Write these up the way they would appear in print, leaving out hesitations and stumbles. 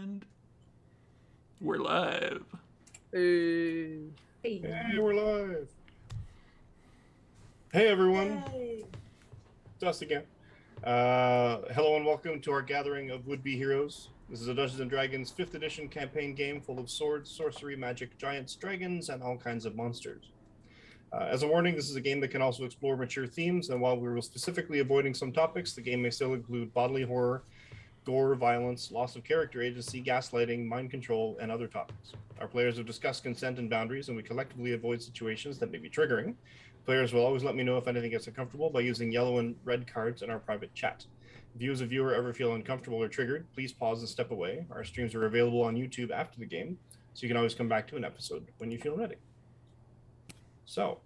And we're live. Hey, Hey, we're live. Hey, everyone. Yay. It's us again. Hello and welcome to our gathering of would-be heroes. This is a Dungeons & Dragons 5th edition campaign game full of swords, sorcery, magic, giants, dragons, and all kinds of monsters. As a warning, this is a game that can also explore mature themes, and while we were specifically avoiding some topics, the game may still include bodily horror, gore, violence, loss of character agency, gaslighting, mind control, and other topics. Our players have discussed consent and boundaries, and we collectively avoid situations that may be triggering. Players will always let me know if anything gets uncomfortable by using yellow and red cards in our private chat. If you as a viewer ever feel uncomfortable or triggered, please pause and step away. Our streams are available on YouTube after the game, so you can always come back to an episode when you feel ready. So,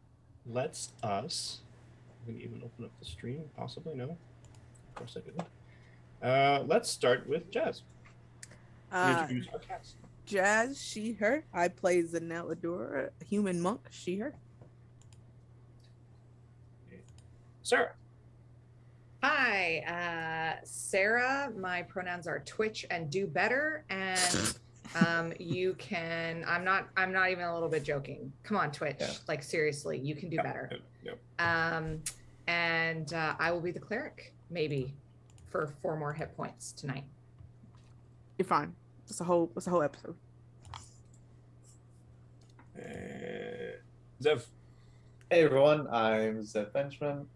let's us... I'm going to even open up the stream, possibly, no? Of course I didn't. Let's start with Jazz. Introduce our cast. Jazz, she, her. I play Zanella Dora, a human monk, she, her. Sarah. Hi, Sarah. My pronouns are Twitch and do better. And you can, I'm not even a little bit joking. Come on, Twitch. Yeah. Like seriously, you can do better. Yep. And I will be the cleric, maybe, for 4 more hit points tonight. You're fine. It's a whole episode. Zev. Hey everyone, I'm Zev Benjamin.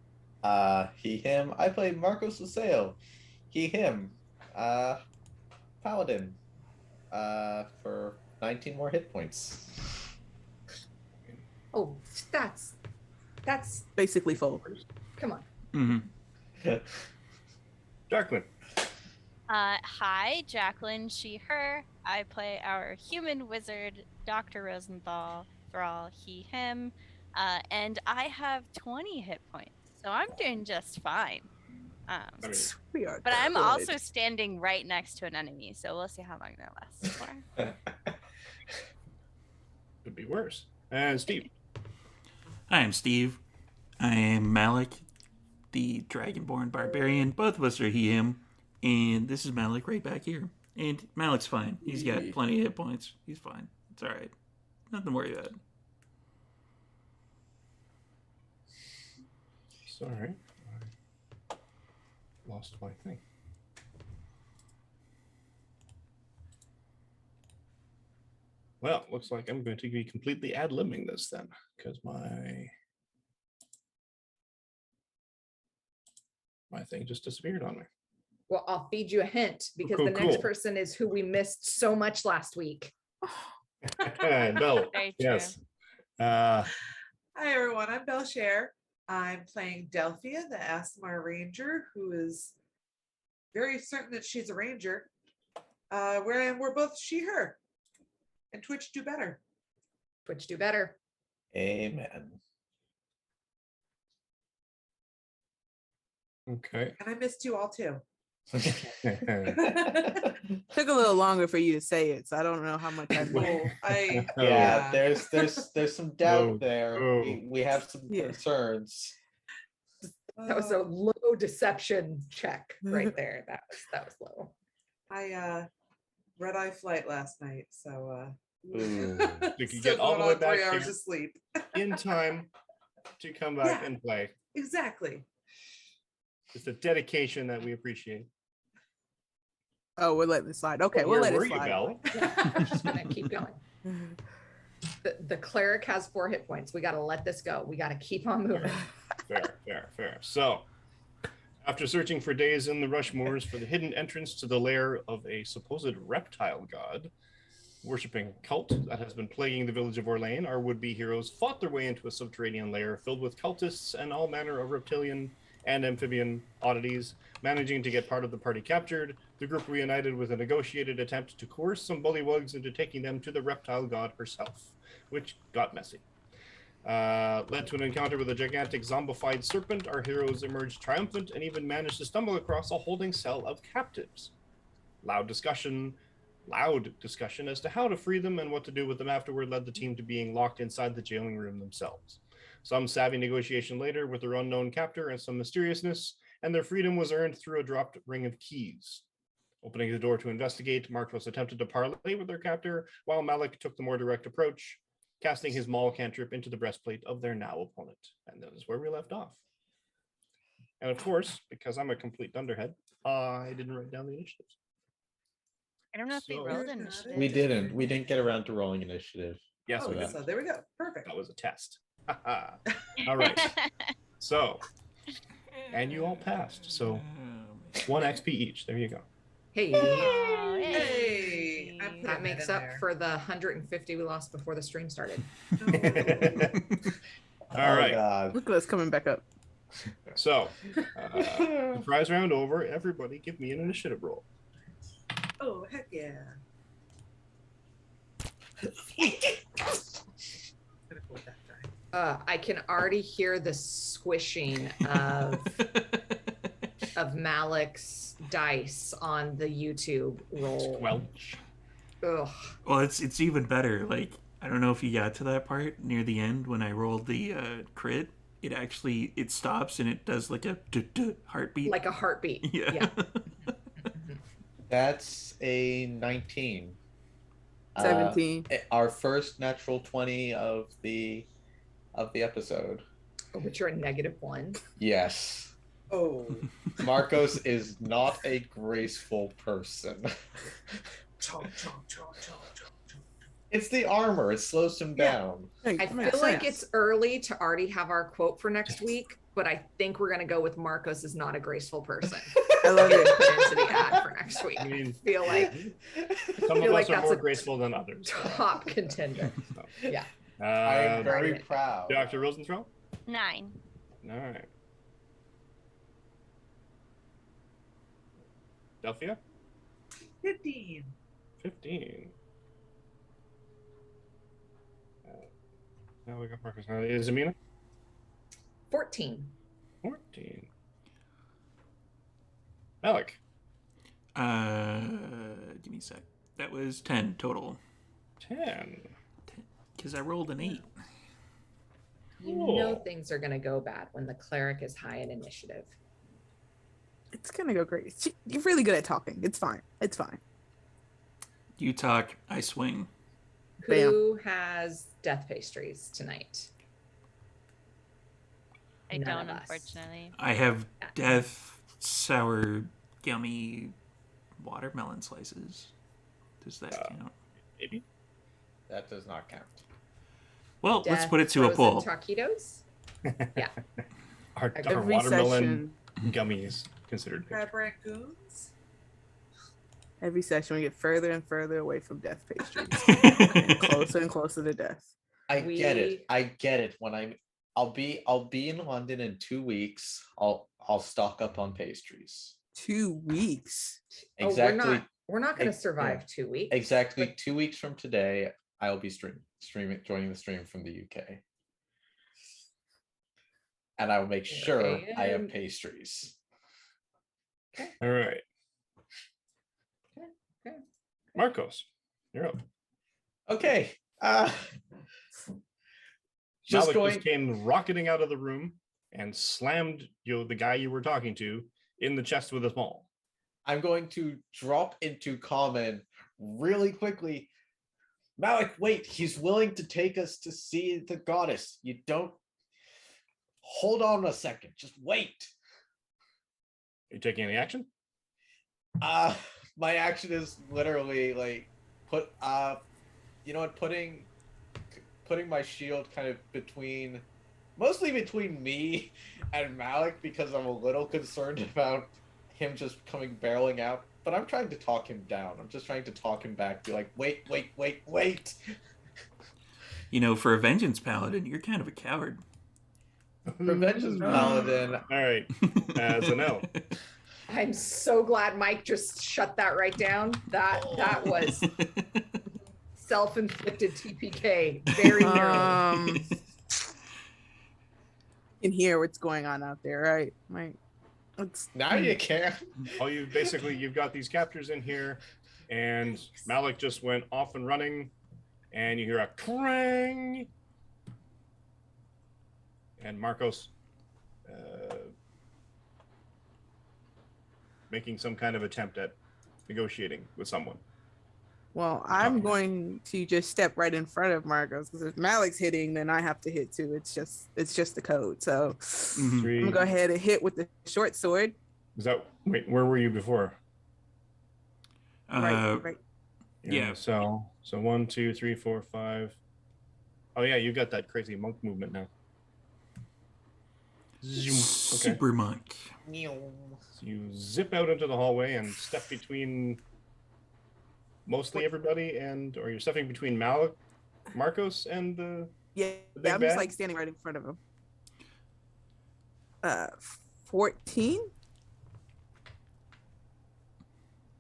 He, him. I play Marcos Luceo. He, him. Paladin. For 19 more hit points. Oh, that's Basically full. come on. Mm-hmm. Jacqueline. Hi, Jacqueline, she, her. I play our human wizard, Dr. Rosenthal, for all he, him. And I have 20 hit points, so I'm doing just fine. We are But I'm good. also standing right next to an enemy, so we'll see how long that lasts for. Could be worse. And Steve. Hi, I'm Steve. I am Malik, the Dragonborn Barbarian. Both of us are he, him. And this is Malik right back here. And Malik's fine. He's got plenty of hit points. He's fine. It's all right. Nothing to worry about. Sorry. I lost my thing. Well, looks like I'm going to be completely ad-libbing this then, because my thing just disappeared on me. Well, I'll feed you a hint because Cool, the next cool. person is who we missed so much last week. Belle. Very true. Yes. Hi everyone, I'm Belshare. I'm playing Delphia, the Asmar Ranger, who is very certain that she's a ranger. We're both she, her. And Twitch do better. Twitch do better. Amen. Okay. And I missed you all too. Took a little longer for you to say it, so I don't know how much I Well, Yeah, there's some doubt Oh, there. oh. We have some Yeah. concerns. That was a low deception check right there. That was low. I red eye flight last night, so Ooh. You could still get all the going way on back 3 hours here of sleep. in time to come back Yeah. and play. Exactly. It's a dedication that we appreciate. Oh, we're letting it slide. Okay, Where we'll let were it you, slide. Belle? Yeah, I'm just gonna keep going. The cleric has 4 hit points. We gotta let this go. We gotta keep on moving. Fair. So, after searching for days in the Rushmores for the hidden entrance to the lair of a supposed reptile god, worshipping cult that has been plaguing the village of Orlane, our would-be heroes fought their way into a subterranean lair filled with cultists and all manner of reptilian and amphibian oddities. Managing to get part of the party captured, the group reunited with a negotiated attempt to coerce some bullywugs into taking them to the reptile god herself, which got messy. Led to an encounter with a gigantic zombified serpent, our heroes emerged triumphant and even managed to stumble across a holding cell of captives. Loud discussion as to how to free them and what to do with them afterward led the team to being locked inside the jailing room themselves. Some savvy negotiation later with their unknown captor and some mysteriousness, and their freedom was earned through a dropped ring of keys. Opening the door to investigate, Marcos attempted to parley with their captor, while Malik took the more direct approach, casting his Maul cantrip into the breastplate of their now opponent. And that is where we left off. And of course, because I'm a complete dunderhead, I didn't write down the initiatives. I don't know if we So- rolled Got it. initiative. We didn't. We didn't get around to rolling initiative. Yes, Oh, we did. so there we go. Perfect. That was a test. Haha. All right. So, and you all passed. So, 1 XP each. There you go. Hey, Aw, Hey, I'm putting that makes in up there. for the 150 we lost before the stream started. All right. God. Look at us coming back up. So, surprise round over. Everybody give me an initiative roll. Oh, heck yeah. Gonna go with that die. I can already hear the squishing of Malik's dice on the YouTube roll. Squelch. Ugh. Well, it's even better. Like, I don't know if you got to that part near the end when I rolled the crit. It stops and it does like a heartbeat. Like a heartbeat. yeah. Yeah. That's a 19. 17. Our first natural 20 of the episode. Oh, but you're a -1. Yes. Oh, Marcos is not a graceful person. chomp, chomp, chomp, chomp, chomp, chomp. It's the armor. It slows him Yeah. down. I feel like it's early to already have our quote for next week, but I think we're gonna go with Marcos is not a graceful person. I love Get it. put into the ad for next week. I mean, Feel like some feel of like us are that's more a graceful than others. top contender. So, Yeah. I am very Right. proud. Dr. Rosenthal? 9. All right. Delphia? 15. 15. Now we got Marcus. Is Amina? 14. 14. Alec? Give me a sec. That was 10 total. 10. Because I rolled an 8. You know Cool. things are gonna go bad when the cleric is high in initiative. It's gonna go great. You're really good at talking. It's fine. It's fine. You talk, I swing. Bam. Who has death pastries tonight? I None don't, of us. unfortunately. I have death, sour, gummy watermelon slices. Does that count? Maybe. That does not count. Well, let's Death put it to a frozen poll. Taquitos? Are Every watermelon session, gummies considered? Crab rangoons. every session, we get further and further away from death pastries, and closer and closer to death. I get We- it. I get it. I'll be in London in 2 weeks. I'll stock up on pastries. 2 weeks. Exactly. We're not gonna Ex- survive yeah. 2 weeks. Exactly but 2 weeks from today, I'll be joining the stream from the UK. And I will make sure I have And- pastries. All right. Okay. Marcos, you're up. Okay. Just Malik going. just came rocketing out of the room and slammed the guy you were talking to in the chest with his maul. I'm going to drop into common really quickly. Malik, wait, he's willing to take us to see the goddess. You don't hold on a second. Just wait. Are you taking any action? My action is literally like putting my shield kind of mostly between me and Malik, because I'm a little concerned about him just coming barreling out. But I'm trying to talk him down. I'm just trying to talk him back. Be like, wait. You know, for a vengeance paladin, you're kind of a coward. Revengeance Paladin. All right. As an L. I'm so glad Mike just shut that right down. That was self-inflicted TPK. Very nearly. Can hear what's going on out there, right? Right. Now you can. You've got these captors in here, and Malik just went off and running, and you hear a clang, and Marcos making some kind of attempt at negotiating with someone. Well, I'm going to just step right in front of Marcos because if Malik's hitting, then I have to hit too. It's just the code. So I'm gonna go ahead and hit with the short sword. Wait, where were you before? Right. Yeah. So 1, 2, 3, 4, 5. Oh yeah, you got that crazy monk movement now. Zoom. Okay. Super monk. So you zip out into the hallway and step between mostly everybody, or you're stepping between Marcos and the Yeah, big I'm just bad? like standing right in front of him. 14.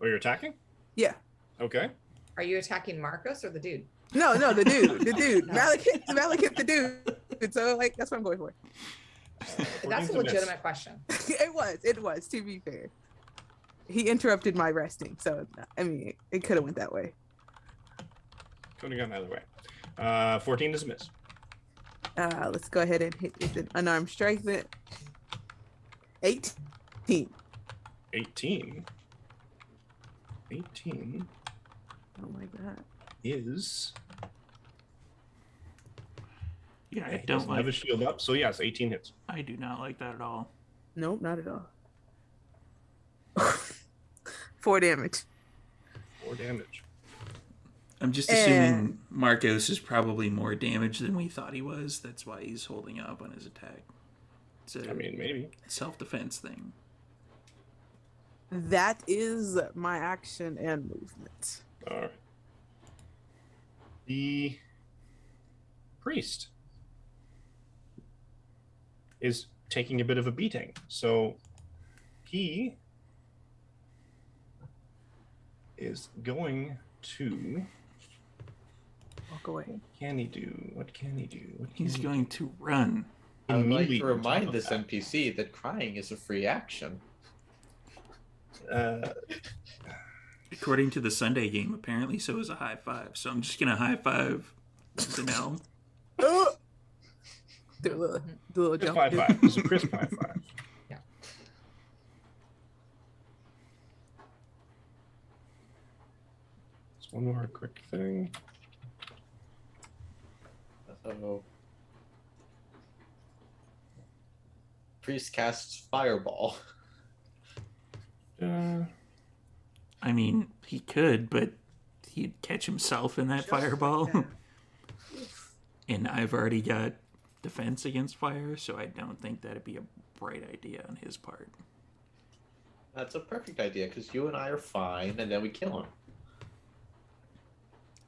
Oh, you're attacking? Yeah. Okay. Are you attacking Marcos or the dude? No, the dude. No. Malik hit the dude. So like that's what I'm going for. That's a 14's miss. legitimate question. It was, to be fair. He interrupted my resting, so I mean it could have went that way. Could have gone the other way. 14 is a miss. Let's go ahead and hit with an unarmed strike then. 18. 18 Oh my god. is... Yeah, I He don't doesn't have like. his shield up, so yes, 18 hits. I do not like that at all. Nope, not at all. 4 damage. 4 damage. I'm just assuming Marcos is probably more damaged than we thought he was. That's why he's holding up on his attack. It's a I mean, maybe. self-defense thing. That is my action and movement. All right. The priest is taking a bit of a beating, so he is going to... Walk away. What can he do? He's going to run. I would like Immediately to on remind top of this that. NPC that crying is a free action. According to the Sunday game, apparently so is a high five. So I'm just going to high five Zanel. Do a little Crisp jump. high five. It's a crisp high five. Yeah. Just one more quick thing. Uh-oh. Priest casts Fireball. I mean, he could, but he'd catch himself in that fireball. And I've already got defense against fire, so I don't think that'd be a bright idea on his part. That's a perfect idea because you and I are fine, and then we kill him.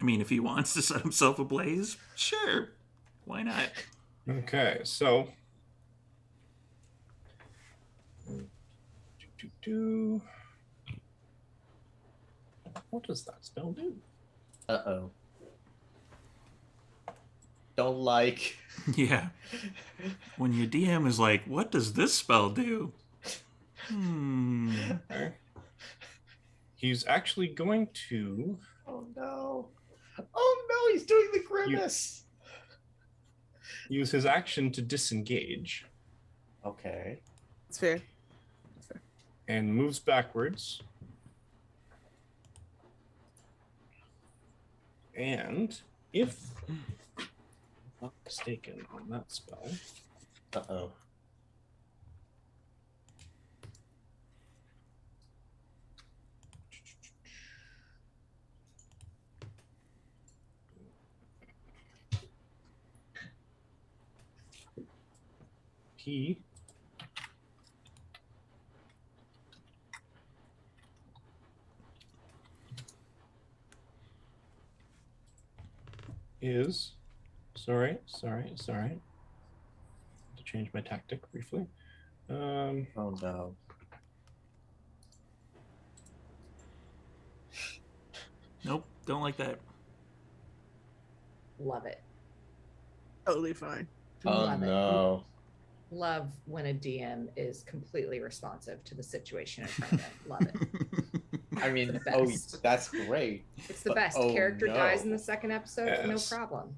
I mean, if he wants to set himself ablaze, sure. Why not? Okay, so... What does that spell do? Uh-oh. Don't like. Yeah. When your DM is like, what does this spell do? Okay. He's actually going to... Oh no. Oh no, he's doing the grimace. use his action to disengage Okay. It's fair. and moves backwards. And if I'm not mistaken on that spell, Uh-oh. he is sorry. To change my tactic briefly. Oh no. Nope, don't like that. Love it. Totally fine. Oh Love it. no. Love when a DM is completely responsive to the situation in front of them. Love it. I mean, The oh, best. that's great. It's the But- best. oh, Character dies in no. the second episode, Yes. no problem.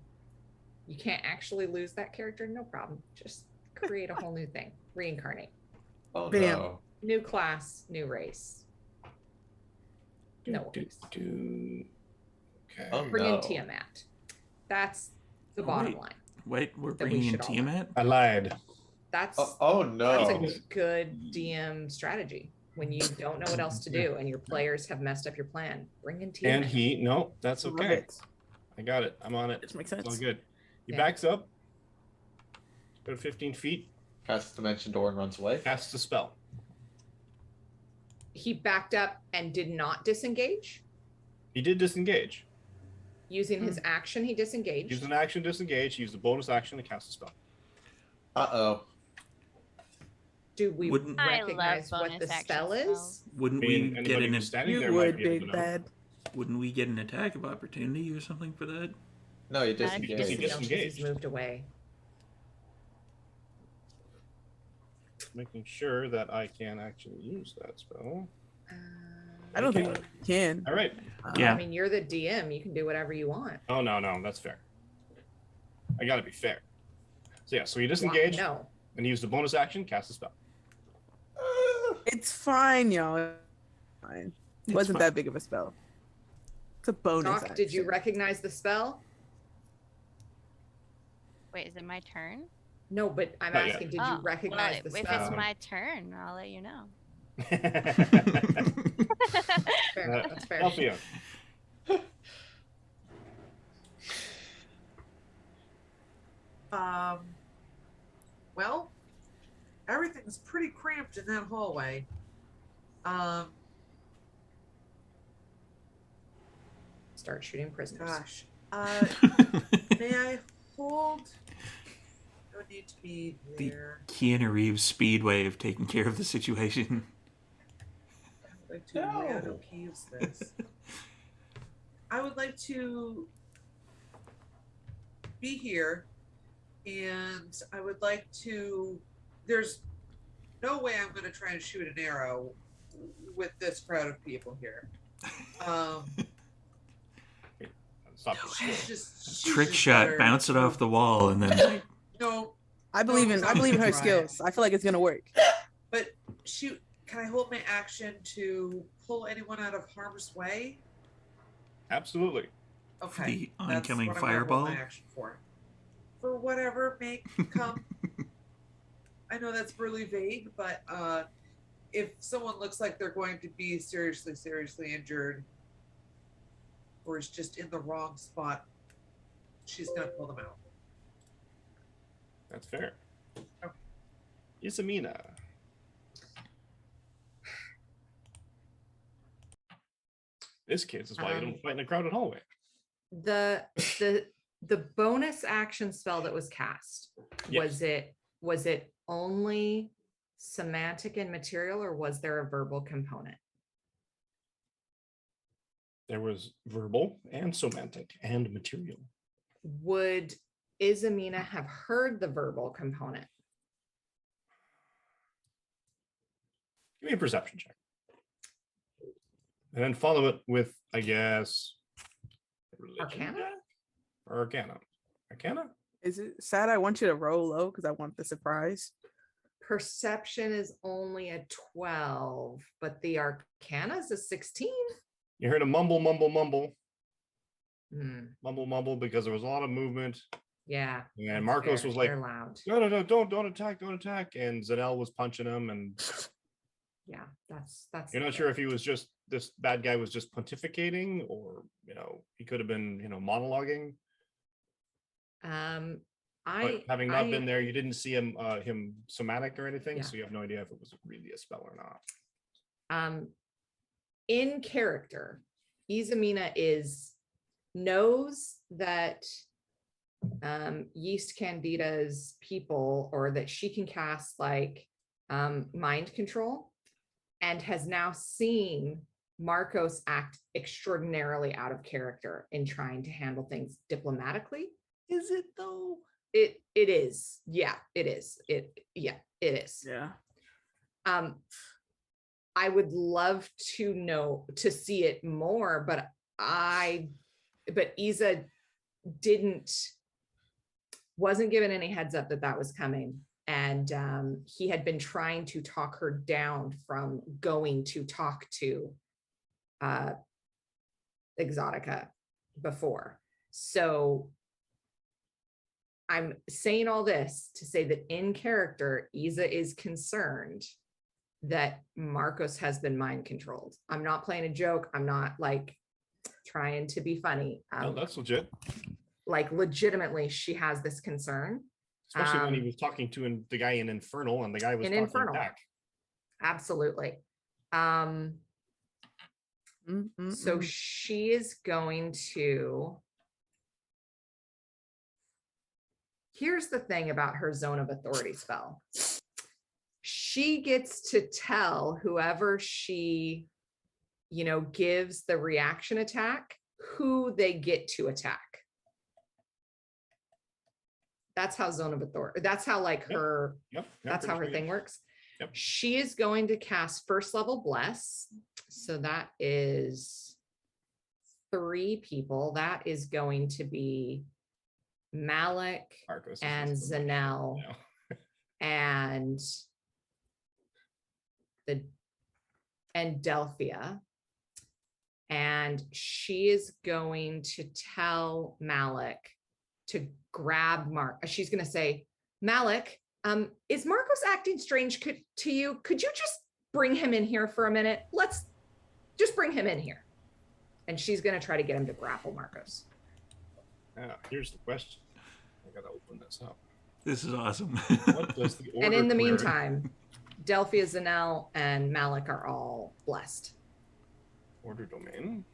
You can't actually lose that character, no problem. Just create a whole new thing. Reincarnate. Oh Bam. no. New class, new race. No worries. Okay. Oh, Bring in no. Tiamat. That's the Oh, bottom wait. line. Wait, we're That we bringing in should all Tiamat? I lied. That's Oh that's no. a good DM strategy when you don't know what else to do and your players have messed up your plan. Bring in And Tiamat. no, that's Love okay. it. I got it. I'm on it. This makes It's all sense. good. He Yeah. backs up. Go to 15 feet. Casts dimension door and runs away. Casts the spell. He backed up and did not disengage. He did disengage. Using his action, he disengaged. Use an action disengage. Use the bonus action to cast the spell. Uh-oh. Do we Wouldn't- I love recognize what bonus the action spell is? spells. Wouldn't I we mean, get anybody an who's standing You there might would, be able Big to know. Bad. wouldn't we get an attack of opportunity or something for that? No, you He disengage. doesn't know 'cause disengaged. he's moved away. Making sure that I can actually use that spell. I don't think you can. All right. Yeah. I mean, you're the DM. You can do whatever you want. Oh no, that's fair. I gotta be fair. So yeah, so he disengaged No. and he used the bonus action, cast the spell. It's fine, y'all. It's fine. It It's wasn't fine. that big of a spell. It's a bonus. Doc, did you action. recognize the spell? Wait, is it my turn? No, but I'm Not yet. asking, did Oh, you recognize the if spell? it's my turn, I'll let you know. Fair. That's fair. Alfio. Well, everything's pretty cramped in that hallway. Start shooting prisoners. Gosh. May I hold? No need to be The there. Keanu Reeves speedway of taking care of the situation. I'd like to lay out who keys this. I would like to be here, and I would like to. There's no way I'm going to try and shoot an arrow with this crowd of people here. Stop the scroll. she's Trick just shot, better. bounce it off the wall, and then No, I believe in her Try it. skills. I feel like it's gonna work. but shoot. Can I hold my action to pull anyone out of harm's way? Absolutely. Okay. the that's oncoming what I'm gonna hold fireball. my action for whatever may come. I know that's really vague, but if someone looks like they're going to be seriously injured, or is just in the wrong spot, she's gonna pull them out. That's fair. Okay. Isamina. This kid's is why you don't fight in a crowded hallway. The bonus action spell that was cast, Yes. was it only semantic and material, or was there a verbal component? There was verbal and semantic and material. Would Isamina have heard the verbal component? Give me a perception check. And then follow it with, I guess, religion Arcana? check? Or Arcana. Arcana? Is it sad? I want you to roll low because I want the surprise. Perception is only a 12, but the arcana is a 16. You heard a mumble, mumble, mumble, Hmm, mumble, mumble, because there was a lot of movement. yeah. And that's Marcos fair. was like, They're loud. no, don't attack. And Zanel was punching him. And Yeah, that's you're not sure if he was just, this bad guy was just pontificating, or, he could have been, monologuing. But having not been there, you didn't see him somatic or anything, Yeah. so you have no idea if it was really a spell or not. In character, Isamina knows that Yeast Candida's people, or that she can cast like mind control, and has now seen Marcos act extraordinarily out of character in trying to handle things diplomatically. Is it though? It is. Yeah, it is. It is. Yeah. I would love to see it more, but Isa wasn't given any heads up that was coming. And he had been trying to talk her down from going to talk to Exotica before. So I'm saying all this to say that in character, Isa is concerned that Marcos has been mind controlled. I'm not playing a joke. I'm not like trying to be funny. No, that's legit. Like legitimately, she has this concern. Especially when he was talking to the guy in Infernal, and the guy was talking back. Absolutely. So she is going to. Here's the thing about her zone of authority spell. She gets to tell whoever she, gives the reaction attack, who they get to attack. That's how zone of authority, that's how like her, that's how her thing works. Yep. She is going to cast first level bless. So that is 3 people. That is going to be Malik Marcos and Zanel and Delphia. And she is going to tell Malik to grab Mark. She's going to say, Malik, is Marcos acting strange to you? Could you just bring him in here for a minute? Let's just bring him in here. And she's going to try to get him to grapple Marcos. Now, here's the question. I gotta open this up. This is awesome. What does the order And in the clear? meantime, Delphia, Zanel, and Malik are all blessed. Order domain.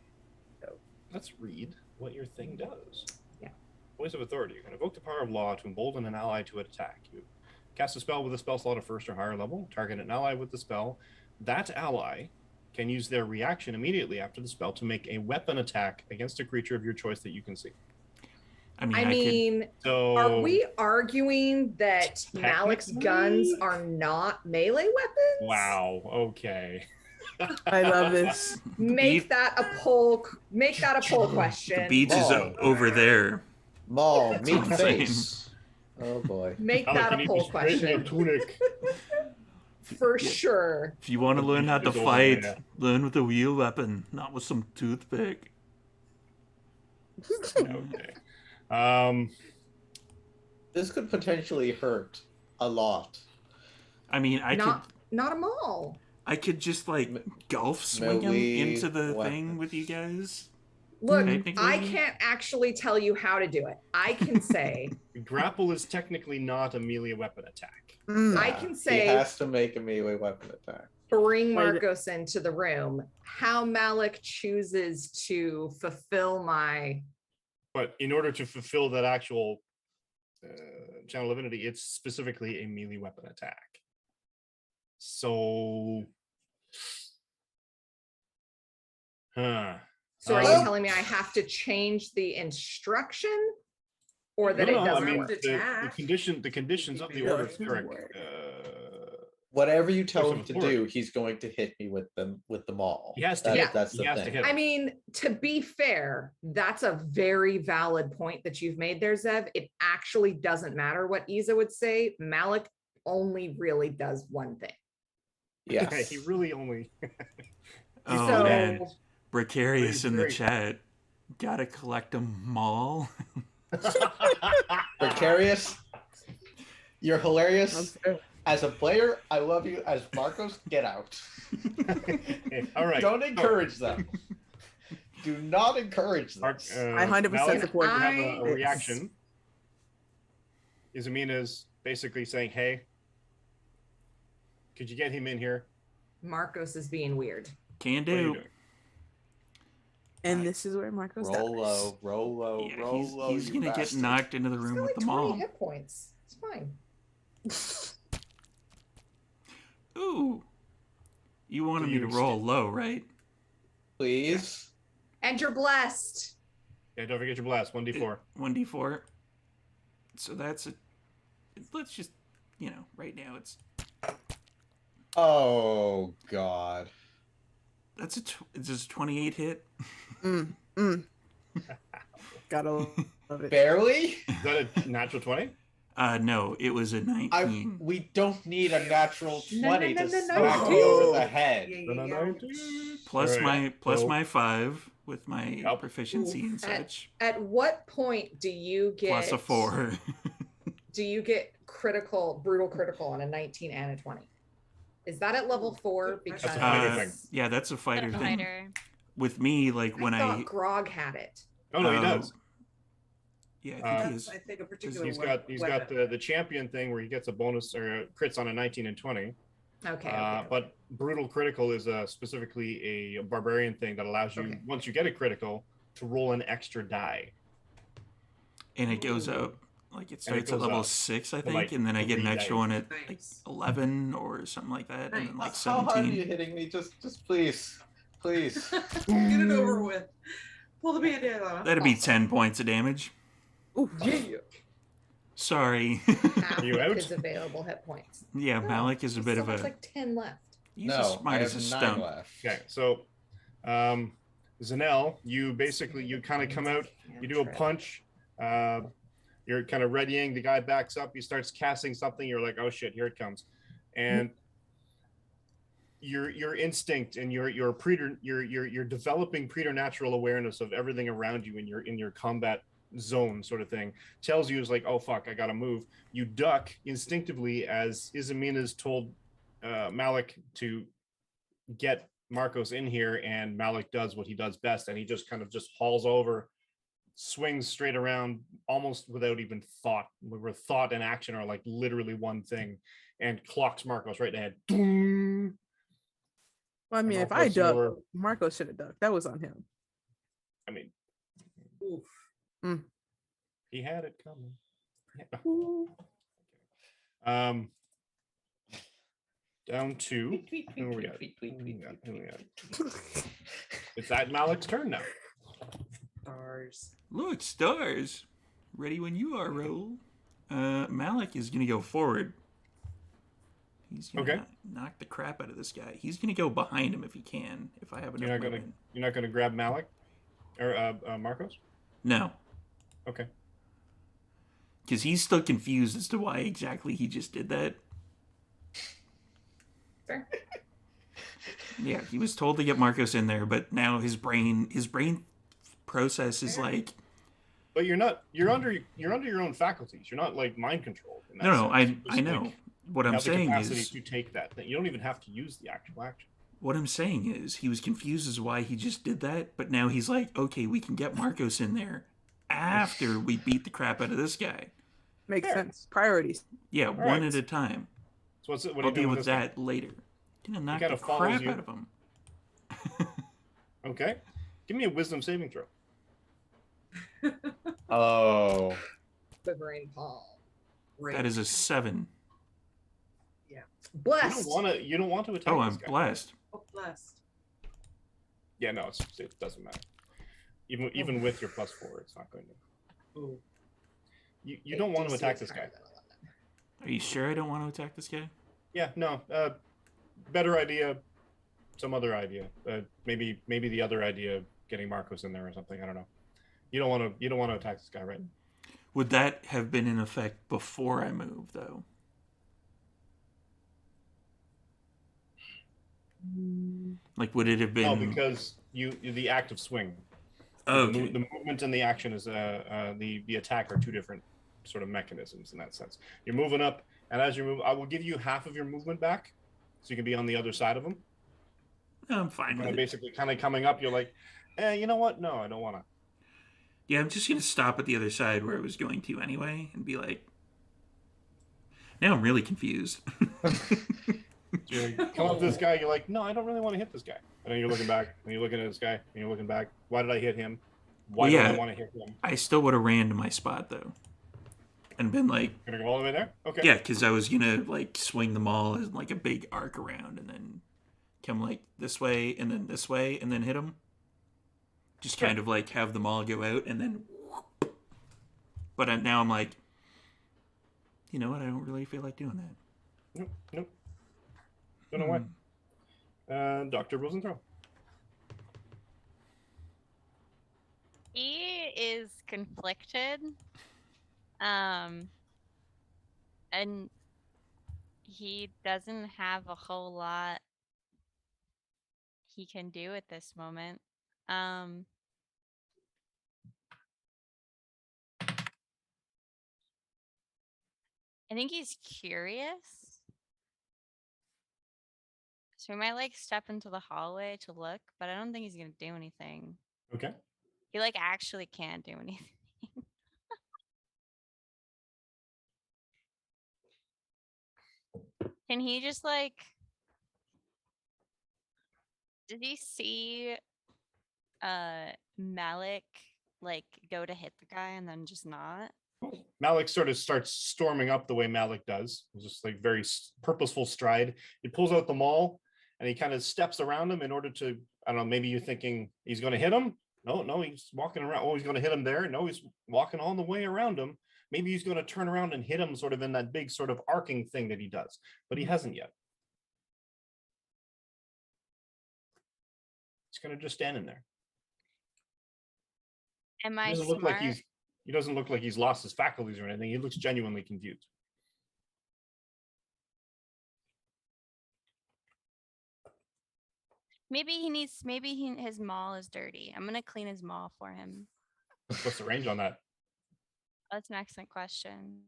Let's read what your thing does. Yeah. Voice of authority. You can evoke the power of law to embolden an ally to attack you. Cast a spell with a spell slot of 1st or higher level. Target an ally with the spell. That ally can use their reaction immediately after the spell to make a weapon attack against a creature of your choice that you can see. I mean, So are we arguing that Malik's guns are not melee weapons? Wow. Okay. I love this. Make that a poll. Make that a poll question. the beach is over there. Maul, That's meat what I'm saying. face. Oh boy. Make Alec, that you a need poll to straighten your question tunic. for sure. If you want to learn how to It's over fight, there. learn with a real weapon, not with some toothpick. Okay. This could potentially hurt a lot. I mean, Not them all. I could just like golf swing him melee into the weapons. thing with you guys. Look, Technically. I can't actually tell you how to do it. I can say, Grapple is technically not a melee weapon attack. I can say, He has to make a melee weapon attack. bring Marcos into the room. How Malik chooses to fulfill my. But in order to fulfill that actual channel divinity, it's specifically a melee weapon attack. So, So are you telling me I have to change the instruction, or that it I doesn't mean, work? the conditions of the order of cleric. Whatever you tell Force him of to authority. do, he's going to hit me with them all. He has to That- hit. That's He the has to thing. hit. I mean, to be fair, that's a very valid point that you've made there, Zev. It actually doesn't matter what Isa would say. Malik only really does one thing. Yes. He really only. Oh So- man, Precarious in the Great. chat. Gotta collect them all. Precarious. You're hilarious. Okay. As a player, I love you. As Marcos, get out. All right. Don't encourage them. Do not encourage them. I 100% Malik, support you have that. a reaction. Isamina's basically saying, "Hey, could you get him in here?" Marcos is being weird. Can What are you do. doing? And this is where Marcos Roll dies. low, roll low, Yeah, roll he's, low. he's you gonna get bastard. knocked into the It's room got with like them 20 all. hit points. It's fine. Ooh. You wanted me to Used. roll low, right? Please. And you're blessed. Yeah, don't forget your blast. 1d4. 1d4. So that's a. Let's just, right now it's. Oh God. That's it's just 28 hit. Gotta love it. Barely. Is that a natural 20? No, it was a 19. We don't need a natural No, 20 no, to no, no, smack no. me over the head. Yeah, yeah, yeah. Plus Alright, my so- 5, with my Yep. proficiency and At- such. At what point do you get Plus a 4. Do you get brutal critical on a 19 and a 20? Is that at level 4? That's Because a fighter thing. Yeah, that's a fighter The thing. fighter. With me, like when I I thought Grog had it. Oh no, he Oh, does. yeah, I think Uh, he That's, is. I think, a particular He's weapon. got the champion thing where he gets a bonus or crits on a 19 and 20. Okay. But brutal critical is specifically a barbarian thing that allows you, Okay. once you get a critical, to roll an extra die. And it goes Ooh. up. Like it And it starts at goes level up 6, I to, think, like, and then I get an 3 extra dice. one at like Nice. 11 or something like that, and then like How hard are you 17. hitting me? Just please. Please. Get it over with. Pull the band-aid off. That'd be 10 points of damage. Ooh, Yeah. Sorry. Half You of out? his available hit points. Yeah, No, Malik is a he bit still of has a. like 10 left. He's No, as smart I as have a 9 stone. left. Okay, so Zanel, you basically you kind of come out, you do a punch, you're kind of readying, the guy backs up, he starts casting something, you're like, oh shit, here it comes. And your instinct and you're developing preternatural awareness of everything around you in your combat zone sort of thing tells you is like, oh fuck, I gotta move. You duck instinctively as Isamina's told Malik to get Marcos in here, and Malik does what he does best, and he just kind of just hauls over, swings straight around almost without even thought, where thought and action are like literally one thing, and clocks Marcos right in the head. Doom. well, I mean, if I Marcos, ducked, you're- Marco should have ducked. That was on him. I mean, Oof. he had it coming. Yeah. Down to who we got? Who we got? It's that Malik's turn now. Stars. Look, stars. Ready when you are, Roll. Malik is going to go forward. He's going to Okay. knock the crap out of this guy. He's going to go behind him if he can, if I have enough movement. You're not gonna grab Malik or Marcos? No, Okay. because he's still confused as to why exactly he just did that. Fair. Yeah, he was told to get Marcos in there, but now his brain process is like, But you're under your own faculties. You're not like mind controlled. in that no, sense. I Just, know. like, What you I'm have the saying capacity is, to take that thing. You don't even have to use the actual action. what I'm saying is, he was confused as why he just did that, but now he's like, okay, we can get Marcos in there after we beat the crap out of this guy. Makes Fair. sense. Priorities. Yeah, All one right. at a time. So what are I'll you doing deal with with this guy? that later. Gonna knock kinda the follows crap you. out of him. Okay. Give me a wisdom saving throw. Oh. Quivering palm. Great. That is a 7. Blessed. You don't want to attack Oh, this I'm guy. blessed. Oh, blessed. Yeah, no, it doesn't matter. Even with your +4, it's not going to. Ooh. You don't want to DC attack is this guy. higher than 11. Are you sure I don't want to attack this guy? Yeah, no. Better idea. Some other idea. Maybe the other idea, getting Marcos in there or something. I don't know. You don't want to attack this guy, right? Would that have been in effect before I moved, though? Like, would it have been? No, because the active swing. Oh, The, okay. the movement and the action is the attack are two different sort of mechanisms in that sense. You're moving up, and as you move, I will give you half of your movement back, so you can be on the other side of them. No, I'm fine with it. Basically, kind of coming up, you're like, you know what? No, I don't want to. Yeah, I'm just gonna stop at the other side where I was going to anyway, and be like, now I'm really confused. So you come up to this guy, you're like, no, I don't really want to hit this guy. And then you're looking back, and you're looking at this guy, and you're looking back. Why did I hit him? Why Well, do I yeah. want to hit him? I still would have ran to my spot though, and been like, Gonna go all the way there? Okay. yeah, because I was gonna like swing them all as like a big arc around, and then come like this way, and then this way, and then hit them. Just kind of like have them all go out, and then. But now I'm like, you know what? I don't really feel like doing that. Nope. Don't know why. Dr. Rosenthal. He is conflicted. And he doesn't have a whole lot he can do at this moment. I think he's curious. So he might like step into the hallway to look, but I don't think he's gonna do anything. Okay. He like actually can't do anything. Can he just like, did he see Malik like go to hit the guy and then just not? Malik sort of starts storming up the way Malik does. It's just like very purposeful stride. He pulls out the maul and he kind of steps around him in order to, I don't know, maybe you're thinking he's going to hit him. No, he's walking around. Oh, he's going to hit him there. No, he's walking all the way around him. Maybe he's going to turn around and hit him sort of in that big sort of arcing thing that he does, but he hasn't yet. He's kind of just standing there. Am I He doesn't smart? look like he doesn't look like he's lost his faculties or anything. He looks genuinely confused. Maybe his maul is dirty. I'm gonna clean his maul for him. What's the range on that? That's an excellent question.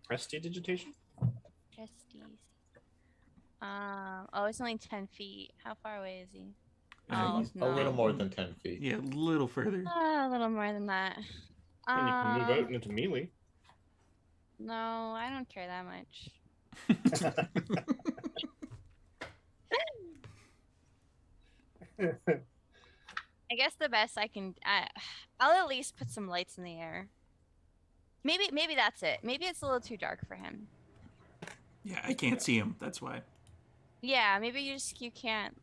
Prestidigitation? Prestige. Oh, it's only 10 feet. How far away is he? Uh, Oh, A little no. more than 10 feet. Yeah, a little further. A little more than that. And you can move out into melee. No, I don't care that much. I guess the best I can, I'll at least put some lights in the air. Maybe that's it. Maybe it's a little too dark for him. Yeah, I can't see him. That's why. Yeah, maybe you can't.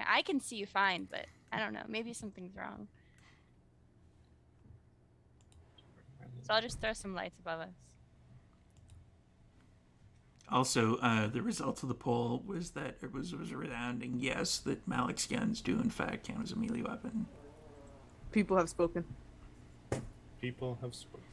I can see you fine, but I don't know. Maybe something's wrong. So I'll just throw some lights above us. Also, the results of the poll was that it was a resounding yes that Malik's guns do in fact count as a melee weapon. People have spoken. People have spoken.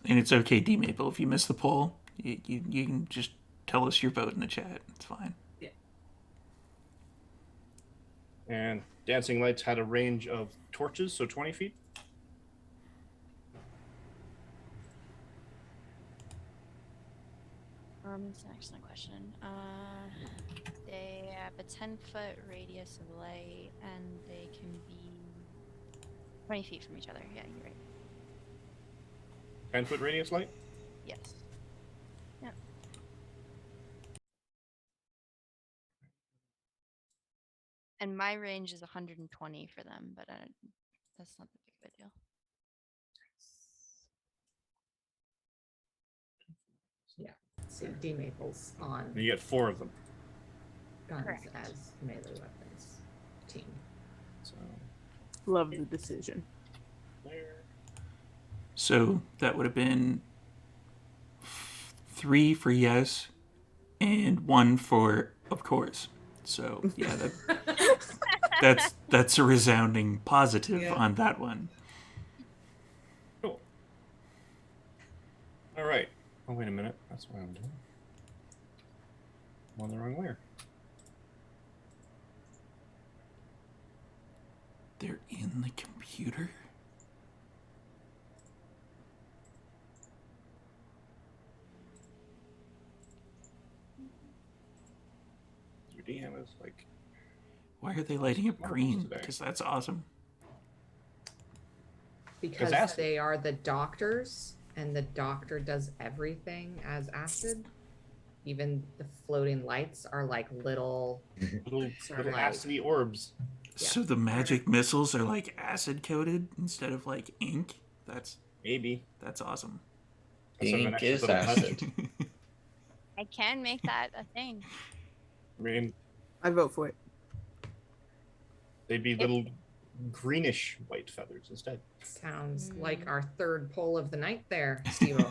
And it's okay, D Maple, if you miss the poll, you can just tell us your vote in the chat. It's fine. And dancing lights had a range of torches, so 20 feet. That's an excellent question. They have a 10-foot radius of light, and they can be 20 feet from each other. Yeah, you're right. 10-foot radius light. Yes. Yeah. And my range is 120 for them, but that's not the big of a deal. So D Maples on And you get 4 of them. guns Correct. as melee weapons team. So Love the decision. there. So that would have been 3 for yes and 1 for of course. So yeah, that's a resounding positive Yeah. on that one. Cool. All right. Oh, wait a minute. That's what I'm doing. I'm on the wrong layer. They're in the computer. Your DM is like, Why are they lighting up Marbles green? today. Because that's awesome. Because acid. they are the doctors, and the doctor does everything as acid. Even the floating lights are like little. little, Sort of little like- acidy orbs. So the magic missiles are like acid coated instead of like ink. That's Maybe. awesome. That's sort of an Ink extra is little touch. acid. I can make that a thing. I mean, I vote for it. they'd be little greenish white feathers instead. Sounds like our third poll of the night there, Steve. I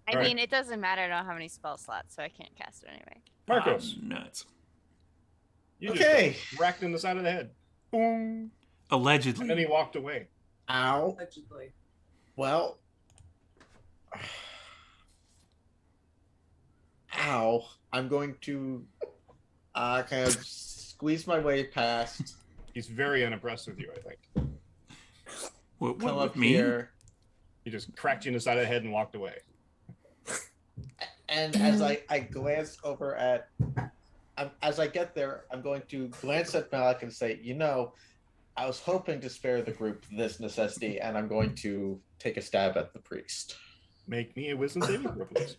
All right. mean, it doesn't matter. I don't have any spell slots, so I can't cast it anyway. Marcos. Nuts. You Okay. just racked in the side of the head. Boom. Allegedly. And then he walked away. Ow. Allegedly. Well. Ow. I'm going to kind of squeeze my way past. He's very unimpressed with you, I think. What Come with up me? here. He just cracked you in the side of the head and walked away. And as I glance over at, as I get there, I'm going to glance at Malik and say, I was hoping to spare the group this necessity, and I'm going to take a stab at the priest. Make me a wisdom saving throw, please.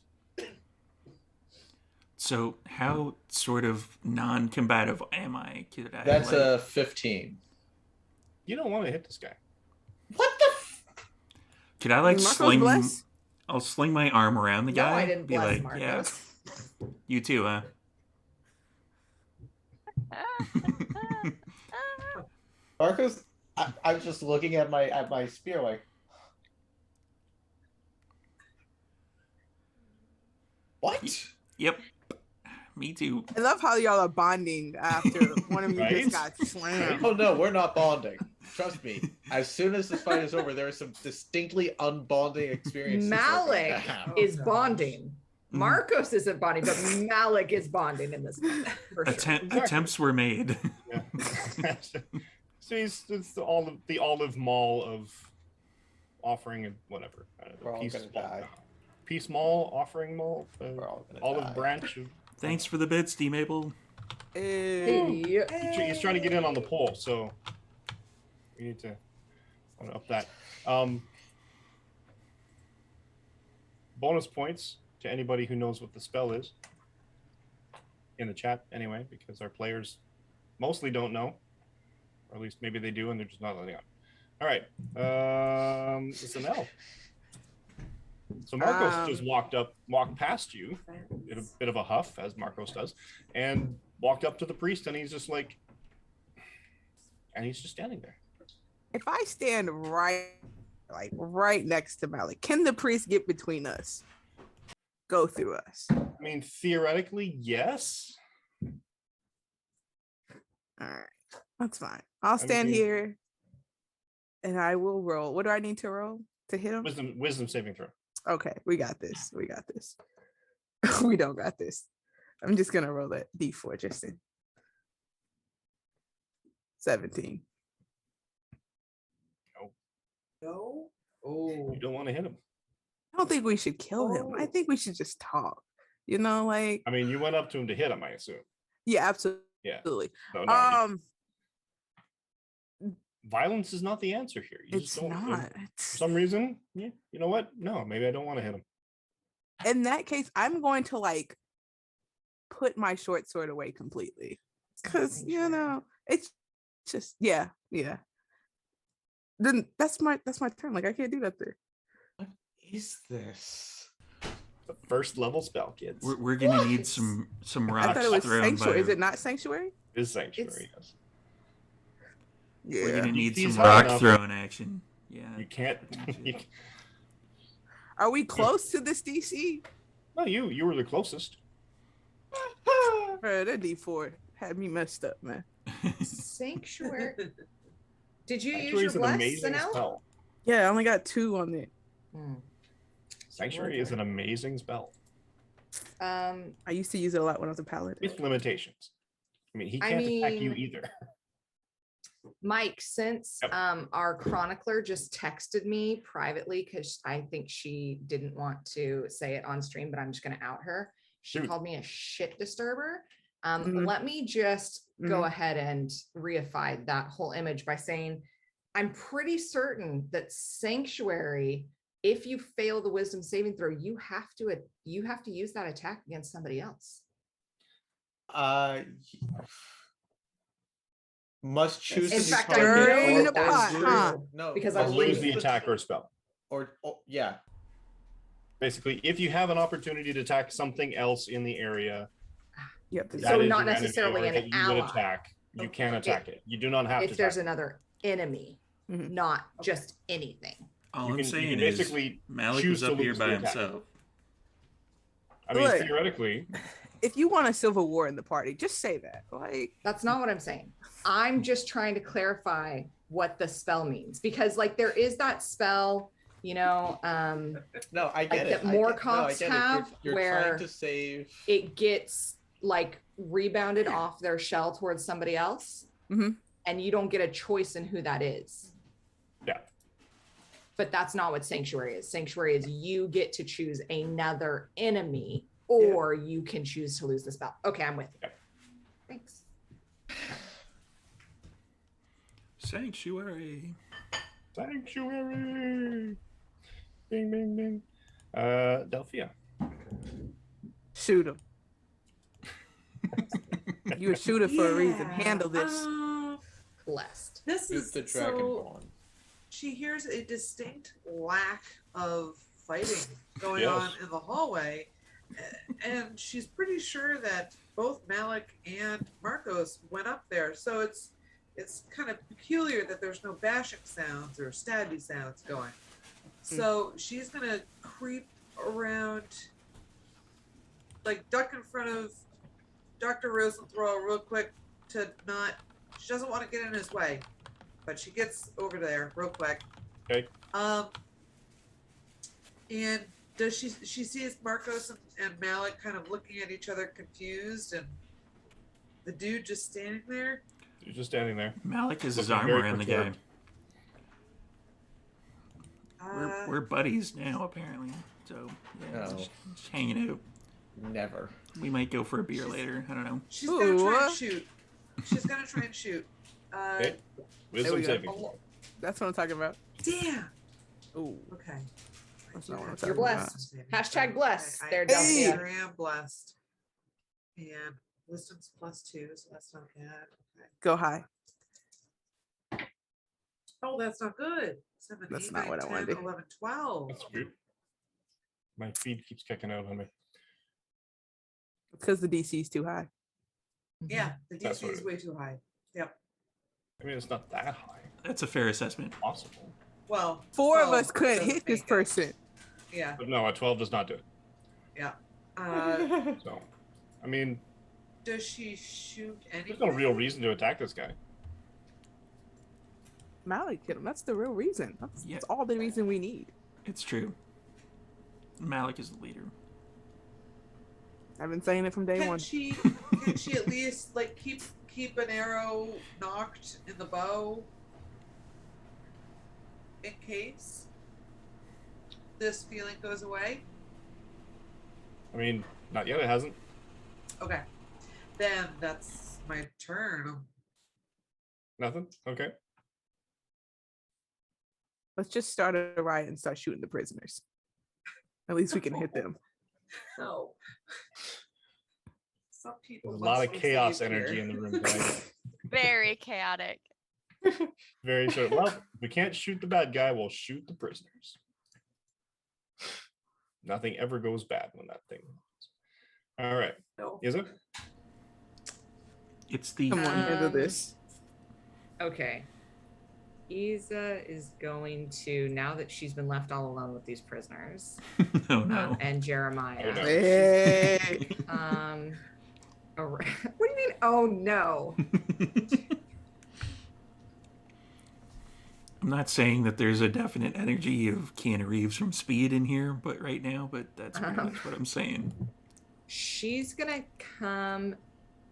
So how sort of non-combative am I? Could I That's like, a 15. You don't want to hit this guy. What the? could I like Marco's sling? blessed? I'll sling my arm around the No, guy. I didn't Be bless like, yeah, Marcos. you too, huh? Marcos, I'm just looking at my spear like, what? Yep. Me too. I love how y'all are bonding after one of you Right? just got slammed. Oh no, we're not bonding. Trust me. As soon as this fight is over, there are some distinctly unbonding experiences. that are going to Malik happen. is gosh. bonding. Marcos isn't bonding, but Malik is bonding in this moment, for sure. Attempts were made. Yeah. So it's the olive mall of offering and whatever. I don't know, We're all gonna die. Peace Mall, offering mall, We're all gonna olive die. branch. Of, Thanks for the bid, Steam Able. Hey. he's trying to get in on the poll, so we need to up that. Bonus points to anybody who knows what the spell is in the chat, anyway, because our players mostly don't know, or at least maybe they do, and they're just not letting on. All right, it's an elf. So Marcos just walked past you in a bit of a huff, as Marcos does, and walked up to the priest, and he's just like, and he's just standing there. If I stand right next to Malik, can the priest get between us? Go through us. I mean, theoretically, yes. All right. That's fine. I'll stand mean- here and I will roll. What do I need to roll to hit him? Wisdom saving throw. Okay, we got this. We got this. We don't got this. I'm just gonna roll that D4, Justin. 17. No. Oh. You don't want to hit him. I don't think we should kill him. I Oh. think we should just talk. You know, like I mean, you went up to him to hit him, I assume. yeah, absolutely. Yeah. No, Um, violence is not the answer here. You it's just don't. not. For some reason, yeah. You know what? No, maybe I don't want to hit him. In that case, I'm going to like put my short sword away completely. Because you know, it's just yeah. Then that's my turn. Like I can't do that there. What is this? The first level spell, kids. We're gonna need What? some I rocks thought it was thrown sanctuary. by. Is it not sanctuary? It is sanctuary. Yes. We're Yeah. gonna need He's some high rock enough. throwing action. Yeah. You can't. Are we close to this DC? No, you were the closest. Bro, that D4 had me messed up, man. Sanctuary. Did you use Sanctuary your is an bless, amazing Sanel? spell. Yeah, I only got 2 on it. Sanctuary is an amazing spell Um, I used to use it a lot when I was a paladin. with limitations. I mean, he I can't attack you mean- either. Mike, since Yep. our chronicler just texted me privately because I think she didn't want to say it on stream, but I'm just going to out her. She Shoot. called me a shit disturber. Mhm. Let me just go Mhm. ahead and reify that whole image by saying I'm pretty certain that sanctuary, if you fail the wisdom saving throw, you have to use that attack against somebody else. Must choose In to be fact, I targeted know or- that or that's lose- true. No, Because I Or must believe lose choose the to- attack or spell. or yeah. Basically, if you have an opportunity to attack something else in the area, You have to that So is not your enemy necessarily or an that you would ally. attack, you can attack it. You do not have to If there's attack it. another enemy, Mhm. not just anything. All You I'm can- you saying can is basically Malik choose was to up here lose by the attack. himself. I mean, Look. theoretically, if you want a civil war in the party, just say that. Like, That's not what I'm saying. I'm just trying to clarify what the spell means, because like there is that spell, No, I get like it. that I more get- no, I cops get it. have, You're where trying to save. it gets like rebounded off their shell towards somebody else, and you don't get a choice in who that is. Yeah. But that's not what Sanctuary is. Sanctuary is you get to choose another enemy, or you can choose to lose the spell. Okay, I'm with you. Thanks. Sanctuary. Sanctuary. Bing, bing, bing. Delphia. shoot him. You a shooter for a reason. Handle this. Blessed. This Shoot is the so. Dragonborn. She hears a distinct lack of fighting going Yes. on in the hallway, and she's pretty sure that both Malik and Marcos went up there. So it's kind of peculiar that there's no bashing sounds or stabby sounds going. So she's gonna creep around, like duck in front of Dr. Rosenthal real quick to not. She doesn't want to get in his way, but she gets over there real quick. Okay. And does she sees Marcos and Malik kind of looking at each other confused, and the dude just standing there. You're just standing there. Malik is his Looking very armor and the guy. perturbed. We're buddies now, apparently. So, yeah, No. just hanging out. Never. We might go for a beer later. I don't know. She's gonna try Ooh. and shoot. She's gonna try and shoot. Okay. There Wisdom we go. saving. That's what I'm talking about. Damn. Ooh, Okay. that's not what I'm You're talking about. blessed. Hashtag blessed. I There, Hey. Delphia. sure am blessed. And wisdom's +2, so that's not bad. Okay. Go high. Oh, that's not good. 7, That's 8, not 9, what I 10, wanted. 11, 12. That's weird. My feed keeps kicking out on me. Because the DC is too high. Yeah, the That's DC what is it- way too high. Yep. I mean, it's not that high. That's a fair assessment. Possible. Well, Four of 12 us couldn't doesn't hit this make it. person. Yeah. But no, a 12 does not do it. So, I mean, Does she shoot anything? there's no real reason to attack this guy. Malik hit him. That's the real reason. That's, Yeah. that's all the reason we need. It's true. Malik is the leader. I've been saying it from day Can one. she at least like keep an arrow knocked in the bow in case this feeling goes away? I mean, not yet, it hasn't. Okay. Then that's my turn. Nothing? Okay. Let's just start a riot and start shooting the prisoners. At least we can hit them. No. Some people There's a lot must of be chaos saved energy here. in the room tonight. Very chaotic. Very sort of, well, if we can't shoot the bad guy, we'll shoot the prisoners. Nothing ever goes bad when that thing happens. All right. No. Is it? It's the Someone handle Um, this. Okay. Isa is going to, now that she's been left all alone with these prisoners, oh no. and Jeremiah. Oh, no. Hey. What do you mean? Oh no. I'm not saying that there's a definite energy of Keanu Reeves from Speed in here, but right now, but that's pretty much what I'm saying. She's gonna come.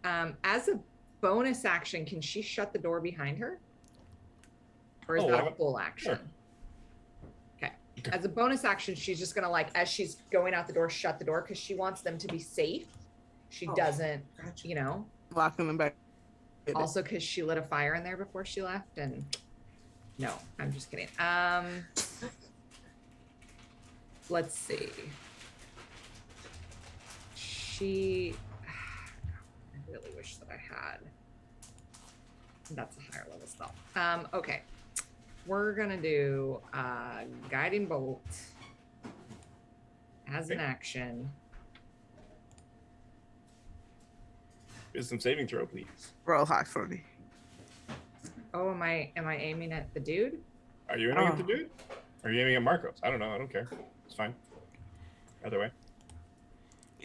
As a bonus action, can she shut the door behind her? Or is Oh, that I- a full action? sure. Okay. As a bonus action, she's just gonna like, as she's going out the door, shut the door because she wants them to be safe. She Oh, doesn't, Gotcha. you know. Locking them back. Also, because she lit a fire in there before she left, and no, I'm just kidding. Let's see. I really wish that I had. That's a higher level spell. Okay, we're gonna do guiding bolt as an Okay. action. Wisdom saving throw, please. Roll high for me. Oh, am I aiming at the dude? Are you aiming at Oh. the dude? Are you aiming at Marcos? I don't know. I don't care. It's fine. Either way.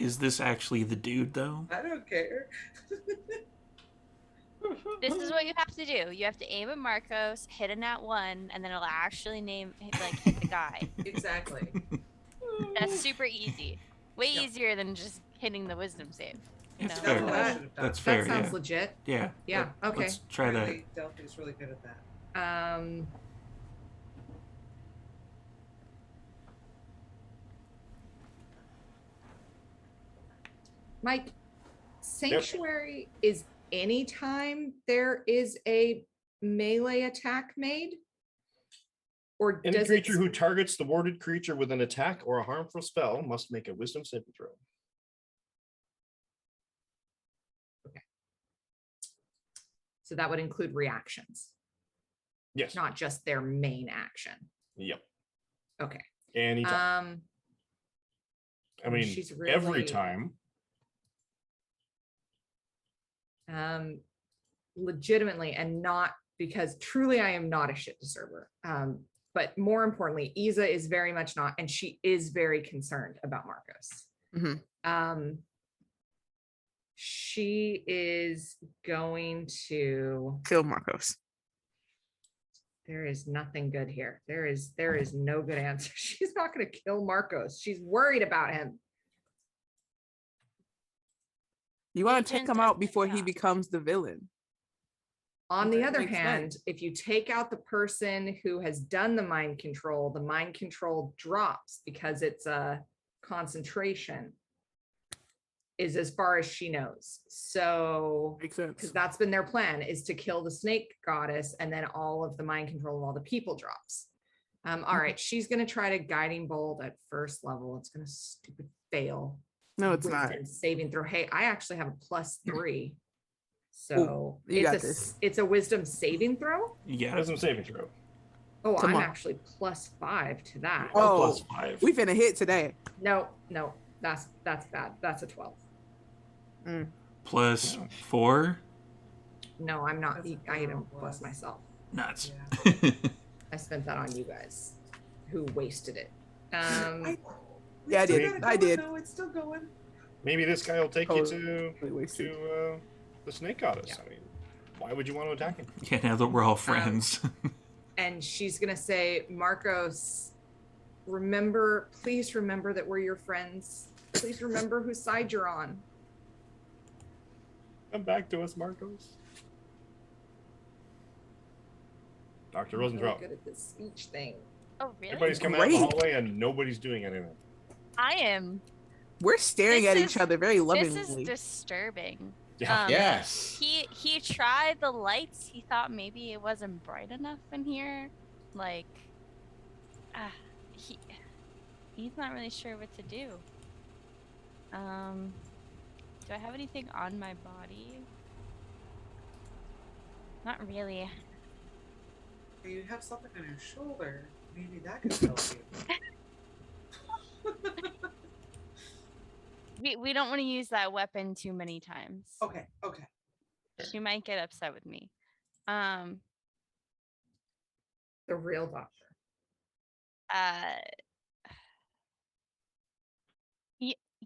Is this actually the dude though? I don't care. This is what you have to do. You have to aim at Marcos, hit a nat 1, and then it'll actually hit the guy. Exactly. That's super easy. Way Yeah. easier than just hitting the wisdom save. You It's know? fair. That's what I should have done. That's That fair. sounds Yeah. legit. Yeah. Yeah, okay. Let's try that. Apparently Delphi's really good at that. Mike, sanctuary is anytime there is a melee attack made? Or Any does creature it, who targets the warded creature with an attack or a harmful spell must make a wisdom saving throw. so that would include reactions, Yes. not just their main action. Yep. Okay. Anytime. I mean, she's every really- time. Legitimately, and not because truly I am not a shit disturber. But more importantly, Isa is very much not, and she is very concerned about Marcos. Mhm. She is going to. Kill Marcos. There is nothing good here. There is no good answer. She's not going to kill Marcos. She's worried about him. You want to take Agent him out of before he chaos. becomes the villain. On the That other makes hand, sense. if you take out the person who has done the mind control drops because it's a concentration, is as far as she knows. So, Makes sense. because that's been their plan, is to kill the snake goddess, and then all of the mind control of all the people drops. All right, she's gonna try to guiding bolt at first level. It's gonna stupid fail. No, it's not. Wisdom saving throw. Hey, I actually have a +3. So you it's got a this. it's a wisdom saving throw. Yeah. Wisdom saving throw. Oh, Come I'm on. actually +5 to that. Oh, Plus 5. We finna hit today. No, that's bad. That's a 12. Plus 4. No, I'm not. That's a I hit him fail, plus plus. myself. Nuts. I spent that on you guys, who wasted it. We Yeah, I still did. got it I going, did. though. It's still going. Maybe this guy will take you Totally wasted. to the snake goddess. Yeah. I mean, why would you want to attack him? Yeah, now that we're all friends. And she's gonna say, Marcos, please remember that we're your friends. Please remember whose side you're on. Come back to us, Marcos. Dr. I'm really Rosentraut. good at this speech thing. Oh, really? Everybody's coming out the Great. hallway and nobody's doing anything. I am. We're staring This at is- each other very This lovingly. is disturbing. Yeah. Yes. He tried the lights. He thought maybe it wasn't bright enough in here. Like, he's not really sure what to do. Do I have anything on my body? Not really. You have something on your shoulder. Maybe that could help you. We don't want to use that weapon too many times. Okay. She might get upset with me. The real doctor.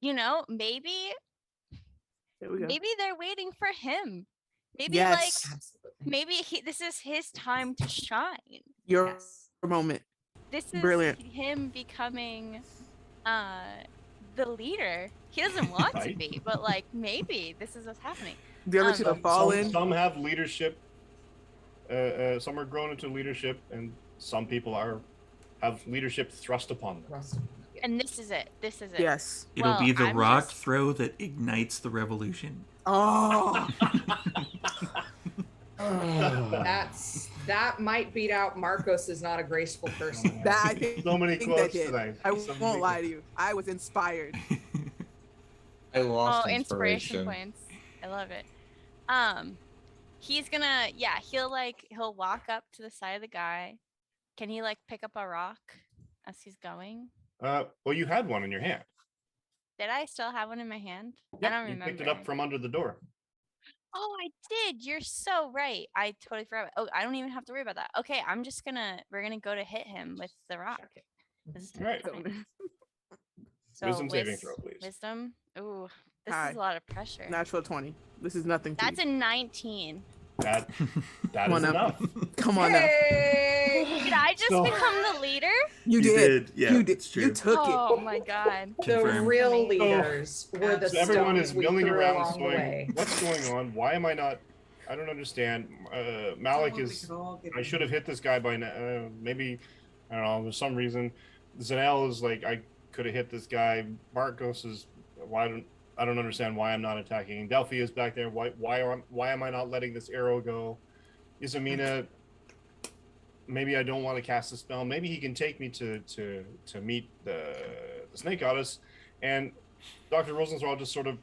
You know, maybe There we go. maybe they're waiting for him. Maybe Yes. Absolutely. maybe this is his time to shine. Your Yes. moment. This is Brilliant. him becoming the leader. He doesn't want to Right. be, but like maybe this is what's happening. The other should have fallen. Some have leadership. Some are grown into leadership, and some people have leadership thrust upon them. Rust. And this is it. This is it. Yes. It'll Well, be the I'm rock just- throw that ignites the revolution. Oh, That might beat out Marcos is not a graceful person. that I think, So many think that quotes did. tonight. I So won't many lie to you. I was inspired. I lost Oh, inspiration inspiration. points. I love it. He's gonna he'll walk up to the side of the guy. Can he like pick up a rock as he's going? Well, you had one in your hand. Did I still have one in my hand? Yep, I don't you remember. picked it up from under the door. Oh, I did. You're so right. I totally forgot. Oh, I don't even have to worry about that. Okay, we're gonna go to hit him with the rock. This is All right. fine. So Wisdom saving throw, please. Wisdom. Ooh, this Hi. is a lot of pressure. Natural 20. This is nothing to That's you. a 19. That Come is on up. enough. Come on now. Hey! Did I just So- become the leader? You You did. did. Yeah, You did. it's true. You took Oh my god. The Confirmed. real Amazing. leaders were the So everyone stones is we milling threw around, along the going, way. "What's going on? Why am I not? I don't understand." Malik Someone we is. can all get I should have hit this guy by now. Maybe I don't know. There's some reason. Zanel is like, I could have hit this guy. Marcos is. I don't understand why I'm not attacking. Delphi is back there. Why am I not letting this arrow go? Isamina. Maybe I don't want to cast a spell. Maybe he can take me to meet the snake goddess. And Dr. Rosenthal just sort of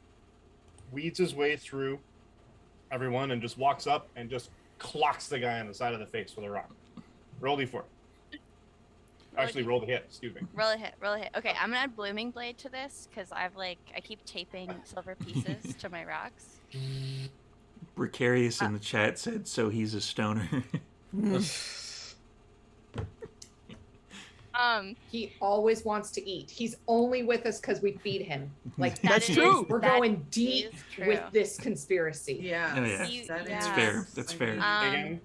weeds his way through everyone and just walks up and just clocks the guy on the side of the face with a rock. Roll d4. Actually, roll the hit. Excuse me. Roll a hit, roll a hit. Okay, I'm gonna add Blooming Blade to this because I keep taping silver pieces to my rocks. Precarious in the chat said, so he's a stoner. He always wants to eat. He's only with us because we feed him. Like That's is- true. We're that going deep is true. with this conspiracy. Yeah. Oh, yeah. You- that That's is- fair. That's I fair. mean, Again,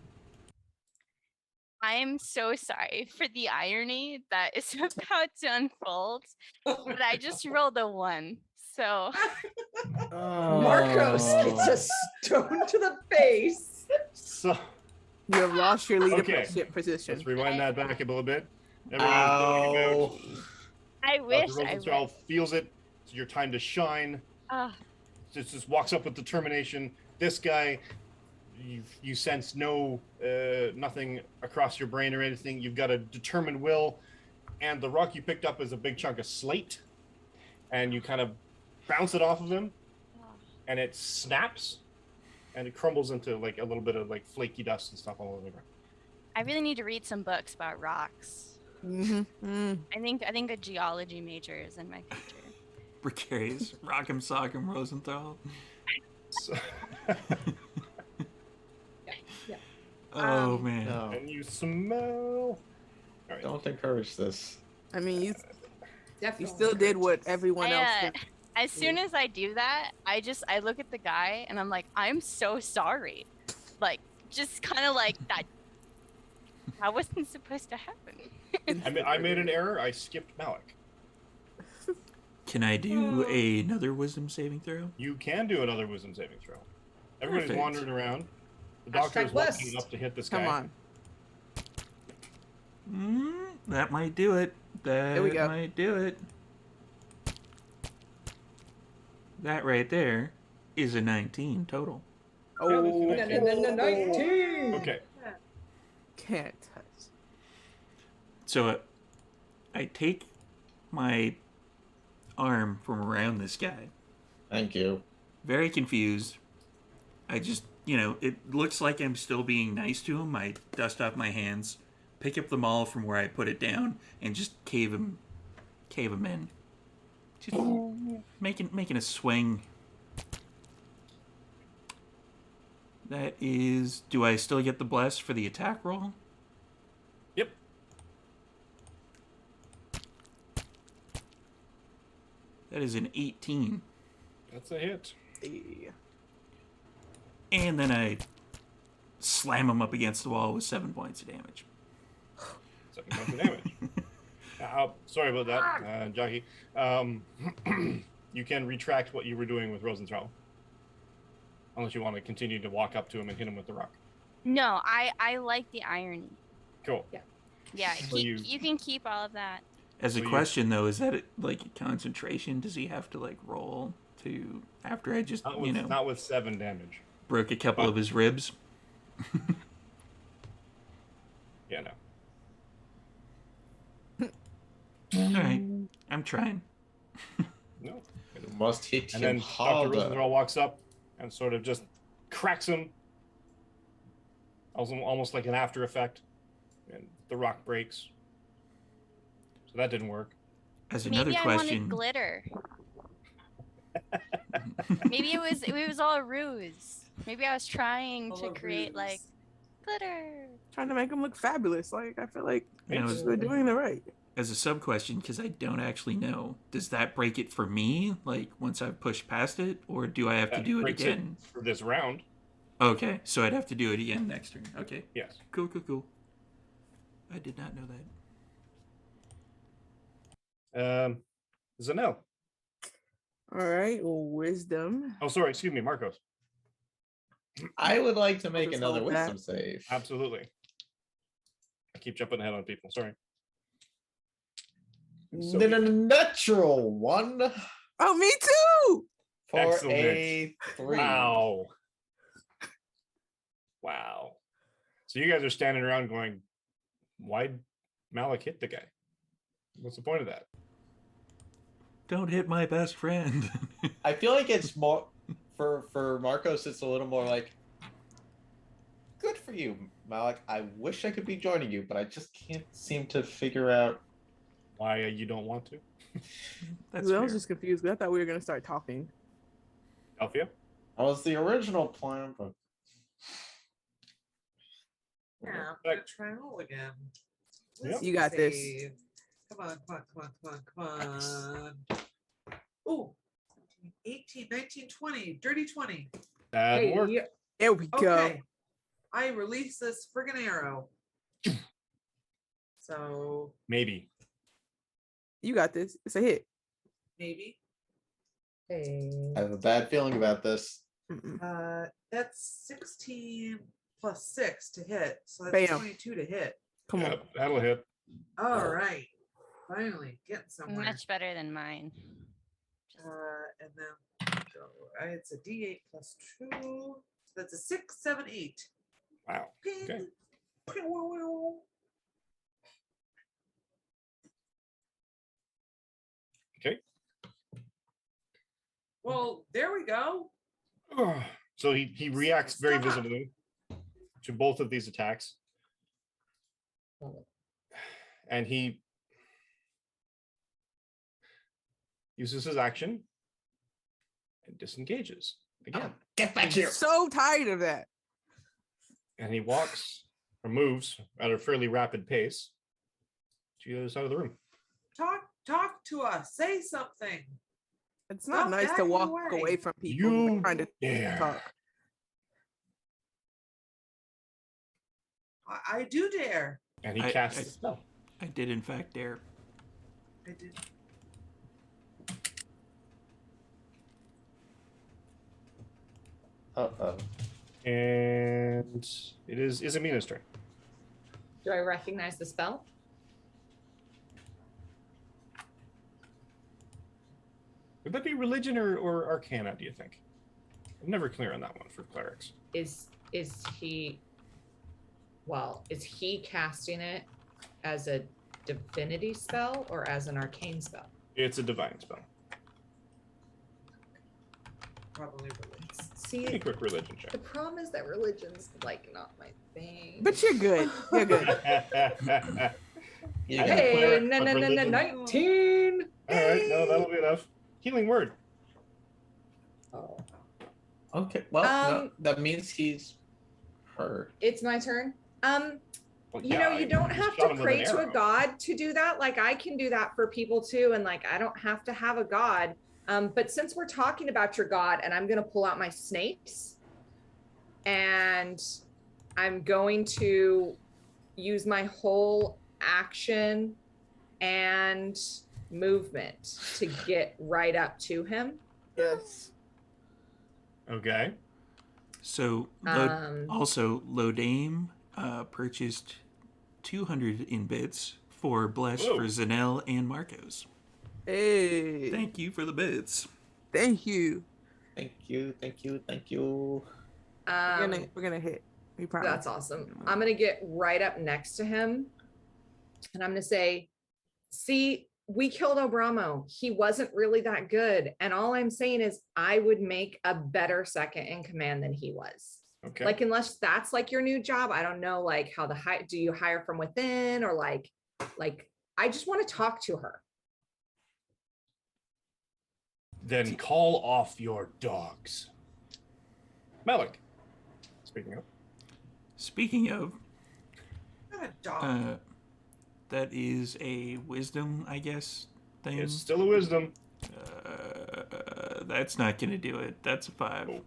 I'm so sorry for the irony that is about to unfold, but I just rolled a 1. So Marcos gets a stone to the face. so You have lost your leadership Okay. position. let's rewind that back a little bit. Everyone's going Ow. I wish Dr. I Rosenthal would. feels it. It's your time to shine. Just walks up with determination. This guy, you sense nothing across your brain or anything. You've got a determined will, and the rock you picked up is a big chunk of slate, and you kind of bounce it off of him, and it snaps, and it crumbles into like a little bit of like flaky dust and stuff all over the ground. I really need to read some books about rocks. I think a geology major is in my future. Precarious. Rock'em Sock'em Rosenthal. So, Yeah. Oh, man. No, and you smell. All right. don't encourage this. I mean, you Definitely. still did what everyone else I, did. as soon as I do that, I look at the guy and I'm like, I'm so sorry. Like, just kind of like that. That wasn't supposed to happen. I made an error. I skipped Malik. Can I do another wisdom saving throw? You can do another wisdom saving throw. Everybody's Perfect. wandering around. The doctor is Hashtag walking blessed. up to hit this guy. Come on. That might do it. That we go. might do it. That right there is a 19 total. Oh, Yeah, that's a 19. Okay. can't touch. So I take my arm from around this guy. Thank you. Very confused. I just, it looks like I'm still being nice to him. I dust off my hands, pick up the maul from where I put it down, and just cave him in. Just making a swing. That is. Do I still get the bless for the attack roll? Yep. That is an 18. That's a hit. Yeah. And then I slam him up against the wall with 7 points of damage. 7 points of damage. Sorry about that, Jockey. You can retract what you were doing with Rosenthal. Unless you want to continue to walk up to him and hit him with the rock. No, I like the irony. Cool. Yeah, So you can keep all of that. As a So you- question, though, is that like a concentration? Does he have to like roll to after I just Not with 7 damage. broke a couple of his ribs? Yeah, no. All right, I'm trying. No. You must hit And him then Dr. harder. Rosenthal walks up and sort of just cracks him. Almost like an after effect. And the rock breaks. So that didn't work. As another Maybe I question, wanted glitter. Maybe it was all a ruse. Maybe I was trying All to a create ruse. like glitter. Trying to make him look fabulous. Like I feel like you know, we're doing the right. as a sub question, because I don't actually know, does that break it for me? Like once I've pushed past it, or do I have to That do it breaks again? for this round. Okay, so I'd have to do it again next turn. Okay, Yes. cool. I did not know that. Zanel. All right, wisdom. Oh, sorry. Excuse me, Marcos. I would like to make just another hold that. wisdom save. Absolutely. I keep jumping ahead on people. Sorry. So Natural one Oh, me too. for Excellent. a 3. Wow. Wow. So you guys are standing around going, why'd Malik hit the guy? What's the point of that? Don't hit my best friend. I feel like it's more for Marcos. It's a little more like, good for you, Malik. I wish I could be joining you, but I just can't seem to figure out. Why you don't want to? That's I fair. was just confused. 'Cause I thought we were gonna start talking. Althea? That was the original plan, but Yeah, I'm Back. gonna try and roll again. Yep. You got this. Save. Come on. Ooh, 18, 19, 20, dirty 20. Bad work. yeah, There we go. Okay. I release this friggin' arrow. So Maybe. You got this. It's a hit. maybe. hey. I have a bad feeling about this. Mm-mm. That's 16 plus 6 to hit. So that's Bam. 22 to hit. Come on. Yep, that'll hit. All right. Finally getting somewhere. Much better than mine. And then it's a D8 plus 2. So that's a 6, 7, 8. Wow. Okay. Okay. Well, there we go. So he reacts very visibly to both of these attacks. And he uses his action and disengages again. Get back here. So tired of that. And he walks or moves at a fairly rapid pace to the other side of the room. Talk to us. Say something. It's not Stop nice to backing walk away. away from people who You are trying to dare. talk. I do dare. And he I- casts I- the spell. I did in fact dare. I did. Uh-oh. And it is Isamina's turn. Do I recognize the spell? Would that be religion or arcana, do you think? I'm never clear on that one for clerics. Is he casting it as a divinity spell or as an arcane spell? It's a divine spell. Probably religion. Give me a See, quick religion check. the problem is that religion's like not my thing. But you're good. You're good. You I got am a Hey, cleric, no, but no, no, no, religion- 19. All right, no, that'll be enough. Healing word. Oh, Okay, well, no, Um, that means he's hurt. it's my turn. Well, You yeah, know, you I don't just have shot to him with pray an to a arrow. god to do that. Like I can do that for people too, and like I don't have to have a god. But since we're talking about your god, and I'm gonna pull out my snakes, and I'm going to use my whole action and movement to get right up to him. Yes. Okay. So also Lodame purchased 200 in bits for Bless Whoa. for Zanel and Marcos. Hey. Thank you for the bits. Thank you. Thank you, thank you, thank you. We're gonna hit. We promise. That's awesome. I'm gonna get right up next to him, and I'm gonna say, "See, we killed Obramo. He wasn't really that good, and all I'm saying is, I would make a better second in command than he was. Okay. Like, unless that's like your new job, I don't know, like how do you hire from within or like I just want to talk to her. Then call off your dogs. Malik. Speaking of. Speaking of, Not a dog. That is a wisdom, I guess, thing. It's still a wisdom. That's not going to do it. That's a 5. Oh,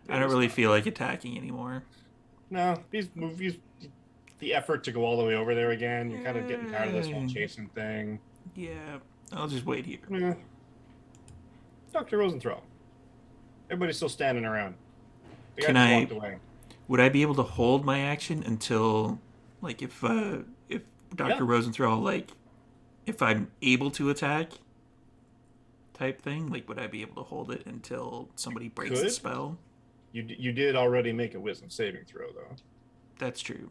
I don't really feel like attacking anymore. No, these movies, the effort to go all the way over there again, you're kind of getting tired of this whole chasing thing. Yeah, I'll just wait here. Yeah. Dr. Rosenthal. Everybody's still standing around. The guy just walked away. Would I be able to hold my action until, like, if Dr. Rosenthal, like, if I'm able to attack, type thing? Like, would I be able to hold it until somebody breaks the spell? You did already make a wisdom saving throw, though. That's true.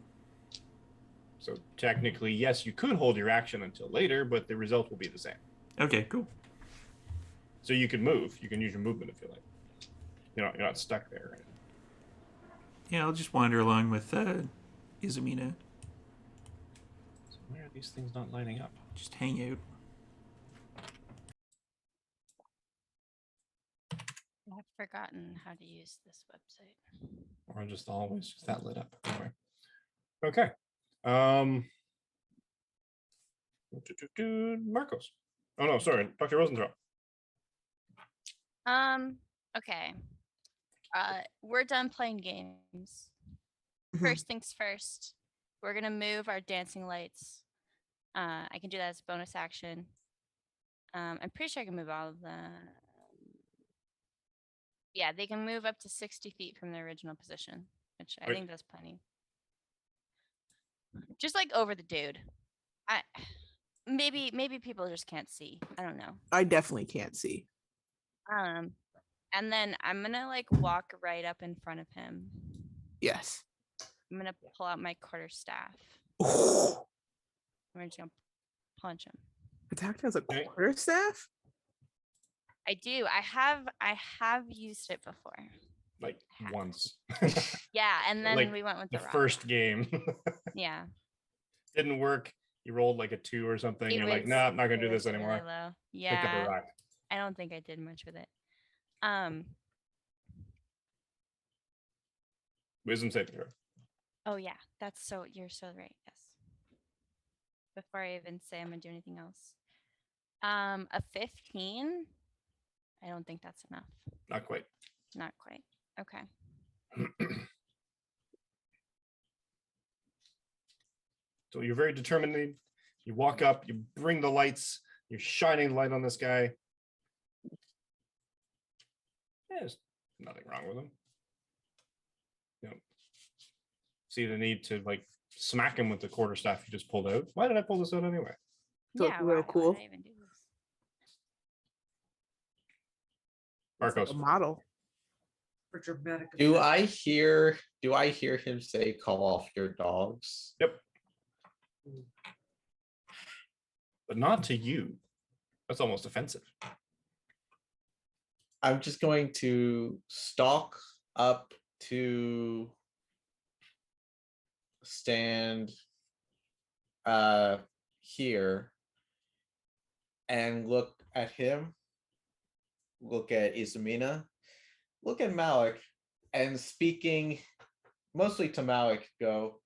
So technically, yes, you could hold your action until later, but the result will be the same. Okay, cool. So you can move. You can use your movement if you like. You're not stuck there. Yeah, I'll just wander along with Izumina. So why are these things not lining up? Just hang out. I've forgotten how to use this website. Or just always just that lit up. Anyway. Okay. Marcos. Oh no, sorry, Dr. Rosenthal. Okay. We're done playing games. First things first, we're gonna move our dancing lights. I can do that as a bonus action. I'm pretty sure I can move all of them. Yeah, they can move up to 60 feet from their original position, which I think that's plenty. Just like over the dude. Maybe people just can't see. I don't know. I definitely can't see. And then I'm gonna like walk right up in front of him. Yes. I'm gonna pull out my quarterstaff. Oh. I'm just gonna punch him. Attack has a quarterstaff? I do. I have used it before. Like once. Yeah, and then like we went with the rock. first game. Yeah. Didn't work. You rolled like a 2 or something. You're like, nah, I'm not gonna do this anymore. Really low. Picked up Yeah. a rock. I don't think I did much with it. Wisdom saving throw. Oh yeah, you're so right. Yes. Before I even say I'm gonna do anything else. A 15. I don't think that's enough. Not quite. Not quite. Okay. So you're very determined. You walk up, you bring the lights, you're shining light on this guy. Yeah, there's nothing wrong with him. You know, see the need to like smack him with the quarterstaff you just pulled out. Why did I pull this out anyway? So yeah, real why cool. did I even do this? Marcos. A model. For dramatic Do effect. I hear him say call off your dogs? Yep. But not to you. That's almost offensive. I'm just going to stalk up to stand here and look at him, look at Izumina, look at Malik, and speaking mostly to Malik, go,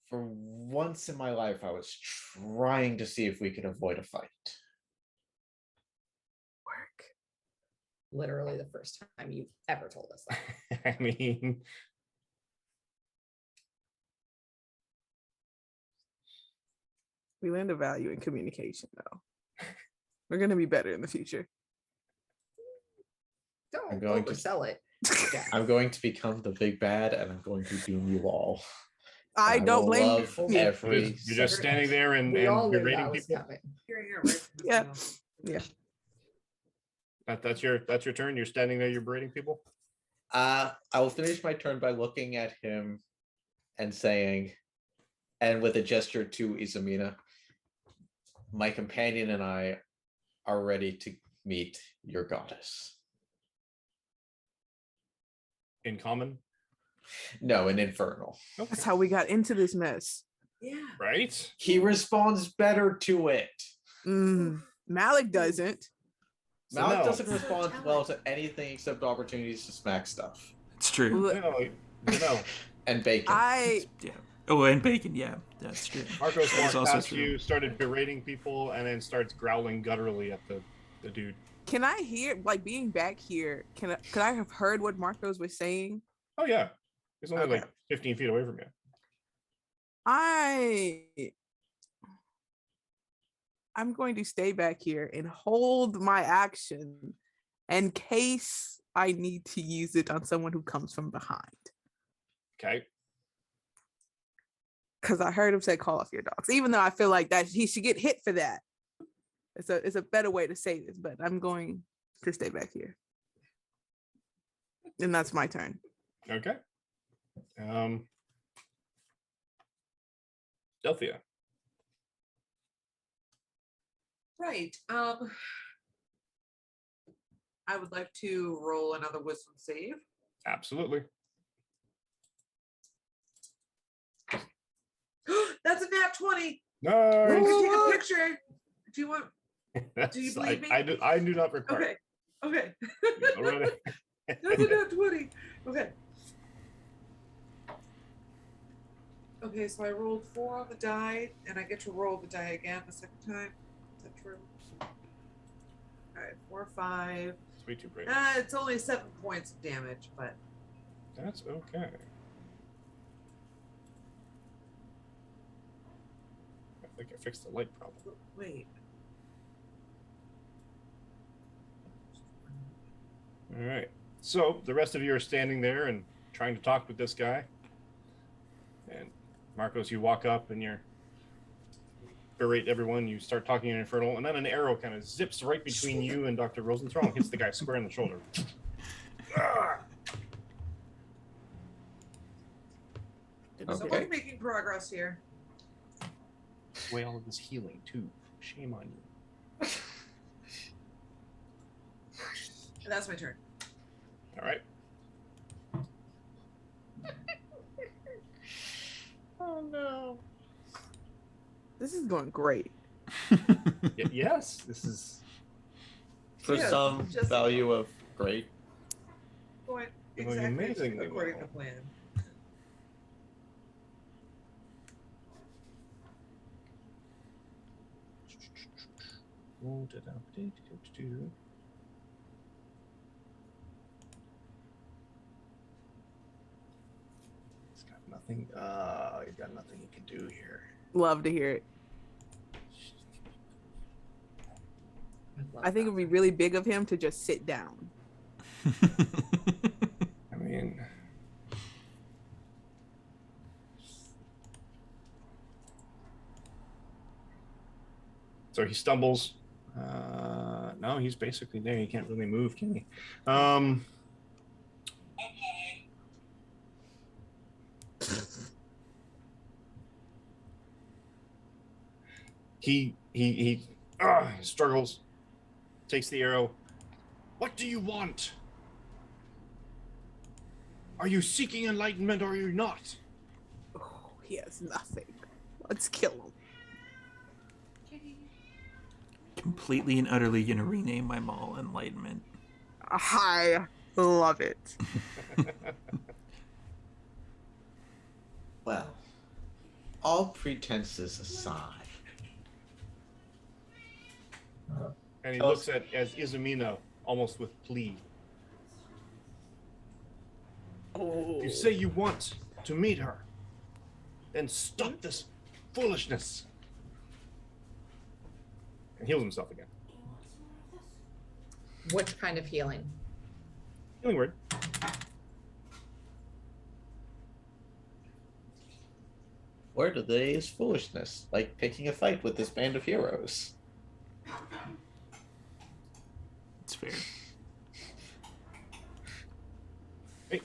for once in my life, I was trying to see if we could avoid a fight. Work. Literally the first time you've ever told us that. I mean, We learned a value in communication, though. We're gonna be better in the future. Don't going to- oversell it. I'm going to become the big bad, and I'm going to doom you all. I don't will blame love you. every you're just standing there and We all knew berating that was people. coming. Hearing it right from the Yeah. sound. Yeah. That's your turn. You're standing there. You're berating people. I will finish my turn by looking at him and saying, and with a gesture to Izumina, my companion and I are ready to meet your goddess. In common, No, an infernal. okay. That's how we got into this mess. Yeah. Right? He responds better to it. Malik doesn't. So Malik no. doesn't respond well to anything except opportunities to smack stuff It's true. Look, No. and bacon. I Yeah. Oh, and bacon. Yeah, that's true. Marcos That's walked also past true. you, started berating people, and then starts growling gutturally at the dude. Can I hear, like, being back here? Could I have heard what Marcos was saying? Oh yeah, he's only Okay. like 15 feet away from you. I'm going to stay back here and hold my action in case I need to use it on someone who comes from behind. Okay. Because I heard him say call off your dogs, even though I feel like that he should get hit for that. It's a better way to say this, but I'm going to stay back here. And that's my turn. Okay. Delphia. Right. I would like to roll another wisdom save. Absolutely. That's a nat 20. Nice. You can take a picture. Do you want? Do you believe me? I do not require. Okay. Okay. Already. That's a nat 20. Okay. Okay, so I rolled 4 on the die, and I get to roll the die again the second time. Is that true? All right, 4, 5. It's way too brave. It's only 7 points of damage, but That's okay. I think I fixed the light problem. wait. All right. So the rest of you are standing there and trying to talk with this guy. And Marcos, you walk up and you're berate everyone. You start talking in Infernal, and then an arrow kind of zips right between you and Dr. Rosenthal and hits the guy square in the shoulder. So we're making progress here. Way all of this healing too. Shame on you. And that's my turn. All right. Oh no. This is going great. Yes, this is For Yeah, some just- value of great. Going Going exactly amazingly according well. to plan. He's got nothing. He's got nothing he can do here. Love to hear it. I think it would be really big of him to just sit down. I mean, so he stumbles. No, he's basically there. He can't really move, can he? He struggles, takes the arrow. What do you want? Are you seeking enlightenment or are you not? Oh, he has nothing. Let's kill him. Completely and utterly gonna rename my mall Enlightenment. I love it. Well, all pretenses aside. And he looks at as Izumino almost with plea. Oh. You say you want to meet her, then stop this foolishness. And heals himself again. Which kind of healing? Healing word. Word of the day is foolishness, like picking a fight with this band of heroes. It's fair. Hey.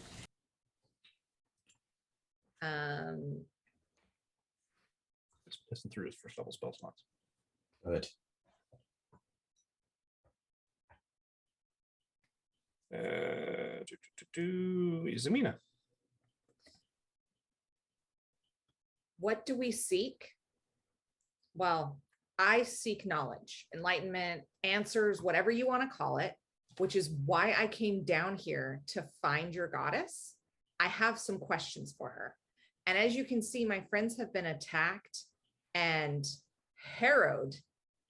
Just listen through his first level spell slots. Good. Izumina. What do we seek? Well, I seek knowledge, enlightenment, answers, whatever you want to call it, which is why I came down here to find your goddess. I have some questions for her. And as you can see, my friends have been attacked and harrowed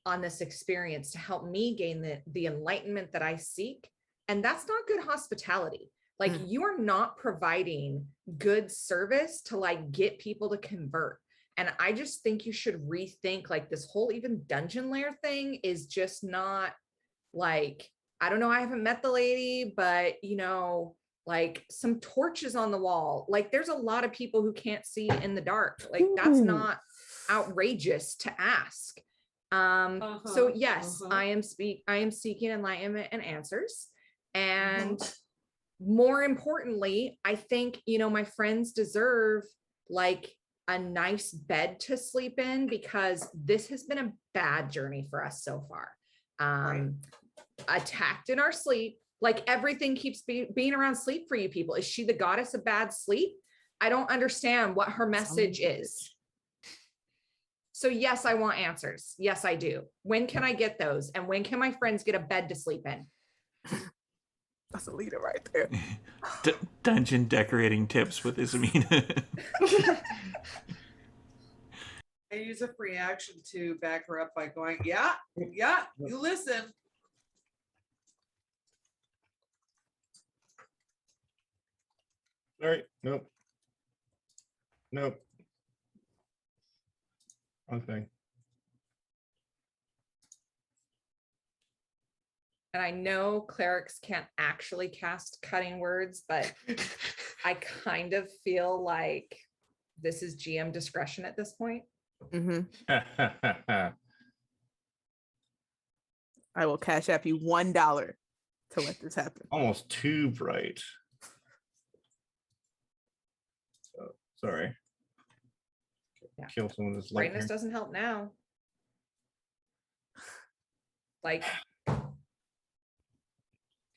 on this experience to help me gain the enlightenment that I seek. And that's not good hospitality. Like you are not providing good service to like get people to convert. And I just think you should rethink like this whole even dungeon lair thing is just not like, I don't know, I haven't met the lady, but you know, like some torches on the wall. Like there's a lot of people who can't see in the dark. Like that's not outrageous to ask. So yes, I am seeking enlightenment and answers. And more importantly, I think, you know, my friends deserve like a nice bed to sleep in because this has been a bad journey for us so far. Attacked in our sleep, like everything keeps being around sleep for you people. Is she the goddess of bad sleep? I don't understand what her message is. So yes, I want answers. Yes, I do. When can I get those? And when can my friends get a bed to sleep in? That's a leader right there. Dungeon decorating tips with Ismina. I use a free action to back her up by going, yeah, you listen. All right. Nope. Okay. And I know clerics can't actually cast cutting words, but I kind of feel like this is GM discretion at this point. I will cash app you $1 to let this happen. Almost too bright. Oh, sorry. Yeah. Kill some of this light. Brightness doesn't help now. Like It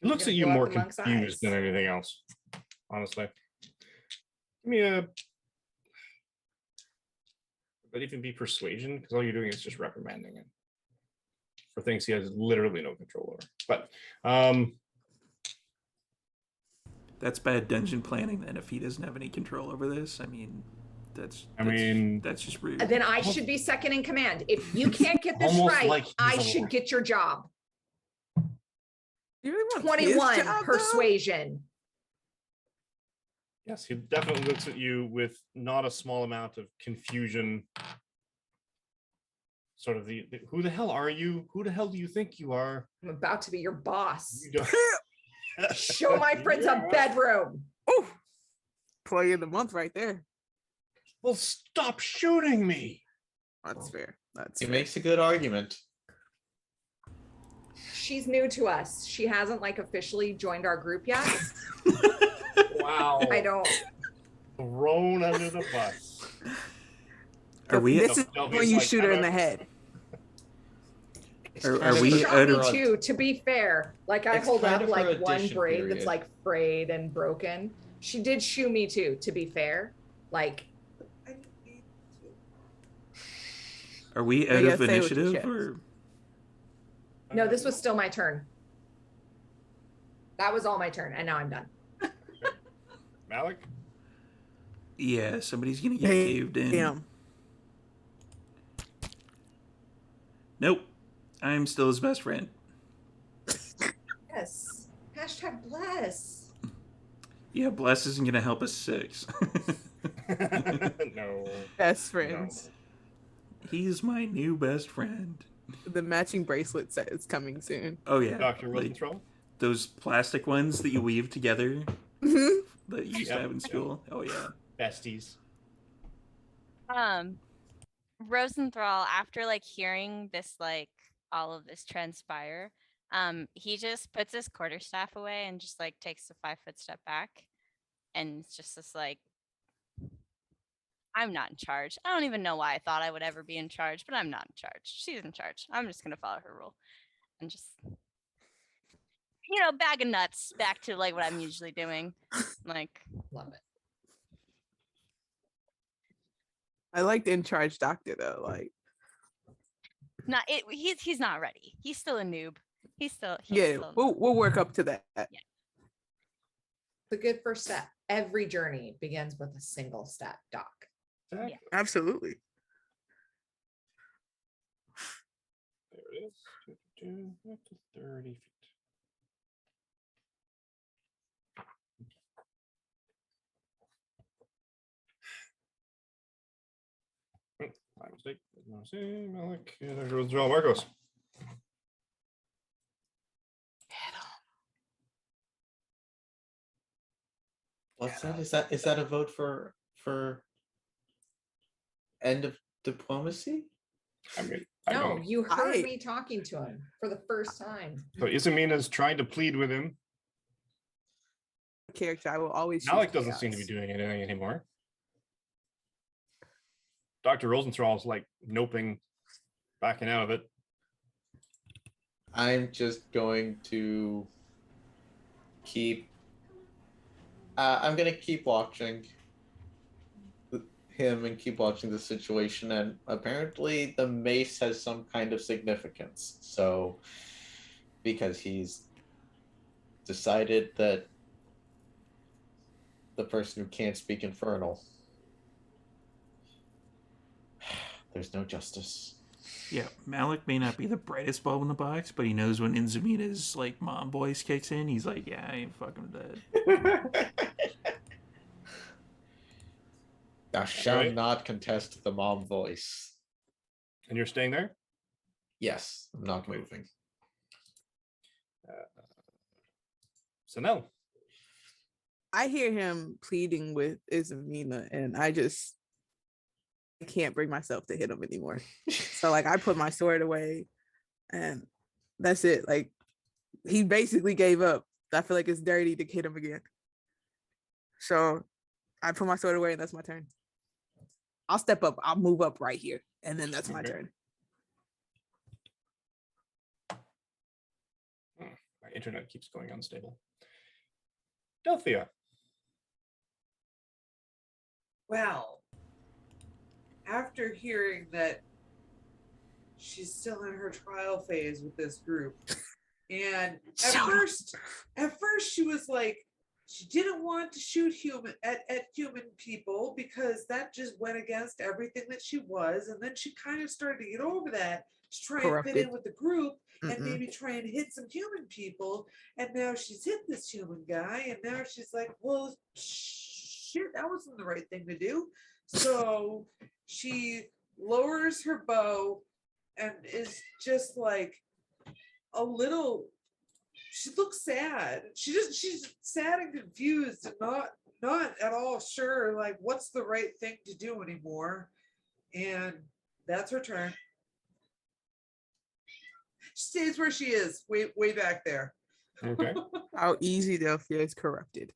looks at you more confused than anything else, honestly. Give me a... But even be persuasion, because all you're doing is just reprimanding him for things he has literally no control over. But that's bad dungeon planning then if he doesn't have any control over this. I mean, that's just rude. Then I should be second in command. If you can't get this right, like I should get your job. You really 21 persuasion. Yes, he definitely looks at you with not a small amount of confusion. Sort of the who the hell are you? Who the hell do you think you are? I'm about to be your boss. Show my friends a bedroom. Oh, play of the month right there. Well, stop shooting me. That's fair. He makes a good argument. She's new to us. She hasn't like officially joined our group yet. Wow. I don't. Thrown under the bus. Are we? This is when you shoot her in the head. Are we? Shot me too. To be fair, like I hold up like one brain period. that's like frayed and broken. She did shoot me too. To be fair, like. Are we out of initiative or? No, this was still my turn. That was all my turn, and now I'm done. Malik? Yeah, somebody's gonna get caved in. Damn. Nope. I'm still his best friend. Yes. Hashtag bless. Yeah, bless isn't gonna help us 6. No. Best friends. No. He's my new best friend. The matching bracelet set is coming soon. Oh yeah. Dr. Rosenthal? Those plastic ones that you weave together that you used to have in school. Oh yeah. Besties. Rosenthal, after like hearing this, like all of this transpire, he just puts his quarterstaff away and just like takes a 5-foot step back, and it's just this like, I'm not in charge. I don't even know why I thought I would ever be in charge, but I'm not in charge. She's in charge. I'm just gonna follow her rule and just, you know, bag of nuts back to like what I'm usually doing. Like, Love it. I liked in charge doctor though. Like, not it. He's not ready. He's still a noob. He's still we'll work up to that. Yeah. the good first step. Every journey begins with a single step, Doc. Exactly. Absolutely. There it is. Up to 30 feet. My mistake. Malik. There goes Joel Marcos. What's that? Is that a vote for end of diplomacy? I mean, No, you heard I- me talking to him for the first time. So Isamina's trying to plead with him. Character, I will always. Malik choose doesn't seem to be chaos. doing anything anymore. Dr. Rosenthal's like noping, backing out of it. I'm just going to keep. I'm gonna keep watching him and keep watching the situation, and apparently the mace has some kind of significance. So, because he's decided that the person who can't speak Infernal, there's no justice. Yeah, Malik may not be the brightest bulb in the box, but he knows when Inzumina's like mom voice kicks in, he's like, yeah, I ain't fucking with that. Thou shalt Alright. not contest the mom voice. And you're staying there? Yes, I'm not moving. Sanel. I hear him pleading with Izamina, and I can't bring myself to hit him anymore. So like I put my sword away, and that's it. Like he basically gave up. I feel like it's dirty to hit him again. So I put my sword away, and that's my turn. I'll step up. I'll move up right here, and then that's my Okay. turn. My internet keeps going unstable. Delphia. Well, after hearing that she's still in her trial phase with this group, and at first she was like, she didn't want to shoot at human people because that just went against everything that she was, and then she kind of started to get over that to try and fit Corrupted. in with the group and Mm-mm. maybe try and hit some human people, and now she's hit this human guy, and now she's like, well, shit, that wasn't the right thing to do. So she lowers her bow and is just like a little, she looks sad. She's sad and confused and not at all sure like what's the right thing to do anymore. And that's her turn. She stays where she is, way back there. Okay. How easy Delphia is corrupted.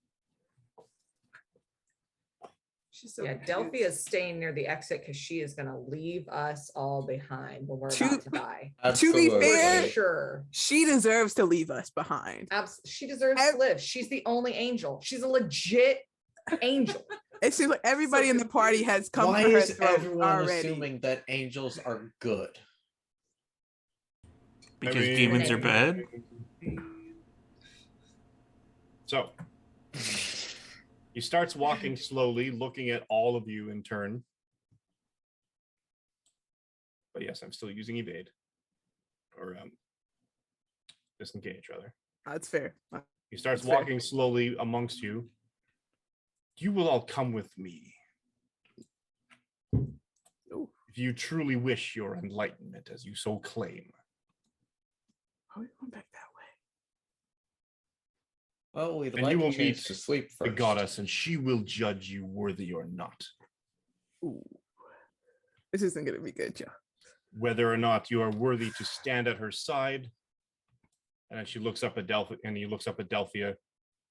She's so Yeah, confused. Delphia is staying near the exit because she is going to leave us all behind when we're To- about to die. To be fair, For sure. she deserves to leave us behind. She deserves to live. She's the only angel. She's a legit angel. It seems like everybody in the party has come Why for her is throat everyone already. assuming that angels are good? Because demons are bad. So he starts walking slowly, looking at all of you in turn. But yes, I'm still using evade. Or disengage, rather. That's fair. He starts That's fair. walking slowly amongst you. You will all come with me. Ooh. If you truly wish your enlightenment, as you so claim. How are we going back that Well, we'd And like you will a chance meet to sleep The first. goddess, and she will judge you worthy or not. way? Ooh. This isn't gonna be good, Joe. Whether or not you are worthy to stand at her side. And then she looks up at Delphia, and he looks up at Delphia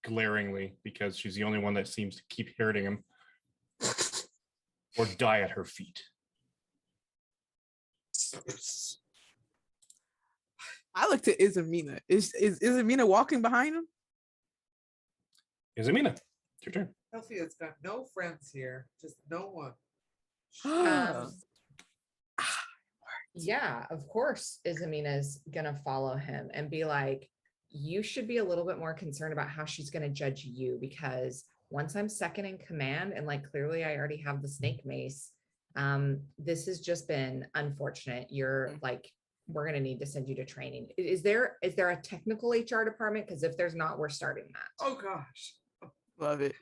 glaringly because she's the only one that seems to keep hurting him. Or die at her feet. I looked at Izamina. Is Izamina walking behind him? Izamina, it's your turn. Delphia's got no friends here, just no one. Um, yeah, of course, Isamina's gonna follow him and be like, you should be a little bit more concerned about how she's going to judge you, because once I'm second in command and like clearly I already have the snake mace, this has just been unfortunate. You're like, we're going to need to send you to training. Is there a technical HR department? Because if there's not, we're starting that. Oh gosh. Love it.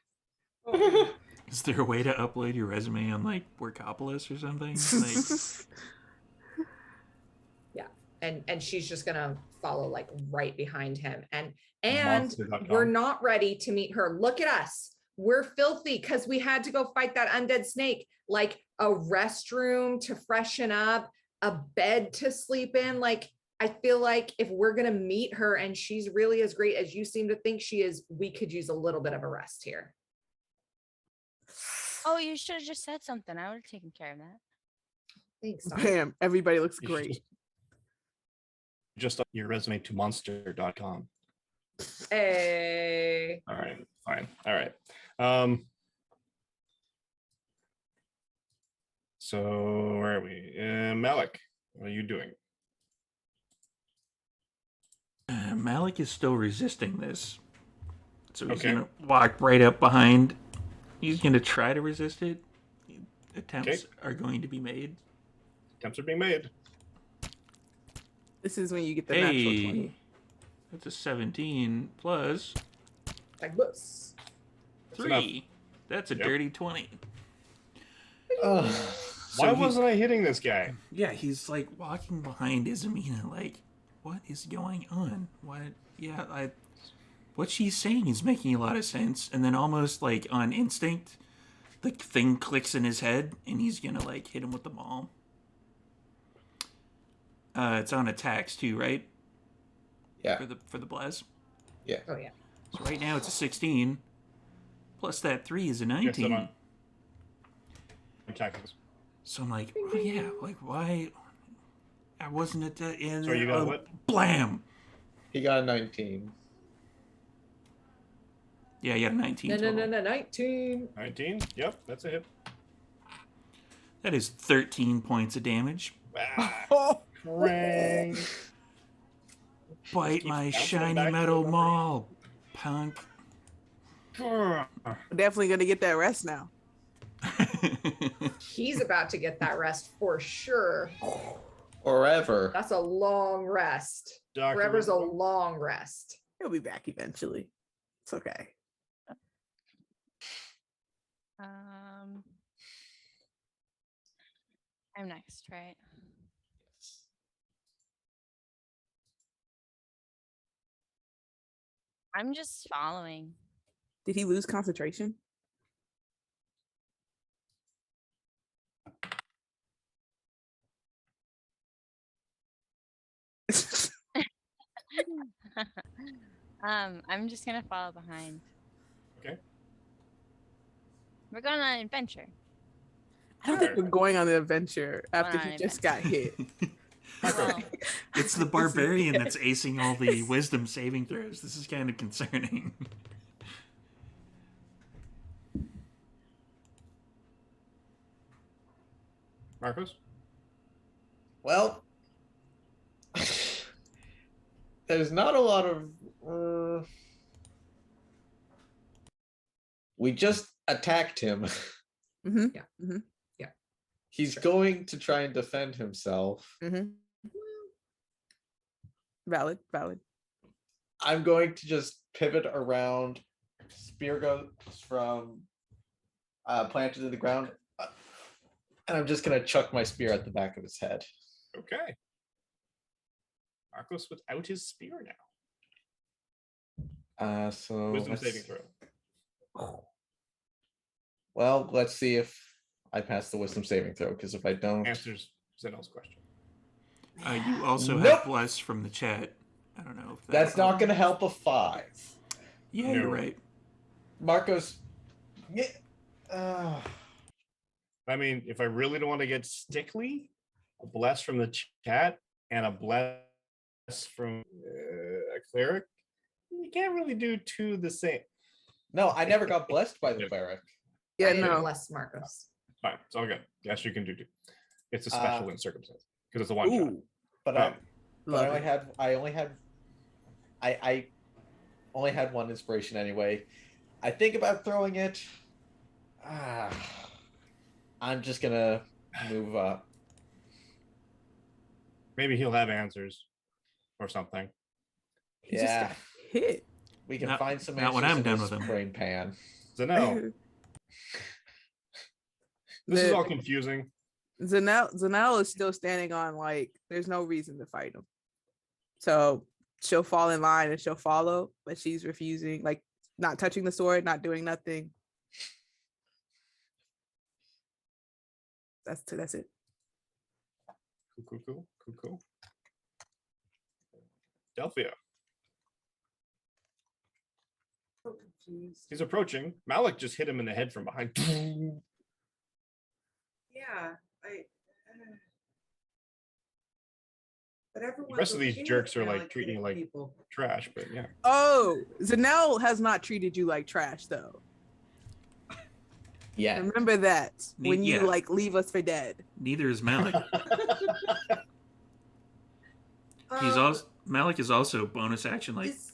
Oh, Is there a way to upload your resume on like Workopolis or something? Like, And she's just gonna follow like right behind him. And Monster.com. we're not ready to meet her. Look at us. We're filthy because we had to go fight that undead snake. Like a restroom to freshen up, a bed to sleep in. Like, I feel like if we're gonna meet her and she's really as great as you seem to think she is, we could use a little bit of a rest here. Oh, you should have just said something. I would have taken care of that. Thanks, Doc. Bam. Everybody looks You should great. Just up your resume to monster.com. Hey. All right, fine. All right. So where are we? Malik, what are you doing? Malik is still resisting this. So he's Okay. going to walk right up behind. He's going to try to resist it. Attempts are going to be made. Attempts are being made. This is when you get the natural 20. Hey, that's a 17 plus Like this. 3. That's a Yep. dirty 20. Ugh. Why So he- wasn't I hitting this guy? Yeah, he's like walking behind Izamina, like, what is going on? What she's saying is making a lot of sense, and then almost like on instinct, the thing clicks in his head, and he's gonna like hit him with the maul. It's on attacks too, right? Yeah. For the bless. Oh yeah. So right now it's a 16, plus that 3 is a Yes, 19. I'm on. Attacking. So I'm like, oh yeah, like why? I wasn't at the end. Sorry, you got what? Blam! He got a 19. Yeah, you got a 19. No, total. 19. 19? Yep, that's a hit. That is 13 points of damage. Ah, Krang. Bite Keeps my bouncing shiny back to metal the maul, punk. We're definitely gonna get that rest now. He's about to get that rest for sure. Forever. That's a long rest. Dr. Forever's a Rosenbaum. long rest. He'll be back eventually. It's okay. I'm next, right? I'm just following. Did he lose concentration? I'm just gonna follow behind. Okay. We're going on an adventure. I don't think we're going on the adventure after on he an just got hit. Well, It's the barbarian that's acing all the wisdom saving throws. This is kind of concerning. Marcos? Well, there's not a lot of. We just attacked him. Mm-hmm. Yeah. Mm-hmm. He's going to try and defend himself. Mm-hmm. Valid. I'm going to just pivot around. Spear goes from planted to the ground. And I'm just going to chuck my spear at the back of his head. Okay. Marcos without his spear now. So Wisdom let's- saving throw. Well, let's see if I pass the wisdom saving throw, because if I don't, Answers Zenel's question. You also Nope. have bless from the chat. I don't know if that's not going to help a 5. Yeah, No. you're right. Marcos. Yeah. I mean, if I really don't want to get stickly, a bless from the chat and a bless from a cleric, you can't really do two the same. No, I never got blessed by the cleric. Yeah, I didn't no. bless Marcos. Fine, it's all good. Yes, you can do two. It's a special in circumstance because it's a one shot. Ooh, But Right. I love it. only had I only had one inspiration anyway. I think about throwing it. I'm just gonna move up. Maybe he'll have answers or something. He just got hit. We can Not- find some not when answers I'm in done this with him. brain pan. Zanel, this is all confusing. Zanel is still standing on like there's no reason to fight him. So she'll fall in line and she'll follow, but she's refusing, like not touching the sword, not doing nothing. That's it. Cool. Delphia. So confused. He's approaching. Malik just hit him in the head from behind. Yeah, but everyone. The rest of these jerks are like treating you like people. trash, but yeah. Oh, Zanel has not treated you like trash though. Yeah. Remember that when you Yeah. like leave us for dead. Neither is Malik. He's Um, also Malik is also bonus action like is-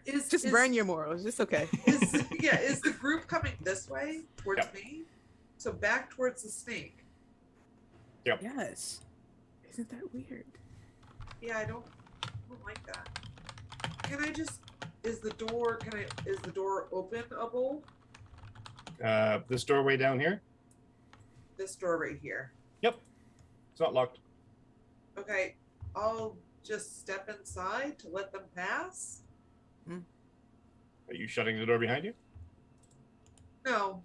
is Just is, burn your morals. It's okay. Is the group coming this way towards Yep. me? So back towards the snake. Yes. Isn't that weird? Yeah, I don't like that. Can I just? Is the door? Is the door openable? This doorway down here. This door right here. It's not locked. Okay, I'll just step inside to let them pass. Are you shutting the door behind you? No.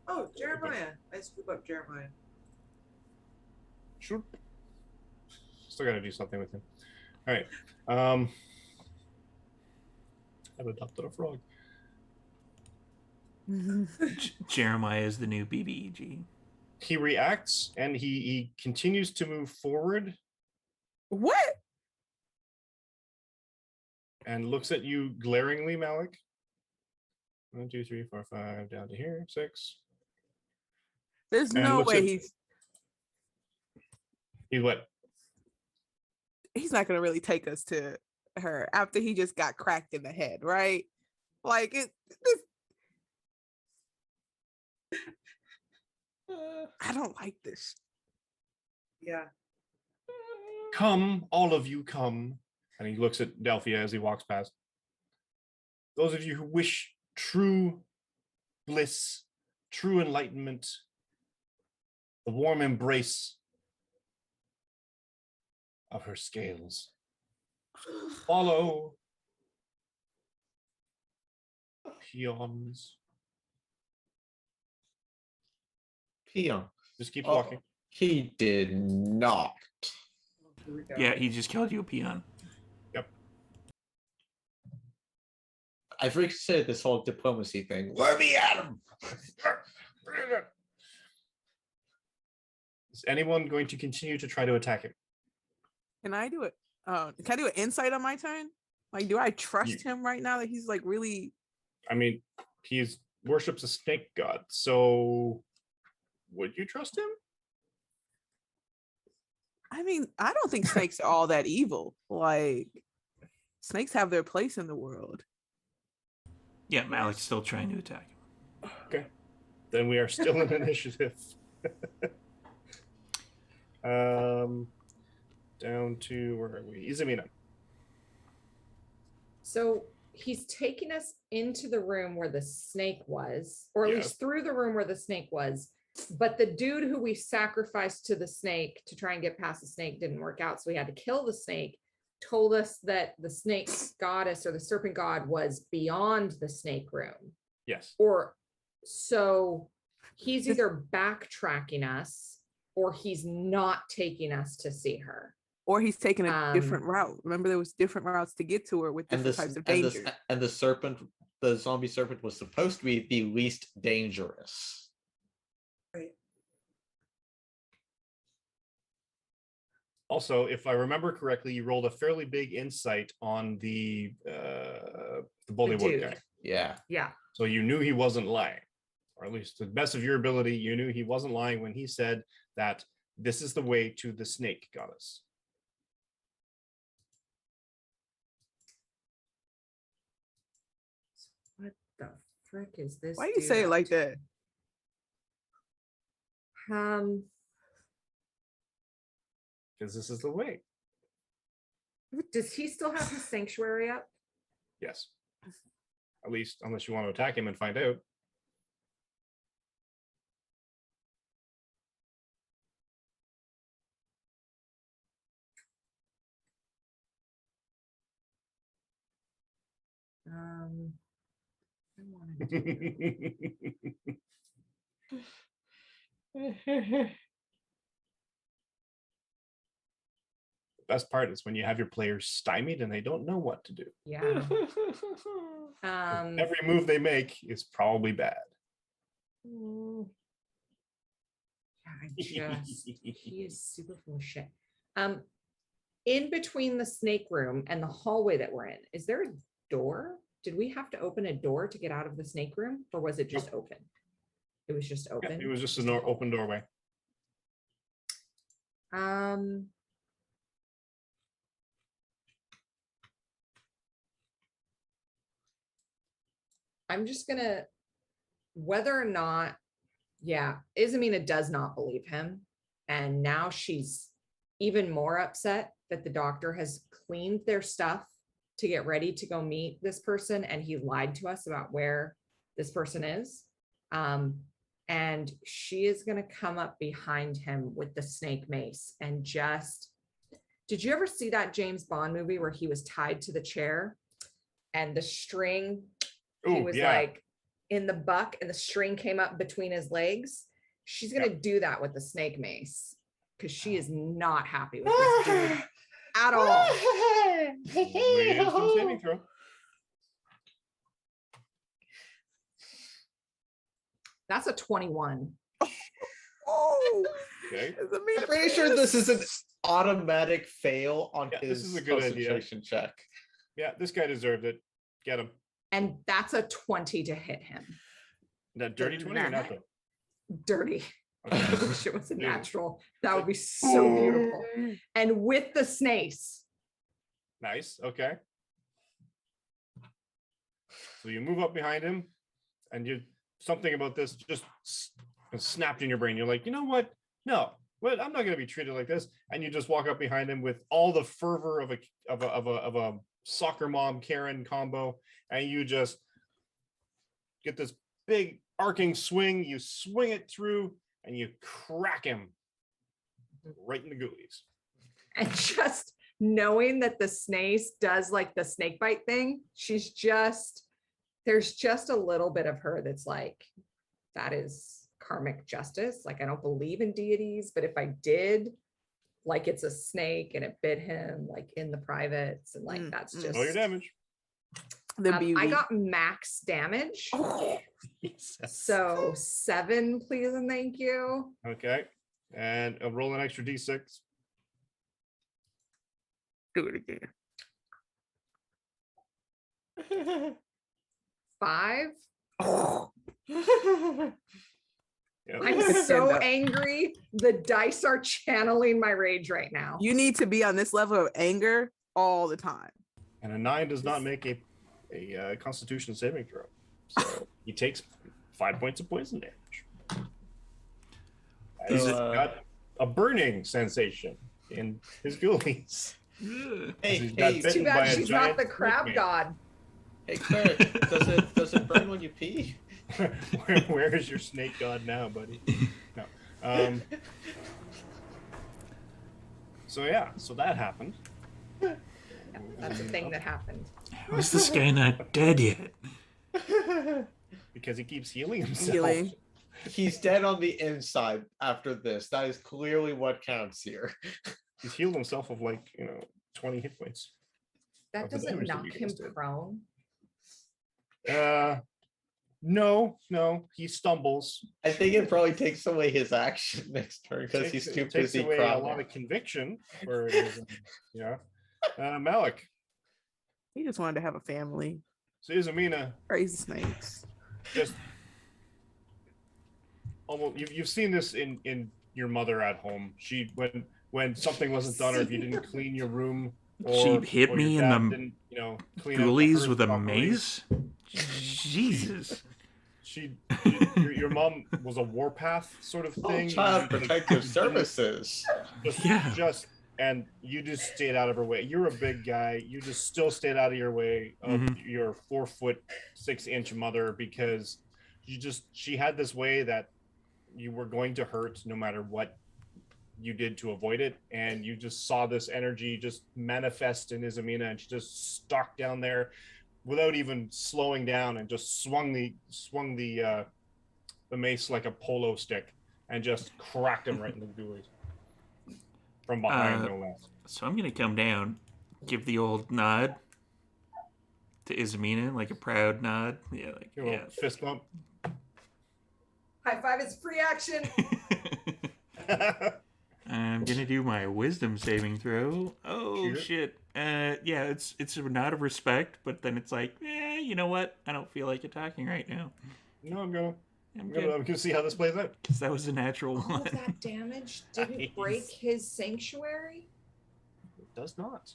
Oh, Jeremiah. I scoop up Jeremiah. Sure. Still gotta do something with him. All right. I've adopted a frog. Jeremiah is the new BBEG. He reacts and he continues to move forward What? and looks at you glaringly, Malik. 1, 2, 3, 4, 5, down to here, 6. There's And no looks way at- He's what? he's not gonna really take us to her after he just got cracked in the head, right? Like I don't like this. Yeah. Come, all of you come. And he looks at Delphia as he walks past. Those of you who wish true bliss, true enlightenment, the warm embrace of her scales. Follow. Peons. Peon. Just keep Oh, walking. He did not. Here we go. Yeah, he just called you a peon. I've reconsidered this whole diplomacy thing. Let me at him. Is anyone going to continue to try to attack him? Can I do it? Can I do an insight on my turn? Like, do I trust him right now that he's like really? I mean, he worships a snake god, so would you trust him? I mean, I don't think snakes are all that evil. Like, snakes have their place in the world. Yeah, Malik's still trying to attack him. Okay. Then we are still in initiative. Down to where are we? Izamina. So he's taking us into the room where the snake was, or at Yeah. least through the room where the snake was. But the dude who we sacrificed to the snake to try and get past the snake didn't work out. So we had to kill the snake, told us that the snake goddess or the serpent god was beyond the snake room. Yes. Or so he's either backtracking us or he's not taking us to see her. Or he's taking a different Um, route. Remember, there was different routes to get to her with And different this types of and, danger. and the serpent, the zombie serpent, was supposed to be the least dangerous. Right. Also, if I remember correctly, you rolled a fairly big insight on the Bollywood dude. guy. Yeah. Yeah. So you knew he wasn't lying, or at least to the best of your ability, you knew he wasn't lying when he said that this is the way to the snake goddess. What the frick is this? Why you dude say it up like to? that? Because this is the way. Does he still have his sanctuary up? Yes. At least, unless you want to attack him and find out. I wanted to. The best part is when you have your players stymied and they don't know what to do. Yeah. Every move they make is probably bad. Yeah, he is super full of shit. In between the snake room and the hallway that we're in, is there a door? Did we have to open a door to get out of the snake room, or was it just open? It was just Yeah, open. it was just an open doorway. I'm just gonna, whether or not, yeah, Ismina does not believe him. And now she's even more upset that the doctor has cleaned their stuff to get ready to go meet this person. And he lied to us about where this person is. And she is going to come up behind him with the snake mace and just, did you ever see that James Bond movie where he was tied to the chair and the string, he was like in the buck and the string came up between his legs? She's going to do that with the snake mace because she is not happy with this dude at all. Wisdom saving throw. That's a 21. Oh, Okay. I'm pretty sure this is an automatic fail on Yeah, his this is a good idea. concentration check. Yeah, this guy deserved it. Get him. And that's a 20 to hit him. That dirty 20 or natural? Dirty. Okay. I wish it was a Yeah. natural. That would be so beautiful. And with the snace. Nice. Okay. So you move up behind him, and you something about this just snapped in your brain. You're like, you know what? No, what? I'm not going to be treated like this. And you just walk up behind him with all the fervor of a soccer mom Karen combo, and you just get this big arcing swing. You swing it through, and you crack him right in the goolies. And just knowing that the snace does like the snake bite thing, she's just, there's just a little bit of her that's like, that is karmic justice. Like, I don't believe in deities, but if I did, like, it's a snake and it bit him like in the privates, and like that's just Roll your damage. the beauty. I got max damage. So 7, please and thank you. Okay. And I'll roll an extra d6. Do it again. 5. Yeah. I'm so angry. The dice are channeling my rage right now. You need to be on this level of anger all the time. And a 9 does not make a Constitution saving throw. So he takes 5 points of poison damage. He's got a burning sensation in his ghoulies. Hey, He's got hey, bitten Too by bad a she's not giant the snake crab man. god. hey, Cleric, does it burn when you pee? Where is your snake god now, buddy? No. So yeah, so that happened. That's a thing that happened. How is this guy not dead yet? Because he keeps healing himself. Healing. He's dead on the inside after this. That is clearly what counts here. He's healed himself of 20 hit points. That Of the doesn't damage that knock you him guys did. prone. No, he stumbles. I think it probably takes away his action next turn because he's too Takes busy away a lot crawling. of conviction for his, Malik. He just wanted to have a family. So Izamina Crazy snakes. just almost you've seen this in your mother at home. She when something wasn't done or if you didn't clean your room or She'd hit or me your in dad the didn't, clean out the ghoulies hearth with a properly. mace. Jesus. Your mom was a warpath sort of Oh, thing. Child Protective Services. And you just stayed out of her way. You're a big guy. You just still stayed out of your way of your 4'6" mother because she had this way that you were going to hurt no matter what you did to avoid it. And you just saw this energy just manifest in Izamina, and she just stalked down there without even slowing down and just swung the mace like a polo stick and just cracked him right in the ghoulies. From behind, no less. So I'm gonna come down, give the old nod to Izamina, like a proud nod. Yeah, like fist bump. High five is free action. I'm gonna do my wisdom saving throw. Oh Sure. shit. It's a nod of respect, but then it's like, you know what? I don't feel like attacking right now. No, I'm gonna I'm see how this plays out. Because that was a natural All one. of that damage didn't Nice. break his sanctuary. It does not.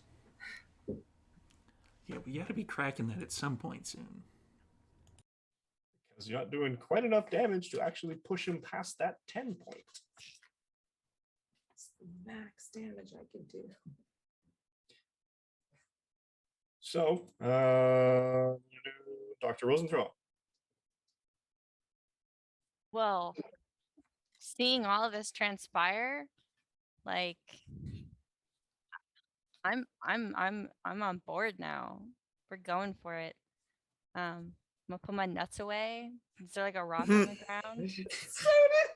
Yeah, we gotta be cracking that at some point soon. Because you're not doing quite enough damage to actually push him past that 10 point. It's the max damage I can do. So, Dr. Rosenthal. Well, seeing all of this transpire, like I'm on board now. We're going for it. I'm gonna put my nuts away. Is there like a rock on the ground?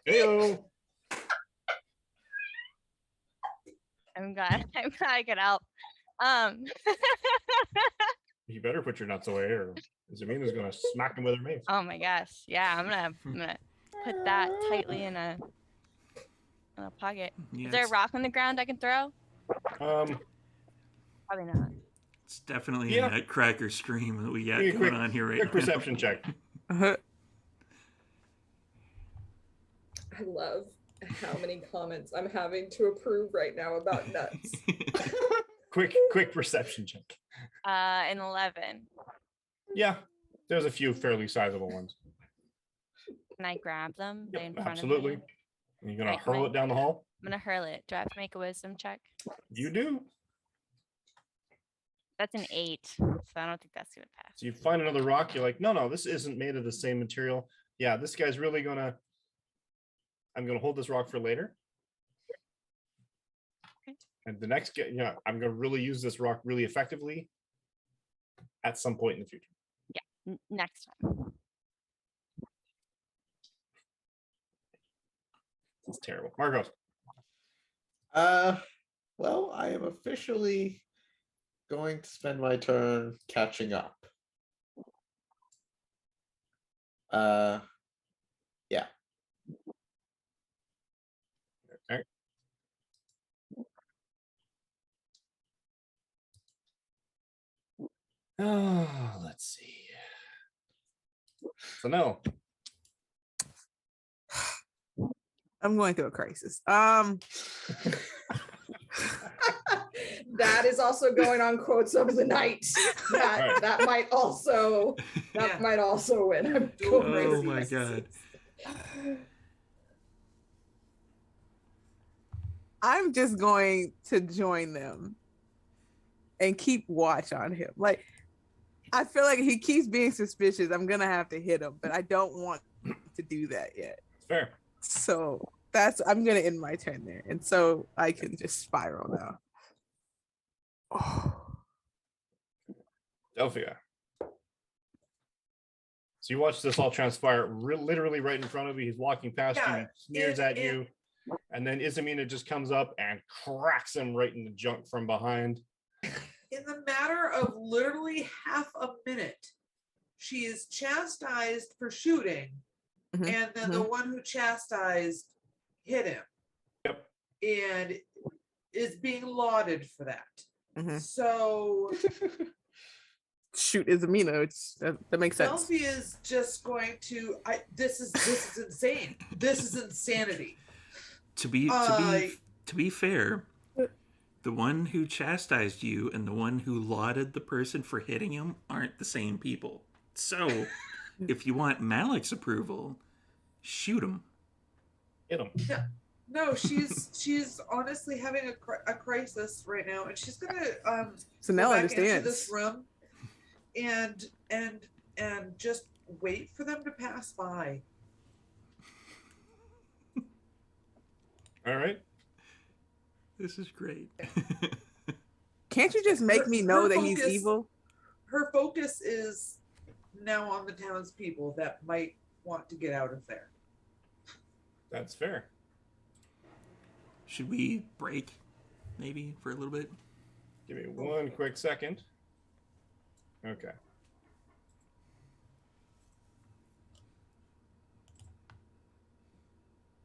Heyo. I'm glad I could help. You better put your nuts away, or Zamina's gonna smack him with her mace. Oh my gosh. Yeah, I'm gonna put that tightly in a pocket. Yeah, Is there a rock on the ground I can throw? Um, Probably not. It's definitely Yeah. a nutcracker scream that we got Give me a going quick- on here right quick now. perception check. Uh-huh. I love how many comments I'm having to approve right now about nuts. Quick perception check. An 11. Yeah, there's a few fairly sizable ones. Can I grab them? They Yep, in front absolutely. of me? And you're gonna Right, hurl right. it down the hall. I'm gonna hurl it. Do I have to make a wisdom check? You do. That's an 8, so I don't think that's gonna pass. So you find another rock. You're like, no, this isn't made of the same material. Yeah, this guy's really gonna. I'm gonna hold this rock for later. Okay. And the next guy, I'm gonna really use this rock really effectively at some point in the future. Next time. It's terrible. Marcos. Well, I am officially going to spend my turn catching up. Yeah. Okay. Oh, let's see. So no. I'm going through a crisis. That is also going on quotes of the night. Right. That might also Yeah. might also win. I'm Dual going Oh crises. my god. I'm just going to join them and keep watch on him. Like, I feel like he keeps being suspicious. I'm gonna have to hit him, but I don't want to do that yet. Fair. So I'm gonna end my turn there, and so I can just spiral now. Oh. Delphia. So you watch this all transpire literally right in front of you. He's walking past Yeah, you, sneers at you, and then Izamina just comes up and cracks him right in the junk from behind. In the matter of literally half a minute, she is chastised for shooting, Mhm, and then the one who chastised hit him. Yep. And is being lauded for that. mhm. So Shoot Isabina. That makes sense. Delphi is just going to. This is insane. This is insanity. To be fair, the one who chastised you and the one who lauded the person for hitting him aren't the same people. So, if you want Malik's approval, shoot him. Hit him. No, she's honestly having a crisis right now, and she's gonna So now go I back into understand. this room and just wait for them to pass by. All right. This is great. Can't you just make me know Her that he's focus- evil? Her focus is now on the townspeople that might want to get out of there. That's fair. Should we break, maybe, for a little bit? Give me one quick second. Okay.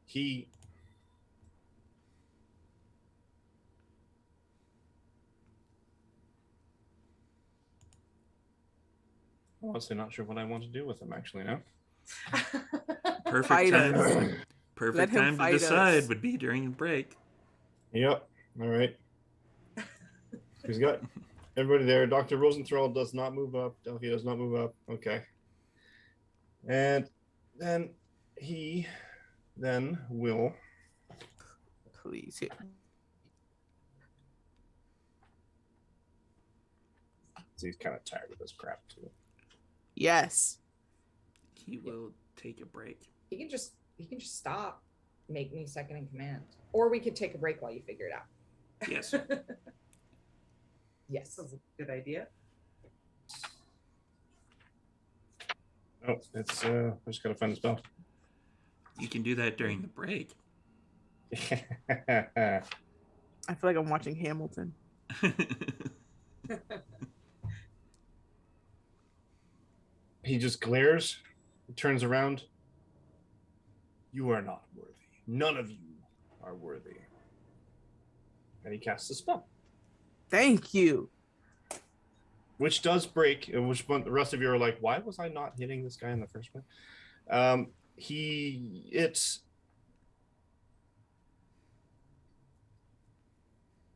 He honestly not sure what I want to do with him actually now. Perfect Fight time. us. Let Perfect him time to fight decide us. would be during a break. Yep. All right. He's got everybody there. Dr. Rosenthal does not move up. Delphi does not move up. Okay. And then he will Please hit. he's kind of tired of this crap too. Yes. He will take a break. He can just stop, make me second in command, or we could take a break while you figure it out. Yes. Yes. That's a good idea. Oh, it's I just gotta find the spell. You can do that during the break. I feel like I'm watching Hamilton. He just glares, turns around. You are not worthy. None of you are worthy. And he casts a spell, Thank you. which does break. Which one? The rest of you are like, why was I not hitting this guy in the first place? It's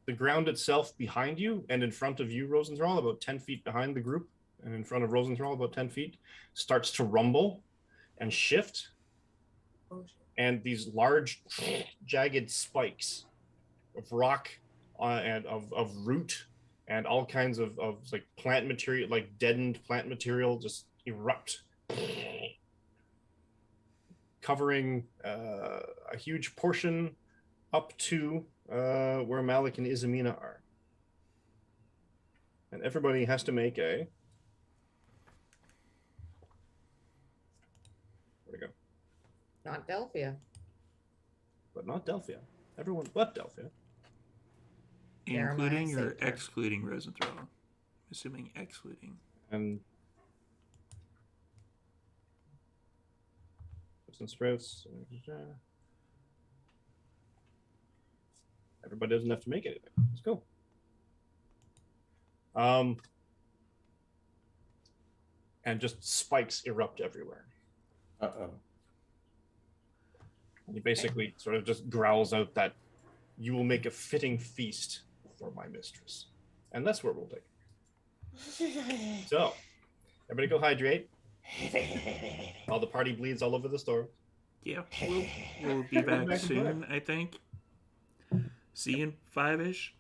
the ground itself behind you and in front of you, Rosenthal, about 10 feet behind the group, and in front of Rosenthal, about 10 feet, starts to rumble and shift. Oh, shit. And these large, jagged spikes of rock and of root and all kinds of like plant material, like deadened plant material, just erupt, covering a huge portion up to where Malik and Izamina are. And everybody has to make a. Where'd it go? Not Delphia. But not Delphia. Everyone but Delphia. Jeremiah Including or saved her. excluding Rosenthal? Assuming excluding. And and sprouts. Everybody doesn't have to make anything. Let's go. And just spikes erupt everywhere. Uh-oh. And he basically sort of just growls out that you will make a fitting feast for my mistress. And that's where we'll take it. So, everybody go hydrate. While the party bleeds all over the store. Yeah, we'll be back Back in soon, I think. See you in 5-ish.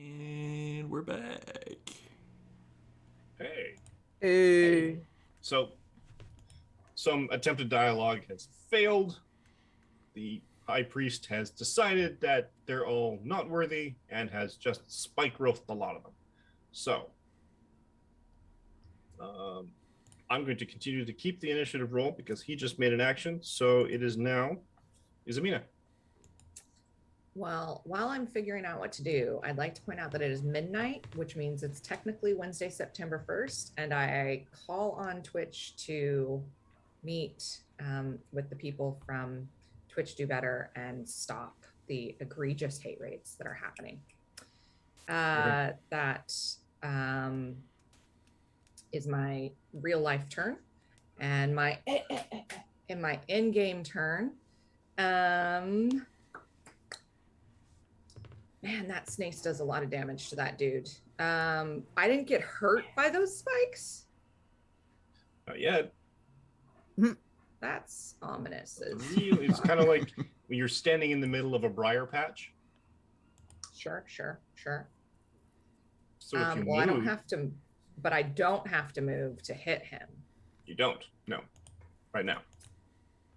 And we're back. Hey. Hey. So, some attempted dialogue has failed. The high priest has decided that they're all not worthy and has just spike growthed a lot of them. So, I'm going to continue to keep the initiative roll because he just made an action. So it is now Izamina. Well, while I'm figuring out what to do, I'd like to point out that it is midnight, which means it's technically Wednesday, September 1st. And I call on Twitch to meet with the people from Twitch Do Better and stop the egregious hate rates that are happening. That is my real life turn. And my in my in-game turn, man, that Snace does a lot of damage to that dude. I didn't get hurt by those spikes. Not yet. That's ominous. It's kind of like when you're standing in the middle of a briar patch. Sure. So if you well, I don't move, have to, but I don't have to move to hit him. you don't. No, right now.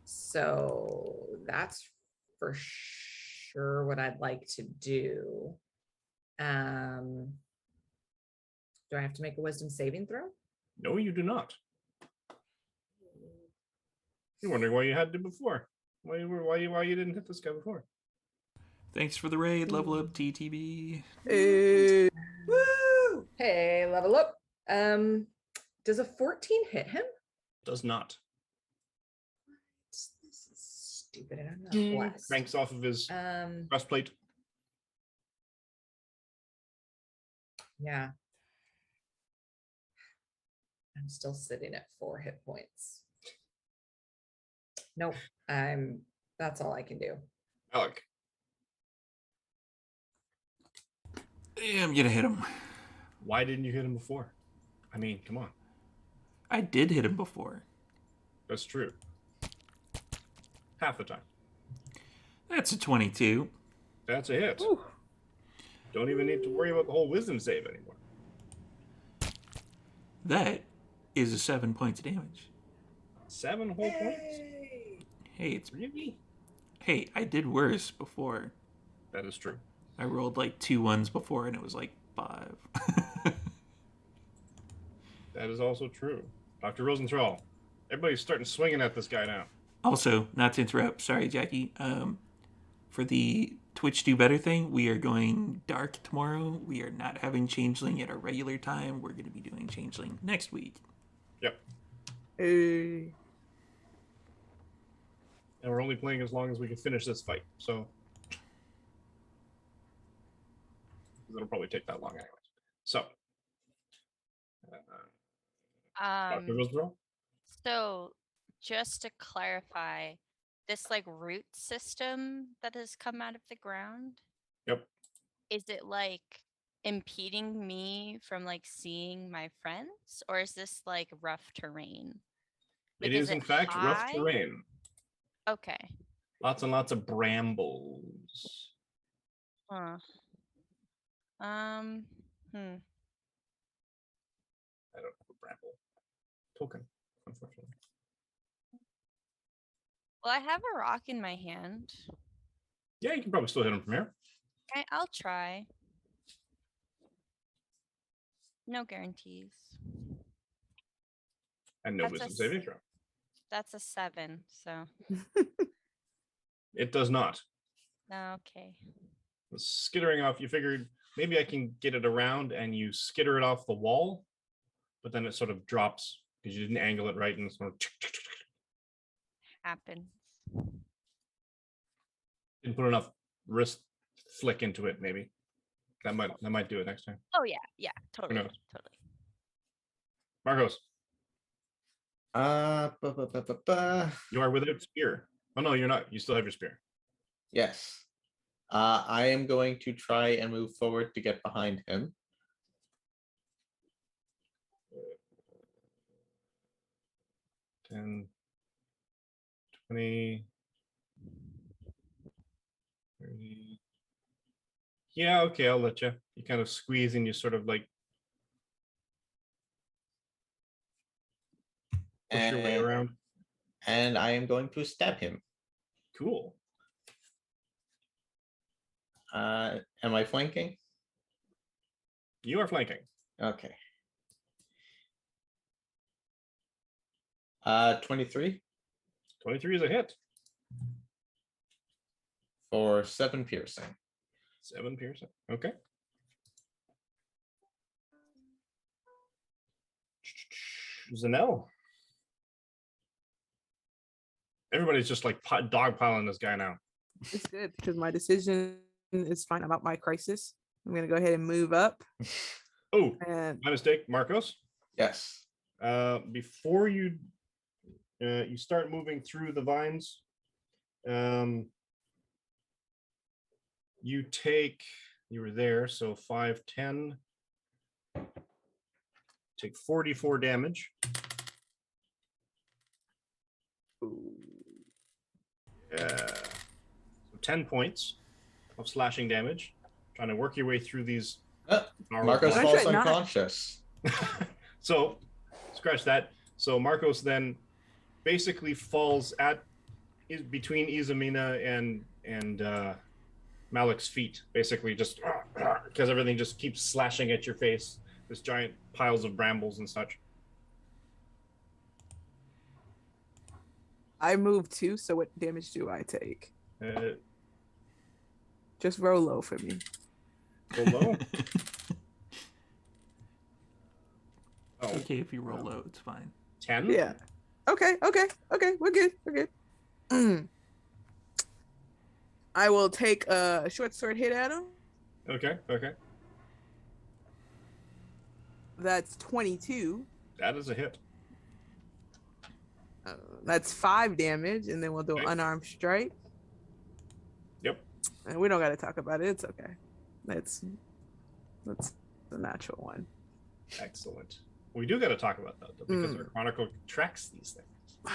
So that's for sure what I'd like to do. Do I have to make a wisdom saving throw? No, you do not. You're wondering why you had to before. Why you didn't hit this guy before? Thanks for the raid. Level up TTB. Hey. Woo! Hey, level up. Does a 14 hit him? Does not. This is stupid, and I'm not blessed. Cranks off of his breastplate. Yeah. I'm still sitting at 4 hit points. Nope. That's all I can do. Alec. Yeah, I'm gonna hit him. Why didn't you hit him before? I mean, come on. I did hit him before. That's true. Half the time. That's a 22. That's a hit. Ooh. Don't even need to worry about the whole wisdom save anymore. That is a 7 points of damage. 7 whole points? Hey, it's Really? hey, I did worse before. That is true. I rolled like 2 ones before and it was like 5. That is also true. Dr. Rosenthal, everybody's starting swinging at this guy now. Also, not to interrupt, sorry, Jackie. For the Twitch Do Better thing, we are going dark tomorrow. We are not having Changeling at our regular time. We're going to be doing Changeling next week. Yep. Hey. And we're only playing as long as we can finish this fight. So it'll probably take that long anyways. So Dr. Rosenthal? So just to clarify, this like root system that has come out of the ground, Yep. is it like impeding me from like seeing my friends, or is this like rough terrain? It Like, is in fact rough high? terrain. Okay. Lots and lots of brambles. Huh. Hmm. I don't have a bramble token, unfortunately. Well, I have a rock in my hand. Yeah, you can probably still hit him from here. I'll try. No guarantees. And no That's a wisdom s- saving throw. That's a 7, so It does not. okay. Skittering off, you figured maybe I can get it around and you skitter it off the wall, but then it sort of drops because you didn't angle it right and sort of Happens. didn't put enough wrist flick into it, maybe. That might do it next time. Oh yeah, totally. knows? Totally. Marcos, Ba. you are without spear. Oh no, you're not. You still have your spear. Yes. I am going to try and move forward to get behind him. Uh, 10, 20, 30. Yeah, okay, I'll let you. You kind of squeeze and you sort of like push your way And- around. And I am going to stab him. Cool. Am I flanking? You are flanking. Okay. 23 23 is a hit. for 7 piercing. 7 piercing. Okay. Zanelle. Everybody's just like dogpiling this guy now. It's good because my decision is fine about my crisis. I'm gonna go ahead and move up. Oh, And my mistake, Marcos. Yes. Before you start moving through the vines, you were there, so 5, 10, take 44 damage. So 10 points of slashing damage. Trying to work your way through these. Marcos Why falls should I not? unconscious. So scratch that. So Marcos then basically falls between Izamina and Malik's feet, basically just because everything just keeps slashing at your face. This giant piles of brambles and such. I move too. So what damage do I take? Uh, Just roll low for me. go low. Oh, Okay, if you roll low, it's fine. 10? Yeah. Okay. We're good. I will take a short sword hit at him. Okay. That's 22. That is a hit. That's 5 damage, and then we'll do an Okay. unarmed strike. Yep. And we don't got to talk about it. It's okay. That's the natural one. Excellent. We do got to talk about that, though, because our chronicle tracks these things.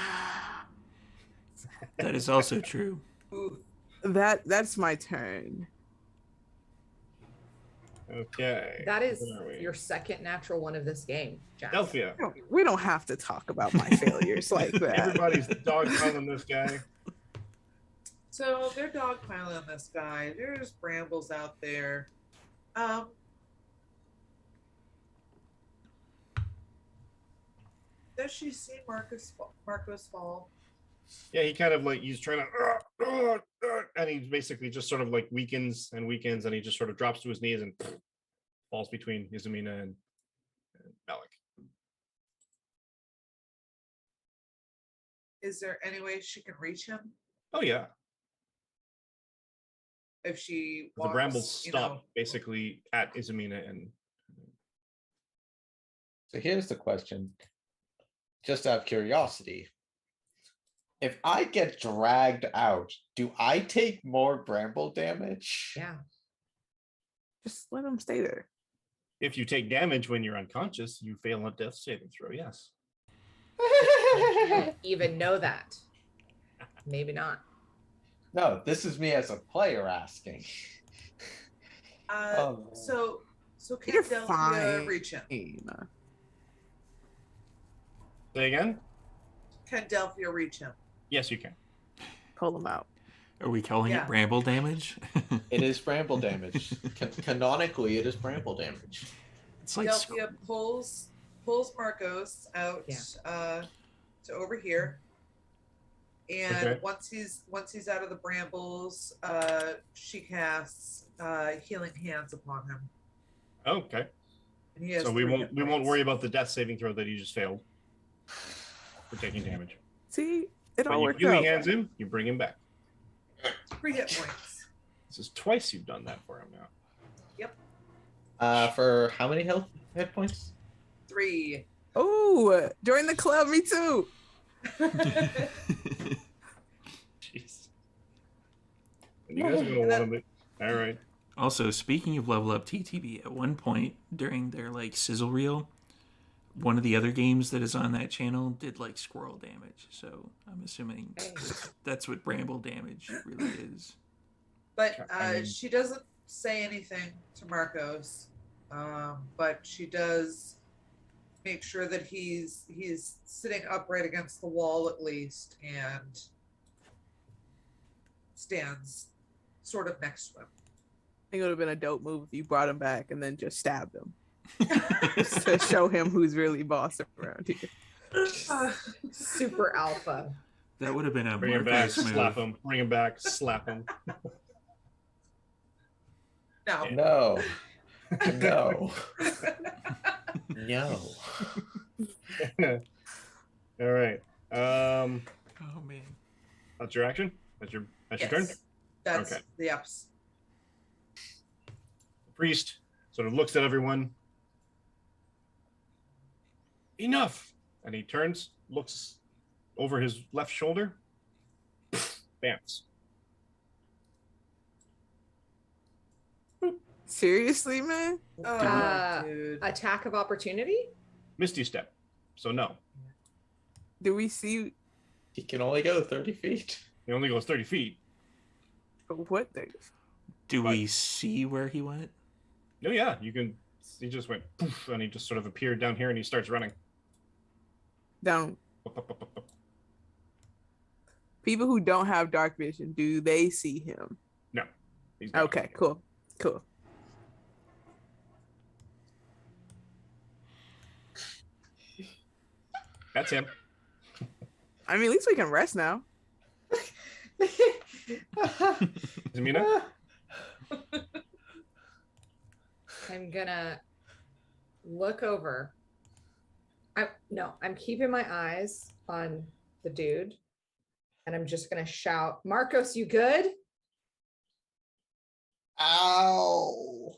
That is also true. That's my turn. Okay. That is Where are we? your second natural one of this game, Jack. Delphia. We don't have to talk about my failures like that. Everybody's dogpiling this guy. So they're dogpiling this guy. There's brambles out there. Does she see Marcos fall? Yeah, he kind of like he's trying to, and he basically just sort of like weakens, and he just sort of drops to his knees and falls between Izamina and Malik. Is there any way she can reach him Oh yeah, if she the walks, brambles you stop know? basically at Izamina and So here's the question. Just out of curiosity. If I get dragged out, do I take more bramble damage? Yeah. Just let him stay there. if you take damage when you're unconscious, you fail a death saving throw. Yes. I don't even know that. Maybe not. No, this is me as a player asking. Oh. So can You're Delphia fine. reach him? Say again. Can Delphia reach him? Yes, you can. Pull him out. Are we calling Yeah. it bramble damage? It is bramble damage. Canonically, it is bramble damage. It's like Delphia pulls Marcos out to over here. And Okay. once he's out of the brambles, she casts healing hands upon him. Okay. And he has So we 3 won't hit we won't points. worry about the death saving throw that he just failed for taking damage. See, it But all you worked healing out. hands him, you bring him back. 3 hit points. This is twice you've done that for him now. For how many hit points? 3. Oh, join the club. Me too. Jeez. You guys are gonna want to. All right. Also, speaking of level up TTB, at one point during their like sizzle reel, one of the other games that is on that channel did like squirrel damage. So I'm assuming that's what bramble damage really is. But I mean- she doesn't say anything to Marcos, but she does make sure that he's sitting upright against the wall at least, and stands sort of next to him. I think it would have been a dope move if you brought him back and then just stabbed him. Just to show him who's really boss around here. Super alpha. That would have been a Bring him back, Marcos move. slap him. Bring him back, slap him. No. No. No. No. All right. Oh man. That's your action. That's your turn. That's Okay. the ups. The priest sort of looks at everyone. Enough. And he turns, looks over his left shoulder. Bams. Seriously, man? Oh, dude. Attack of opportunity? Misty step. So no. Do we see He can only go 30 feet. He only goes 30 feet. what things? Do But- we see where he went? No, yeah, you can. He just went poof, and he just sort of appeared down here, and he starts running. Down. Up, up, up, up, up. People who don't have dark vision, do they see him? No. He's gone. Okay, cool. Cool. That's him. I mean, at least we can rest now. Zamina? I'm gonna look over. I'm keeping my eyes on the dude, and I'm just gonna shout, Marcos, you good? Ow.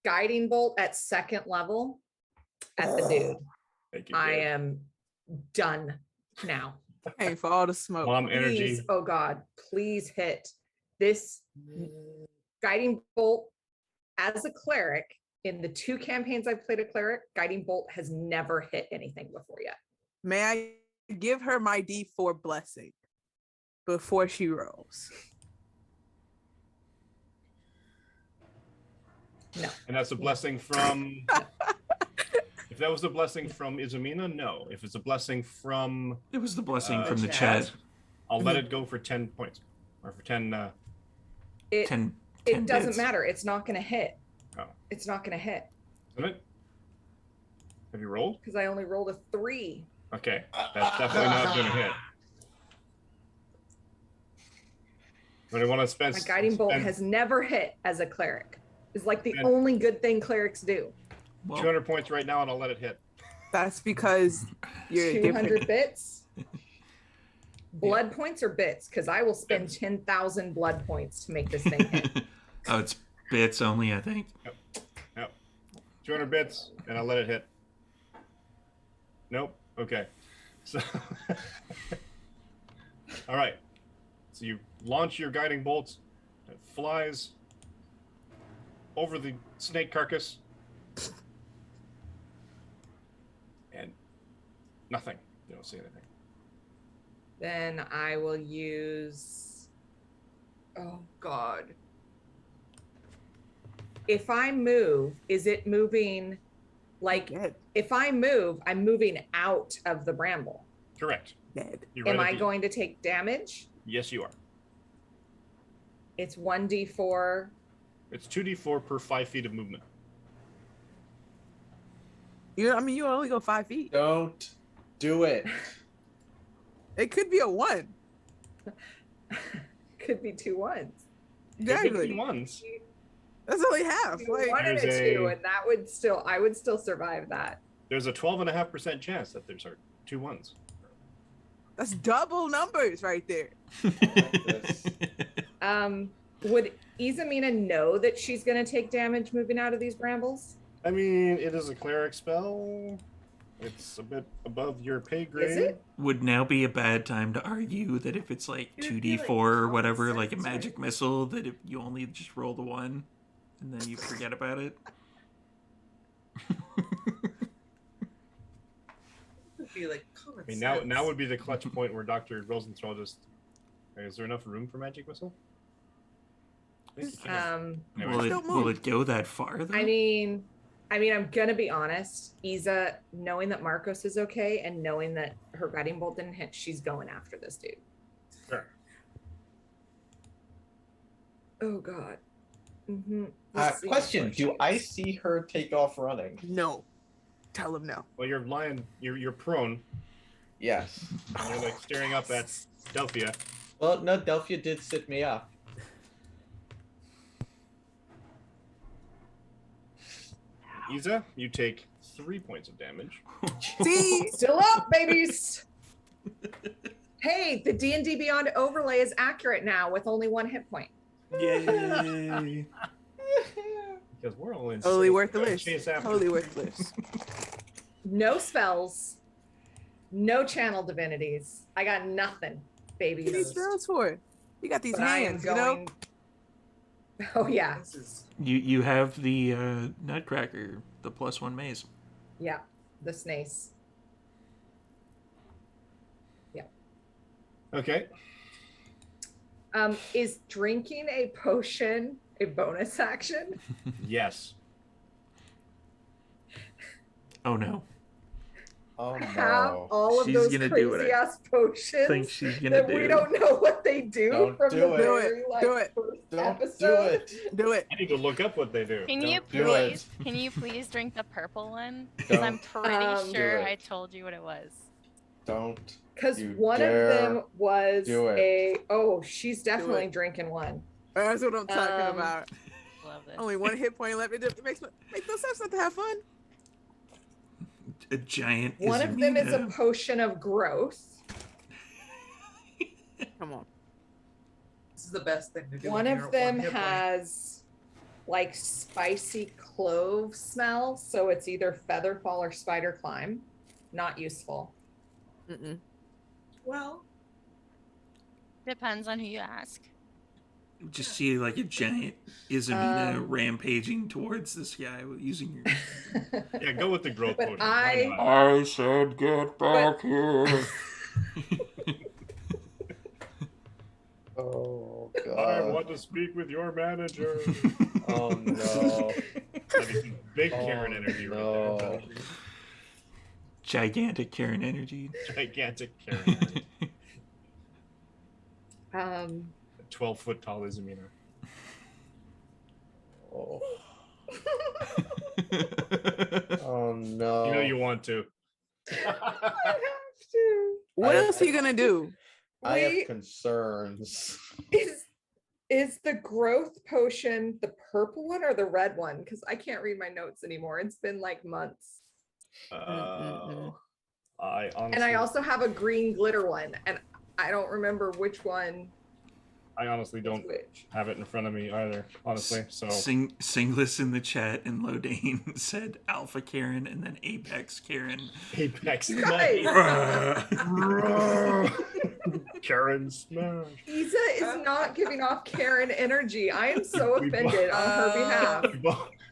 Guiding bolt at second level at the dude. Thank you, I Dave. am done now. Hey, for all the smoke. Mom energy. Please, oh God, please hit this guiding bolt. As a cleric, in the 2 campaigns I've played a cleric, guiding bolt has never hit anything before yet. May I give her my D4 blessing before she rolls? No. And that's a blessing from. If that was a blessing from Izumina, no. If it's a blessing from, It was the blessing from the Chad. chat. I'll let it go for 10 points, or for 10. It 10 it doesn't bits. matter. It's not going to hit. Oh. It's not going to hit Isn't it? Have you rolled? because I only rolled a 3. Okay, that's definitely not going to hit. But I want to spend. My guiding bolt spend has never hit as a cleric. It's like the And- only good thing clerics do. Well, 200 points right now, and I'll let it hit. That's because you're 200 different. bits. Blood points or bits? Because I will spend 10,000 blood points to make this thing hit. oh, it's bits only, I think. 200 bits, and I'll let it hit. Nope. Okay. So, all right. So you launch your guiding bolt. It flies over the snake carcass, and nothing. You don't see anything. Then I will use. Oh God. If I move, is it moving like Dead. if I move, I'm moving out of the bramble. Correct. Dead. You're Am right I at the- going to take damage? Yes, you are. It's 1d4. It's 2d4 per 5 feet of movement. You only go 5 feet. Don't do it. It could be a 1. Could be 2 1s. There's 15 Exactly. ones. That's only half. Do Like, 1 and a There's 2, a- and that would still, I would still survive that. There's a 12.5% chance that there's 2 ones. that's double numbers right there. This. Would Izamina know that she's going to take damage moving out of these brambles? I mean, it is a cleric spell. It's a bit above your pay grade. Is it? Would now be a bad time to argue that if it's like It would be, like, 2d4 or common whatever, like a sense, right? magic missile, that if you only just roll the 1 and then you forget about it? Would be like common I mean, sense. now would be the clutch point where Dr. Rosenthal just. Is there enough room for magic missile? Anyways, Will it go that far though? I mean, I'm gonna be honest. Isa, knowing that Marcos is okay and knowing that her guiding bolt didn't hit, she's going after this dude. sure. Oh God. Mm-hmm. Question: do I see her take off running? No. Tell him no. Well, you're lying. You're prone. Yes. And you're like staring up at Delphia. Well, no, Delphia did sit me up. Isa, you take 3 points of damage. See? Still up, babies. Hey, the D&D Beyond overlay is accurate now with only 1 hit point. Yay! Because we're all in. Totally sync. worth the Gotta list. chase after Totally it. worth the list. No spells, no channel divinities. I got nothing, What are these babies. spells for? You got these But I am hands, you know? going. Oh yeah, This is You have the Nutcracker, the +1 maze. yeah, the snace. Okay. Is drinking a potion a bonus action? Yes. Oh no! Oh Have no. all of She's those gonna do what crazy I ass potions Think she's gonna that do. we don't know what they do Don't from do the it. very like Do it. first Don't episode. do it. Do it. I need to look up what they do. Can you Don't do it. please? Can you please drink the purple one? Because I'm Don't pretty do sure it. I told you what it was. Don't. Because You one of dare them was do it. she's definitely it. drinking one. That's what I'm talking Um, about. Love this. Only 1 hit point left. It makes no sense not to have fun. A giant. One of them is a Izamina. potion of growth. Come on. this is the best thing to do. One when you're of at them hit point. has like spicy clove smell, so it's either feather fall or spider climb. Not useful. Mm-mm. Well, Depends on who you ask. Just see like a giant Izamina Um, rampaging towards this guy using your. Yeah, go with the growth But potion. I- Why not? I said, get back here. Oh I god. want to speak with your manager. Oh no. That is some big Oh, Karen energy no. right there. Gigantic Karen energy. Gigantic Karen energy. 12-foot tall Izamina. Oh. Oh no. You know you want to. I have to. What I- else are you gonna do? I have Wait. concerns. Is the growth potion the purple one or the red one? Because I can't read my notes anymore. It's been like months. I honestly, And I also have a green glitter one, and I don't remember which one I honestly is don't which. have it in front of me either. Honestly, so Singlis in the chat and Lodane said Alpha Karen and then Apex Karen. Apex. Nice. Karen smash. Isa is not giving off Karen energy. I am so We- offended on her behalf.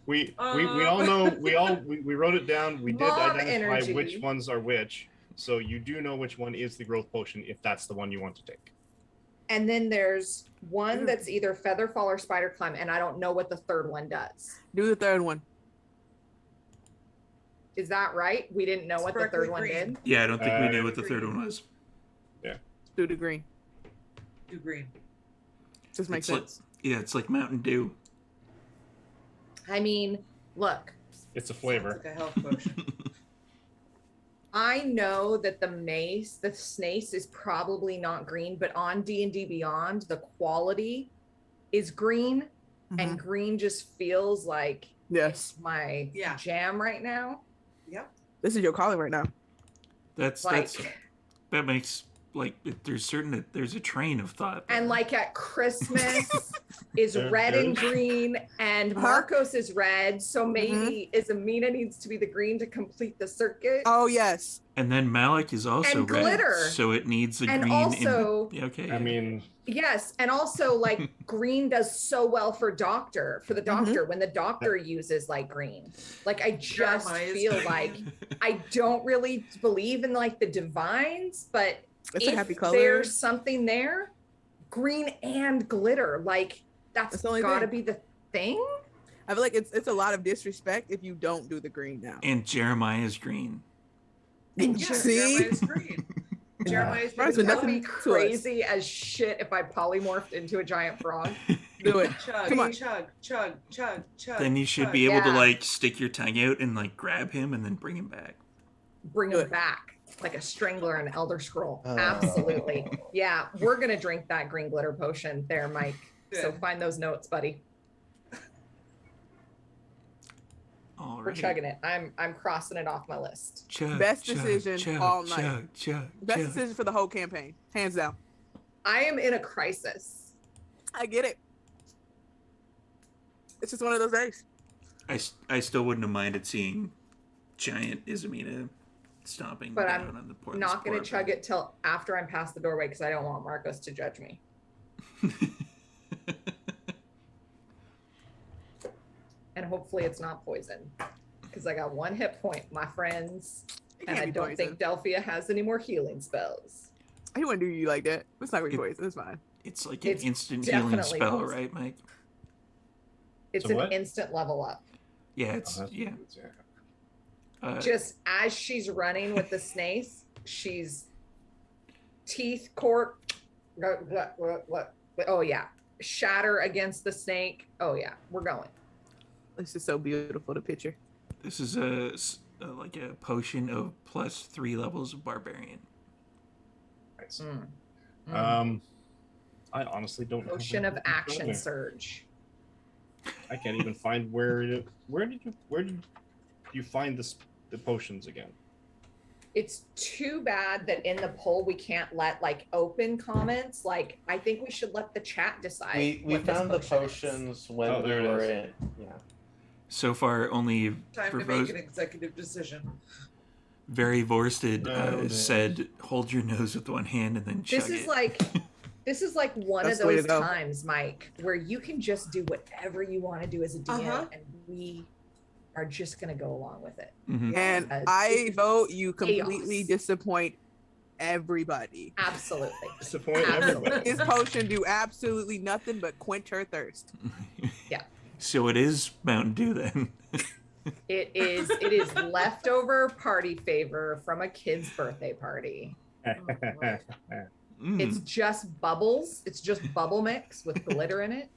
We all know we wrote it down. We did Mom identify energy. which ones are which. So you do know which one is the growth potion if that's the one you want to take. And then there's one that's either feather fall or spider climb, and I don't know what the third one does. Do the third one. Is that right? We didn't know what the Sparkly third one green. did. Yeah, I don't think we knew what the third one was. Do the green. do green. Just makes It's like, sense. yeah, it's like Mountain Dew. I mean, look, It's a Sounds flavor. like a health potion. I know that the mace, the snace is probably not green, but on D&D Beyond, the quality is green, and green just feels like Yes. my Yeah. jam right now. Yep. This is your calling right now. That's Like, that makes like there's a train of thought. and there. like at Christmas is There- red and there's- green, and Uh-huh. Marcos is red, so maybe Izamina needs to be the green to complete the circuit. Oh yes. And then Malik is also And red, glitter. so it needs the And green. also- yeah, okay. I mean, Yes, and also like green does so well for the Mm-hmm. doctor when the doctor uses like green. Like I just Jeremiah's feel green. like I don't really believe in like the divines, but It's if a happy color. there's something there, green and glitter, like That's the only gotta thing. be the thing. I feel like it's a lot of disrespect if you don't do the green now. And Jeremiah's green. Yeah, See? Jeremiah's green. Jeremiah's Reminds green. me That would be nothing to us. crazy as shit if I polymorphed into a giant frog. Do it. Chug, Come on. chug, chug, chug, chug. Then you should chug. be able to Yeah. like stick your tongue out and like grab him and then bring him back. Bring Do him it. back like a strangler in Elder Scroll. Oh. Absolutely. Yeah, we're gonna drink that green glitter potion there, Mike. So Good. find those notes, buddy. All We're right. chugging it. I'm crossing it off my list. Chug, Best chug, decision chug, all night. Chug, chug, Best chug. decision for the whole campaign, hands down. I am in a crisis. I get it. It's just one of those days. I still wouldn't have minded seeing giant Izamina stomping But down I'm on the poor. Not gonna chug it till after I'm past the doorway because I don't want Marcos to judge me. And hopefully it's not poison. Because I got 1 hit point, my friends. It And can't I be don't poison. think Delphia has any more healing spells. He wouldn't do you like that. It's not gonna be It- poison. It's fine. It's like an It's instant healing definitely spell, poison. right, Mike? It's So an what? instant level up. Yeah, Oh, it's that's yeah. what it is, Just as she's running with the snakes, she's teeth cork. Oh yeah, shatter against the snake. Oh yeah, we're going. It's just so beautiful to picture. This is like a potion of +3 levels of barbarian. Nice. Mm. I honestly don't know. Potion of what you've done action there. surge. I can't even find where did you find the potions again? It's too bad that in the poll we can't let like open comments. Like I think we should let the chat decide. We what this found the potion is. potions when Oh, we there it were is. in. Yeah. So far, only Time to make Vervost- an executive decision. Very Vorsted No, said, "Hold your nose with one hand and then chug This is it." like this is like one That's of the way to those go. times, Mike, where you can just do whatever you want to do as a DM, Uh-huh. and we are just gonna go along with it. Mhm. And Yes. I vote you Chaos. completely disappoint everybody. Absolutely. Disappoint Absolutely. everybody. This potion do absolutely nothing but quench her thirst. Yeah. So it is Mountain Dew then. It is leftover party favor from a kid's birthday party. Mm. It's just bubbles. It's just bubble mix with glitter in it.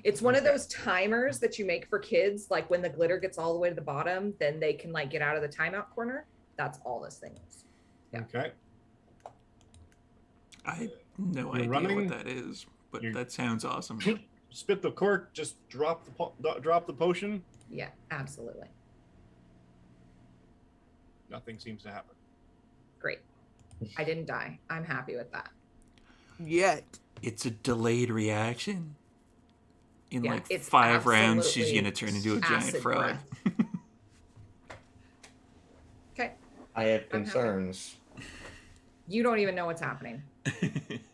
It's one of those timers that you make for kids, like when the glitter gets all the way to the bottom, then they can like get out of the timeout corner. That's all this thing is. Yeah. Okay. I have no You're idea running- what that is, but you're- that sounds awesome. Spit the cork. Just drop the potion. Yeah, absolutely. Nothing seems to happen. Great. I didn't die. I'm happy with that. Yet. It's a delayed reaction. In Yeah, like it's 5 rounds, she's absolutely gonna turn into a giant acid frog. breath. Okay. I have happy. concerns. You don't even know what's happening.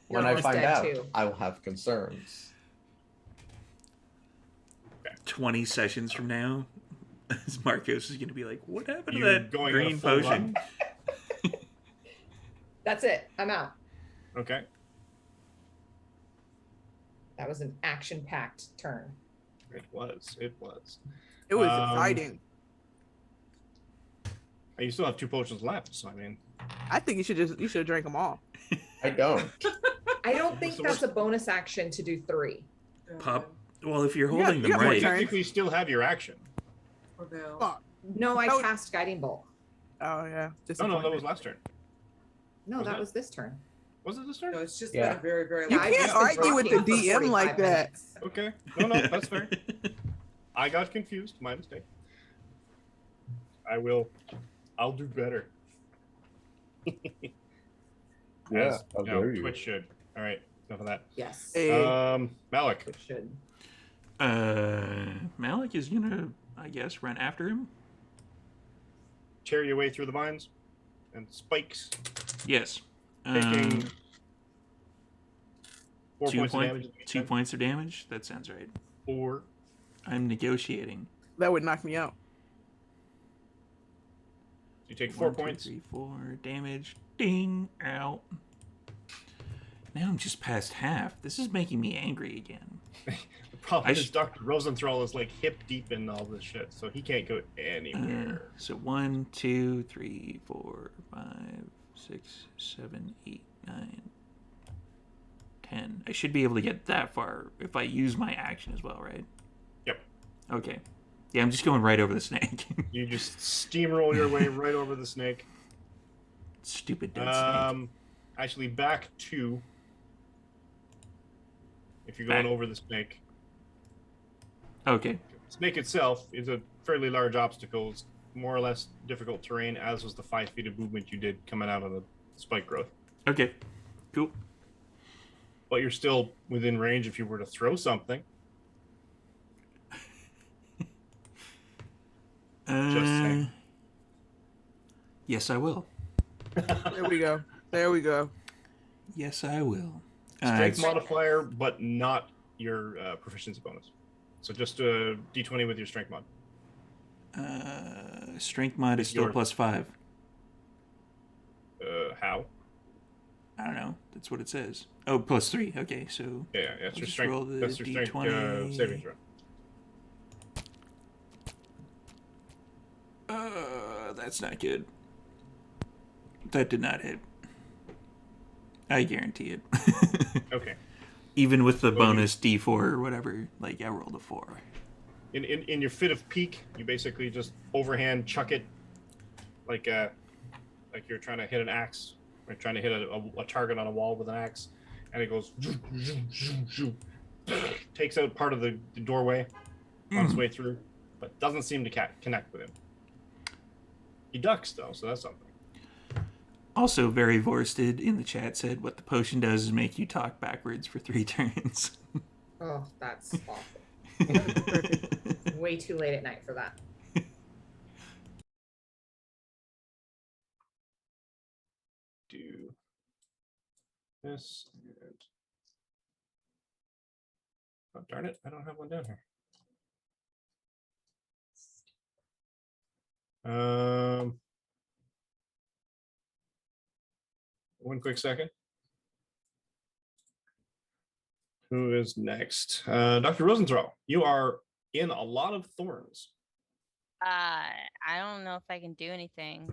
When I almost find dead, out, too. I will have concerns. 20 sessions from now, Marcos is gonna be like, "What happened to You're that going on a green full potion?" run? That's it. I'm out. Okay. That was an action-packed turn. It was. It was. It was Um, exciting. And you still have 2 potions left, so I mean, I think you should have drank them all. I don't. I don't think So that's what's- a bonus action to do 3. Pop. Well, if you're You got- holding you them got more right, turns. technically you still have your action. Oh, no. Fuck. No, I That would- cast Guiding Bolt. Oh yeah. No, that Disappointment. was last turn. No, Was that it? was this turn. Was it this turn? No, it's just Yeah. been a very, very You long can't I've just been argue with the talking for DM like 45 that. minutes. Okay. No, that's fair. I got confused. My mistake. I'll do better. Yeah, As, how you know, dare you. Twitch should. All right. Enough of that. Yes. Hey. Malik. It should. Malik is gonna, I guess, run after him. Tear your way through the vines and spikes, Yes. taking 4 2 points of damage. 2 points of damage. That sounds right. 4. I'm negotiating. That would knock me out. You take 4 1, 2, points. 3, 4 damage. Ding out. Now I'm just past half. This is making me angry again. The problem I is sh- Dr. Rosenthal is like hip deep in all this shit, so he can't go anywhere. So 1, 2, 3, 4, 5, 6, 7, 8, 9, 10. I should be able to get that far if I use my action as well, right? Yep. Okay. Yeah, I'm just going right over the snake. You just steamroll your way right over the snake. Stupid dead snake. Actually, back 2. If you're going Back. over the snake. Okay. Snake itself is a fairly large obstacle. It's more or less difficult terrain, as was the 5 feet of movement you did coming out of the spike growth. Okay. Cool. But you're still within range if you were to throw something. Just saying. Yes, I will. There we go. There we go. Yes, I will. Strength modifier, but not your proficiency bonus. So just a d20 with your strength mod. Strength mod is still +5. How? I don't know. That's what it says. Oh, +3. Okay, so Yeah, that's your just strength. roll the That's your strength D20. saving throw. That's not good. That did not hit. I guarantee it. Okay. Even with the bonus D4 or whatever, like I rolled a 4. In your fit of pique, you basically just overhand chuck it, like you're trying to hit an axe, or trying to hit a target on a wall with an axe, and it goes, takes out part of the doorway on its way through, but doesn't seem to connect with him. He ducks though, so that's something. Also, very Vorsted in the chat said what the potion does is make you talk backwards for 3 turns. Oh, that's awful. Way too late at night for that. Do this and oh darn it, I don't have one down here. One quick second. Who is next? Dr. Rosenthal, you are in a lot of thorns. I don't know if I can do anything.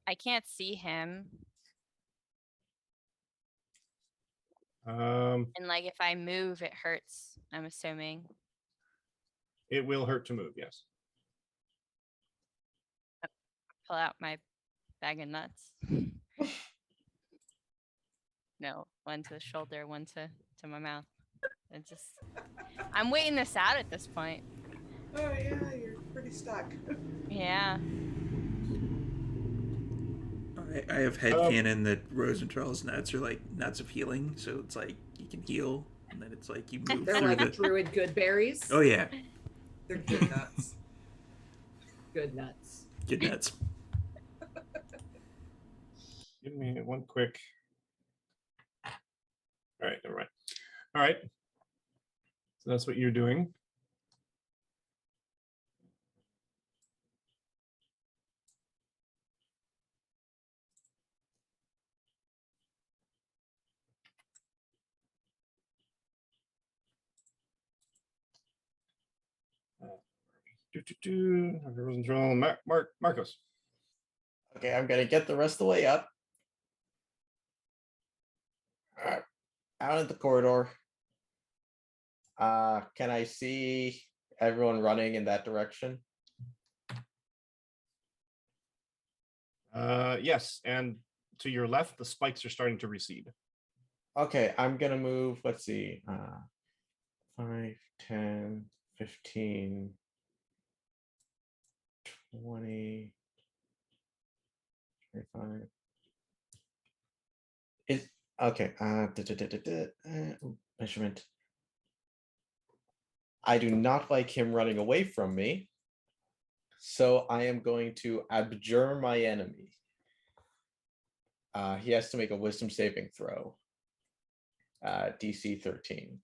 I can't see him. And like if I move, it hurts, I'm assuming. It will hurt to move, yes. Pull out my bag of nuts. No, one to the shoulder, one to my mouth. It's just, I'm waiting this out at this point. Oh yeah, you're pretty stuck. Yeah. I have headcanon that Rosenthal's nuts are like nuts of healing, so it's like you can heal, and then it's like you move They're through like the... druid good berries. Oh yeah. They're good nuts. Good nuts. Good nuts. Give me one quick. All right, never mind. All right. So that's what you're doing. Rosenthal, Marcos. Okay, I'm gonna get the rest of the way up. All right, out in the corridor. Can I see everyone running in that direction? Yes, and to your left, the spikes are starting to recede. Okay, I'm gonna move, let's see, 5, 10, 15, 20, 25. Is okay, measurement. I do not like him running away from me, so I am going to abjure my enemy. He has to make a wisdom saving throw. DC 13.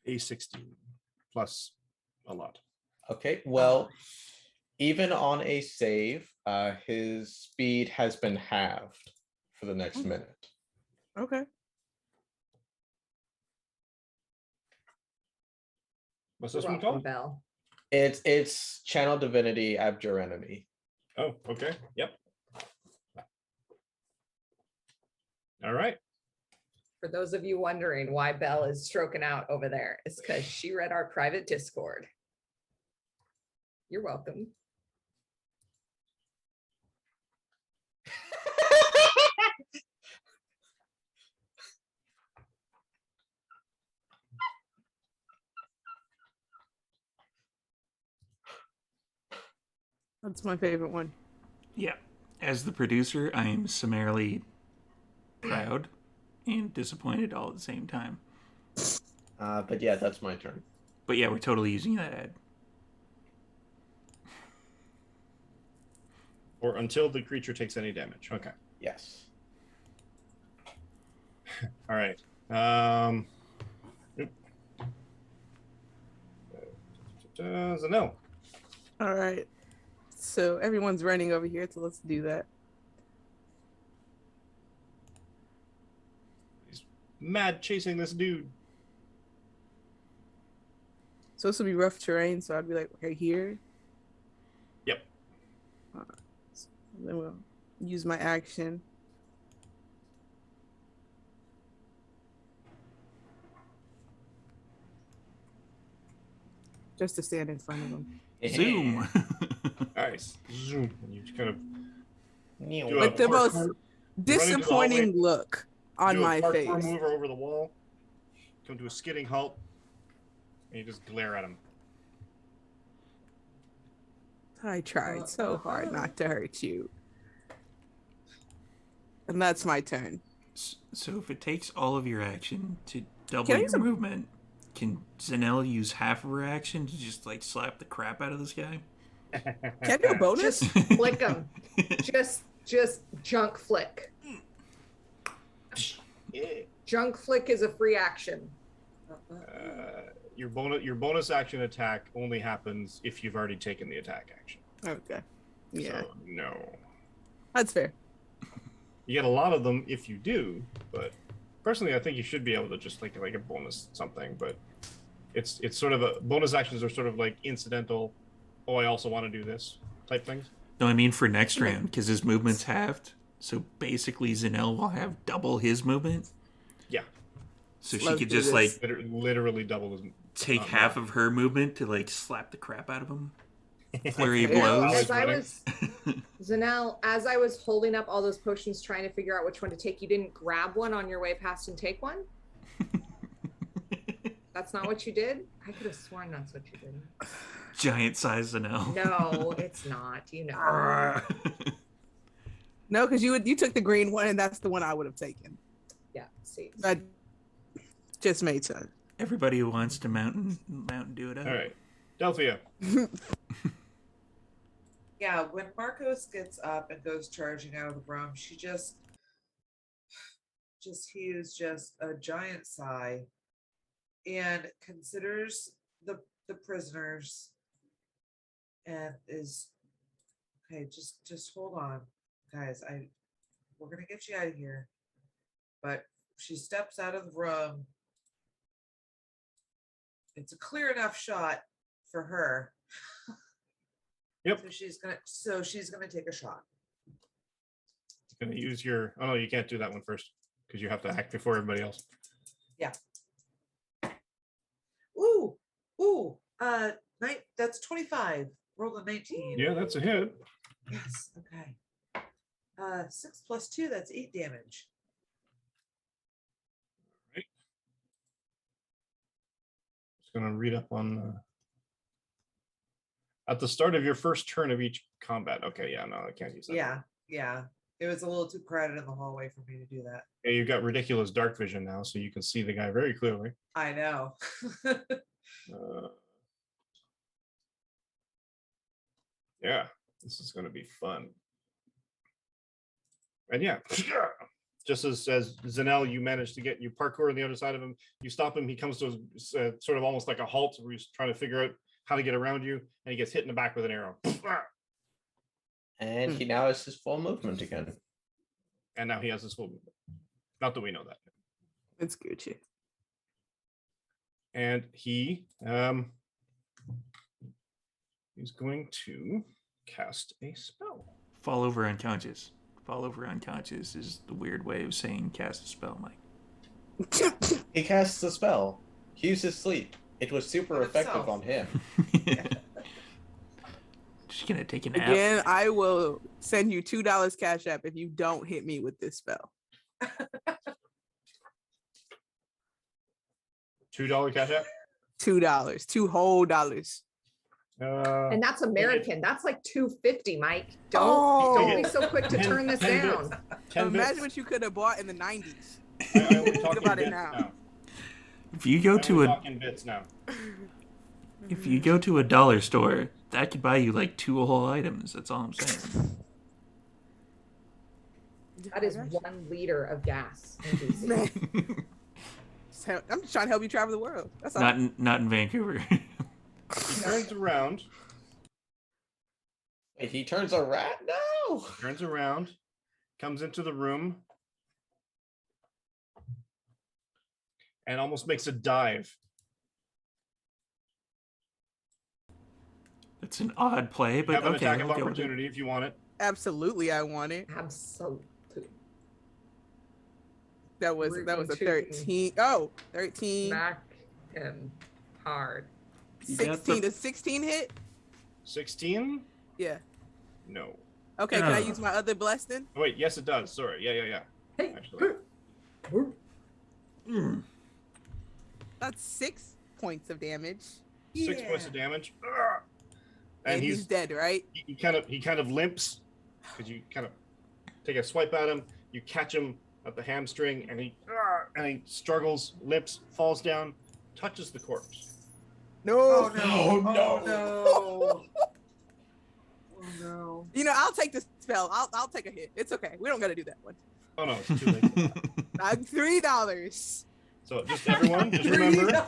A 16 plus a lot. Okay, well, even on a save, his speed has been halved for the next minute. Okay. What's You're this one welcome, called? Belle. It's Channel Divinity Abjure Enemy. Oh, okay. Yep. All right. For those of you wondering why Belle is stroking out over there, it's because she read our private Discord. You're welcome. That's my favorite one. Yeah. As the producer, I am summarily proud and disappointed all at the same time. But yeah, that's my turn. But yeah, we're totally using that ad. Or until the creature takes any damage. Okay. Yes. All right. Zanel. All right. So everyone's running over here, so let's do that. He's mad chasing this dude. So this will be rough terrain, so I'd be like right here. Yep. So then we'll use my action. Just to stand in front of them. Zoom. Nice. Zoom. And you kind of do With the most run into the disappointing hallway, look on do a my parkour face. mover over the wall. Come to a skidding halt. And you just glare at him. I tried so hard not to hurt you. And that's my turn. So if it takes all of your action to double Can I your use a- movement, can Zanella use half of her action to just like slap the crap out of this guy? Can I do a bonus? Just flick them. Just junk flick. Yeah. Junk flick is a free action. Your bonus action attack only happens if you've already taken the attack action. Okay. Yeah, So, no. that's fair. You get a lot of them if you do, but personally, I think you should be able to just like a bonus something. But it's sort of a bonus actions are sort of like incidental. Oh, I also want to do this type things. No, I mean for next round, because his movement's halved. So basically, Zanelle will have double his movement. Yeah. So she Let's could do just this. like Literally double his. take not half more. of her movement to like slap the crap out of him. Flurry of Yeah. blows. As I running. was Zanelle, as I was holding up all those potions trying to figure out which one to take, you didn't grab one on your way past and take one? That's not what you did? I could have sworn that's what you did. Giant size Zanelle. No, it's not. You know. No, because you took the green one, and that's the one I would have taken. Yeah, see. That just made sense. Everybody who wants to Mountain Dew it up. All right, Delphia. Yeah, when Marcos gets up and goes charging out of the room, she just heaves just a giant sigh and considers the prisoners and is okay. Just hold on, guys. We're gonna get you out of here. But she steps out of the room. It's a clear enough shot for her. Yep. So she's gonna take a shot. Gonna use your. Oh no, you can't do that one first because you have to act before everybody else. Yeah. Ooh. That's 25. Roll a 19. Yeah, that's a hit. Yes. Okay. 6 plus 2, that's 8 damage. Just gonna read up on. At the start of your first turn of each combat. Okay, yeah, no, I can't use that. Yeah. It was a little too crowded in the hallway for me to do that. Yeah, you've got ridiculous dark vision now, so you can see the guy very clearly. I know. Yeah, this is gonna be fun. And yeah, just as Zanelle, you manage to you parkour on the other side of him. You stop him. He comes to sort of almost like a halt, where he's trying to figure out how to get around you, and he gets hit in the back with an arrow. And he now has his full movement again. And now he has his full movement. Not that we know that. It's Gucci. And he's going to cast a spell. Fall over unconscious. Fall over unconscious is the weird way of saying cast a spell, Mike. He casts a spell. He uses sleep. It was super On effective himself. on him. Just gonna take a nap. Again, I will send you $2 Cash App if you don't hit me with this spell. $2 cash app. $2, $2 whole. And that's American. That's like $2.50, Mike. Oh. Don't be so quick to 10 turn this 10 down. bits. 10 Imagine bits. what you could have bought in the 90s. I only Think talk in about it bits now. If you go I to only a talk in bits now. if you go to a dollar store, that could buy you like 2 whole items. That's all I'm saying. That is 1 liter of gas in DC. Man, I'm just trying to help you travel the world. That's all. Not in Vancouver. He turns around. Wait, he turns a rat? No! Turns around. Comes into the room. And almost makes a dive. It's an odd play, You but have an okay. attack of I'll go with it. opportunity if you want it. Absolutely, I want it. Absolutely. That was We're a going to 13. Oh, 13. Smack him hard. You got 16 the- to 16 hit. 16? Yeah. No. Okay, can I Yeah. use my other blessing? Oh, wait, yes, it does. Sorry. Yeah. Hey, Actually. Mm. That's 6 points of damage. 6 points of damage. Ugh. And he's dead, right? he kind of limps because you kind of take a swipe at him. You catch him at the hamstring, and he struggles, limps, falls down, touches the corpse. No. Oh no! Oh, no. Oh no! Oh no! You know, I'll take the spell. I'll take a hit. It's okay. We don't got to do that one. Oh no, it's too late. For that. $3. So just everyone, just remember.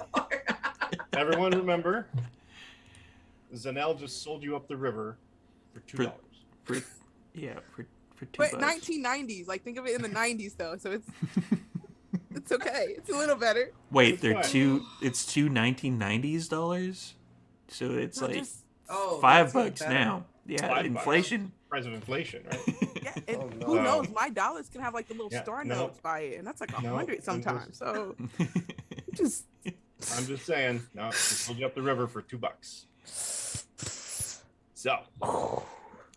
Everyone remember. Zanel just sold you up the river for $2. For 2 But bucks. 1990s. Like, think of it in the 90s though. So it's okay. It's a little better. Wait, It's they're fine. two. It's two 1990s dollars, so it's No, like just- Oh, $5 that's even bucks better. now. Yeah, $5. inflation. Price of inflation, right? yeah, and Oh, no. who knows? My dollars can have like the little Yeah, star no. notes by it, and that's like No, 100 and sometimes. So just I'm just saying. No, we sold you up the river for $2. So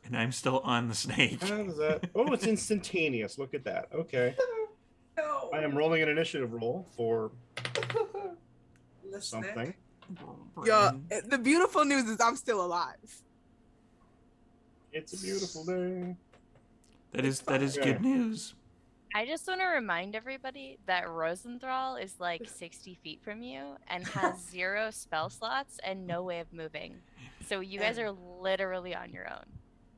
And I'm still on the snake. how does that? Oh, it's instantaneous. Look at that. Okay. No. I am rolling an initiative roll for Listen, something. yeah. The beautiful news is I'm still alive. It's a beautiful day. That is Okay. good news. I just want to remind everybody that Rosenthal is like 60 feet from you and has 0 spell slots and no way of moving. So you guys are literally on your own.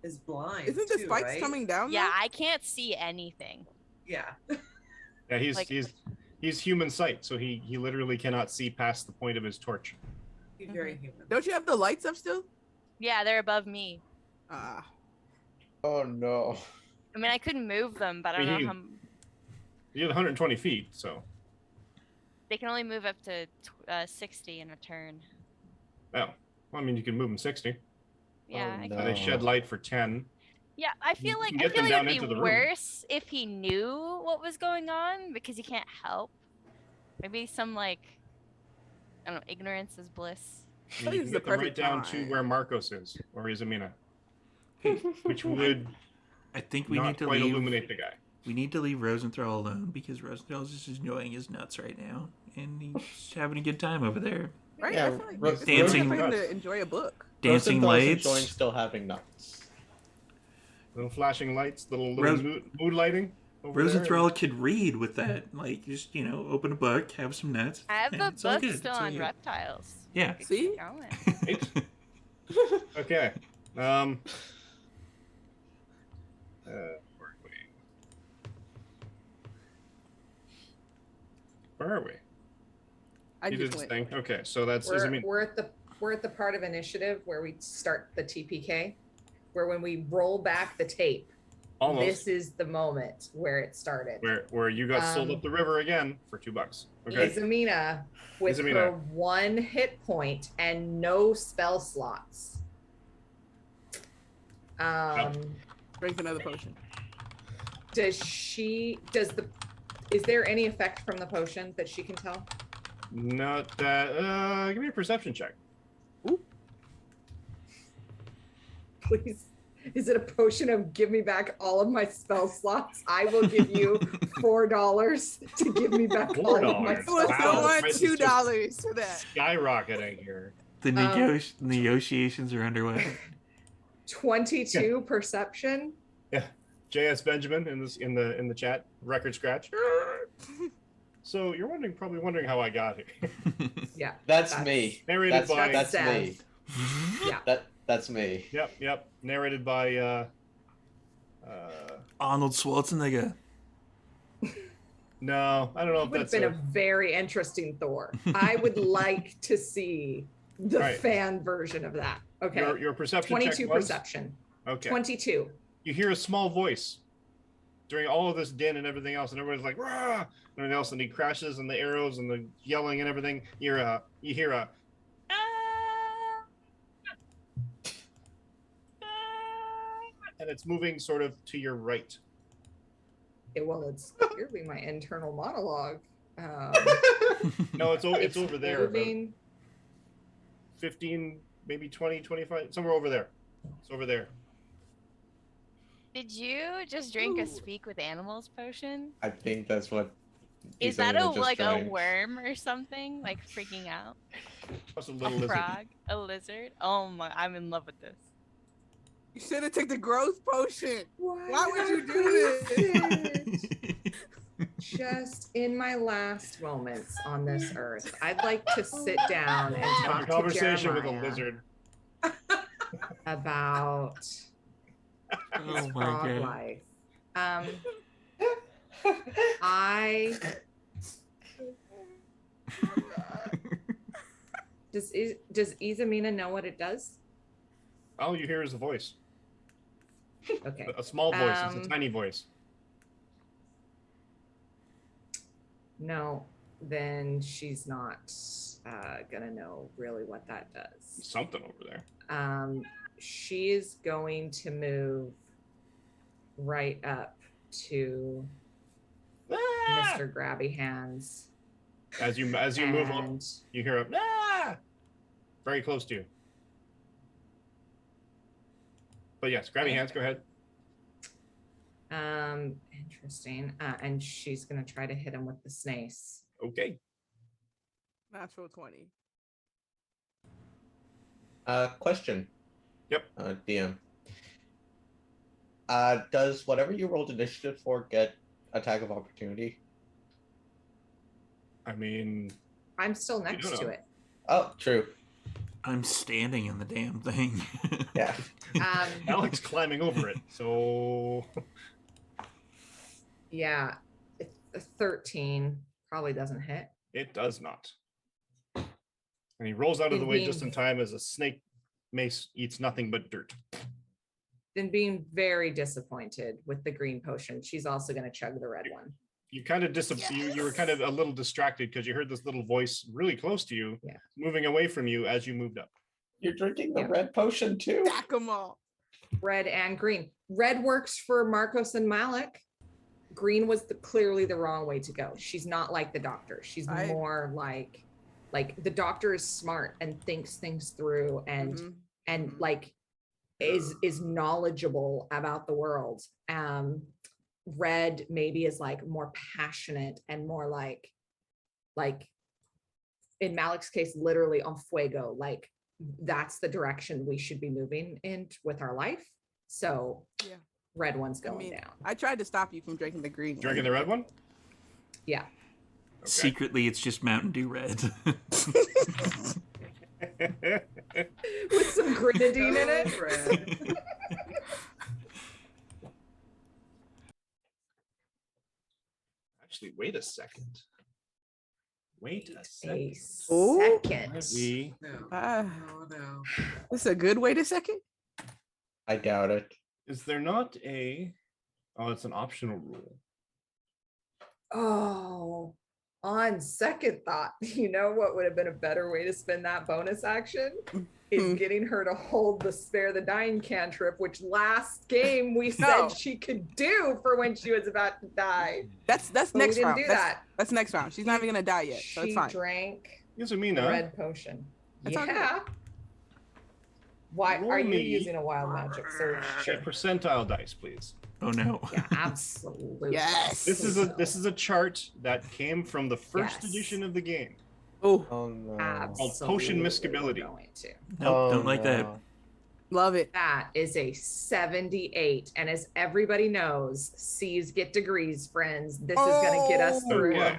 is blind. Isn't the too, spikes right? coming down? Yeah, though? I can't see anything. Yeah. Yeah, he's Like- he's human sight, so he literally cannot see past the point of his torch. He's very human. Don't you have the lights up still? Yeah, they're above me. Ah, Oh no. I mean, I could move them, but I don't know You- how. You have 120 feet, so They can only move up to 60 in a turn. well, I mean, you can move them 60. Yeah, Oh, I no. And they shed light for 10. Yeah, I feel You like can I get feel them like down it'd into be the room. worse if he knew what was going on because he can't help. Maybe some like I don't know, ignorance is bliss. And That you is can the get them right perfect down to time. where Marcos is, or Izamina, which would I think we not need to quite leave. illuminate the guy. We need to leave Rosenthal alone because Rosenthal's just enjoying his nuts right now, and he's having a good time over there. right. Yeah, I feel like Ro- it's Dancing- perfect for him to enjoy a book. Dancing Rosenthal's lights. enjoying still having nuts. Little flashing lights, little Rose- mood lighting. Over there. Rosenthal could read with that, like just open a book, have some nuts. I have and the it's all book good, still it's all on good. reptiles. Yeah. See? Keep going. Right? Okay. Where are we? Where are we? I He did just his went. thing. Okay, so that's We're, Izamina. we're at the part of initiative where we start the TPK, where when we roll back the tape, Almost. this is the moment where it started. Where you got sold up the river again for $2. Okay. Izamina with Izamina. her 1 hit point and no spell slots. Drink another potion. Is there any effect from the potion that she can tell? Not that. Give me a perception check. Please. Is it a potion of give me back all of my spell slots? I will give you $4 to give me back all of my $4? It was spell Wow. the slots. Price is $2 for that. Skyrocketing here. The negotiations are underway. 22 perception. JS Benjamin in the chat. Record scratch. So you're probably wondering how I got here. Yeah. That's me. Narrated by. That's me. Yeah. That's me. Yep. Narrated by. Arnold Schwarzenegger. No, I don't know It if would have that's been a very interesting Thor. I would like to see the Right. fan version of that. Okay. Your perception 22 check was? perception. Okay. 22. You hear a small voice during all of this din and everything else, and everybody's like, "Rah!" and everything else, and he crashes, and the arrows and the yelling and everything. You hear a and it's moving sort of to your right. It's clearly my internal monologue. No, it's over there. About moving. 15, maybe 20, 25, somewhere over there. It's over there. Did you just drink a speak with animals potion? I think that's what. Is that Izamina just a drank. worm or something? Like freaking out? Plus a A little lizard. frog? A lizard? Oh my! I'm in love with this. You should have taken the growth potion. Why would you did do this? Just in my last moments on this earth, I'd like to sit down and Have talk a to conversation with a Jeremiah lizard. about Oh his my frog god. life. I does Izamina know what it does? All you hear is a voice. Okay. A small voice. It's Um, a tiny voice. No, then she's not gonna know really what that does. Something over there. She is going to move right up to Mr. Grabby Hands. As you move up, and you hear a ah! Very close to you. But yes, grab your hands. Go ahead. Interesting. And she's gonna try to hit him with the snace. Okay. Natural 20. Question. Yep. DM. Does whatever you rolled initiative for get attack of opportunity? I mean, I'm still don't next to know. it. Oh, true. I'm standing in the damn thing. Yeah. Alex climbing over it. So Yeah, a 13 probably doesn't hit. it does not. And he rolls out of the way just in time as a snake mace eats nothing but dirt. Then being very disappointed with the green potion, she's also going to chug the red one. You kind of you were kind of a little distracted because you heard this little voice really close to you, Yeah. moving away from you as you moved up. You're drinking the Yeah. red potion too? Stack them all. Red and green. Red works for Marcos and Malik. Green was clearly the wrong way to go. She's not like the doctor. She's more like the doctor is smart and thinks things through and Mhm. and like is knowledgeable about the world. Red maybe is like more passionate and more like in Malik's case, literally on fuego, like that's the direction we should be moving in with our life. So Yeah. red one's I going mean, down. I tried to stop you from drinking the green. Drinking one. the red one? Yeah. Okay. Secretly, it's just Mountain Dew Red. With some grenadine in it. Red. Actually, wait a second. Wait a A second. Ooh. second. We No. Ah, No. this is a good way to second. I doubt it. is there not a Oh, it's an optional rule. Oh, on second thought, you know what would have been a better way to spend that bonus action? Is getting her to hold the spare the dying cantrip, which last game we No. said she could do for when she was about to die. That's But we next didn't round. do That's, that. that's next round. She's not even gonna die yet, so it's She fine. drank the Izumina, red potion. That's all good. Yeah. Why Roll are you me using a wild magic surge? a percentile dice, please. Oh no. Yeah, absolutely. Yes. This is a chart that came from the first Yes. edition of the game. Oh, Oh no. Called Potion Absolutely Miscability. going to. Nope, don't like that. no. love it. That is a 78. And as everybody knows, C's get degrees, friends. This is going to get us Oh. through. Okay.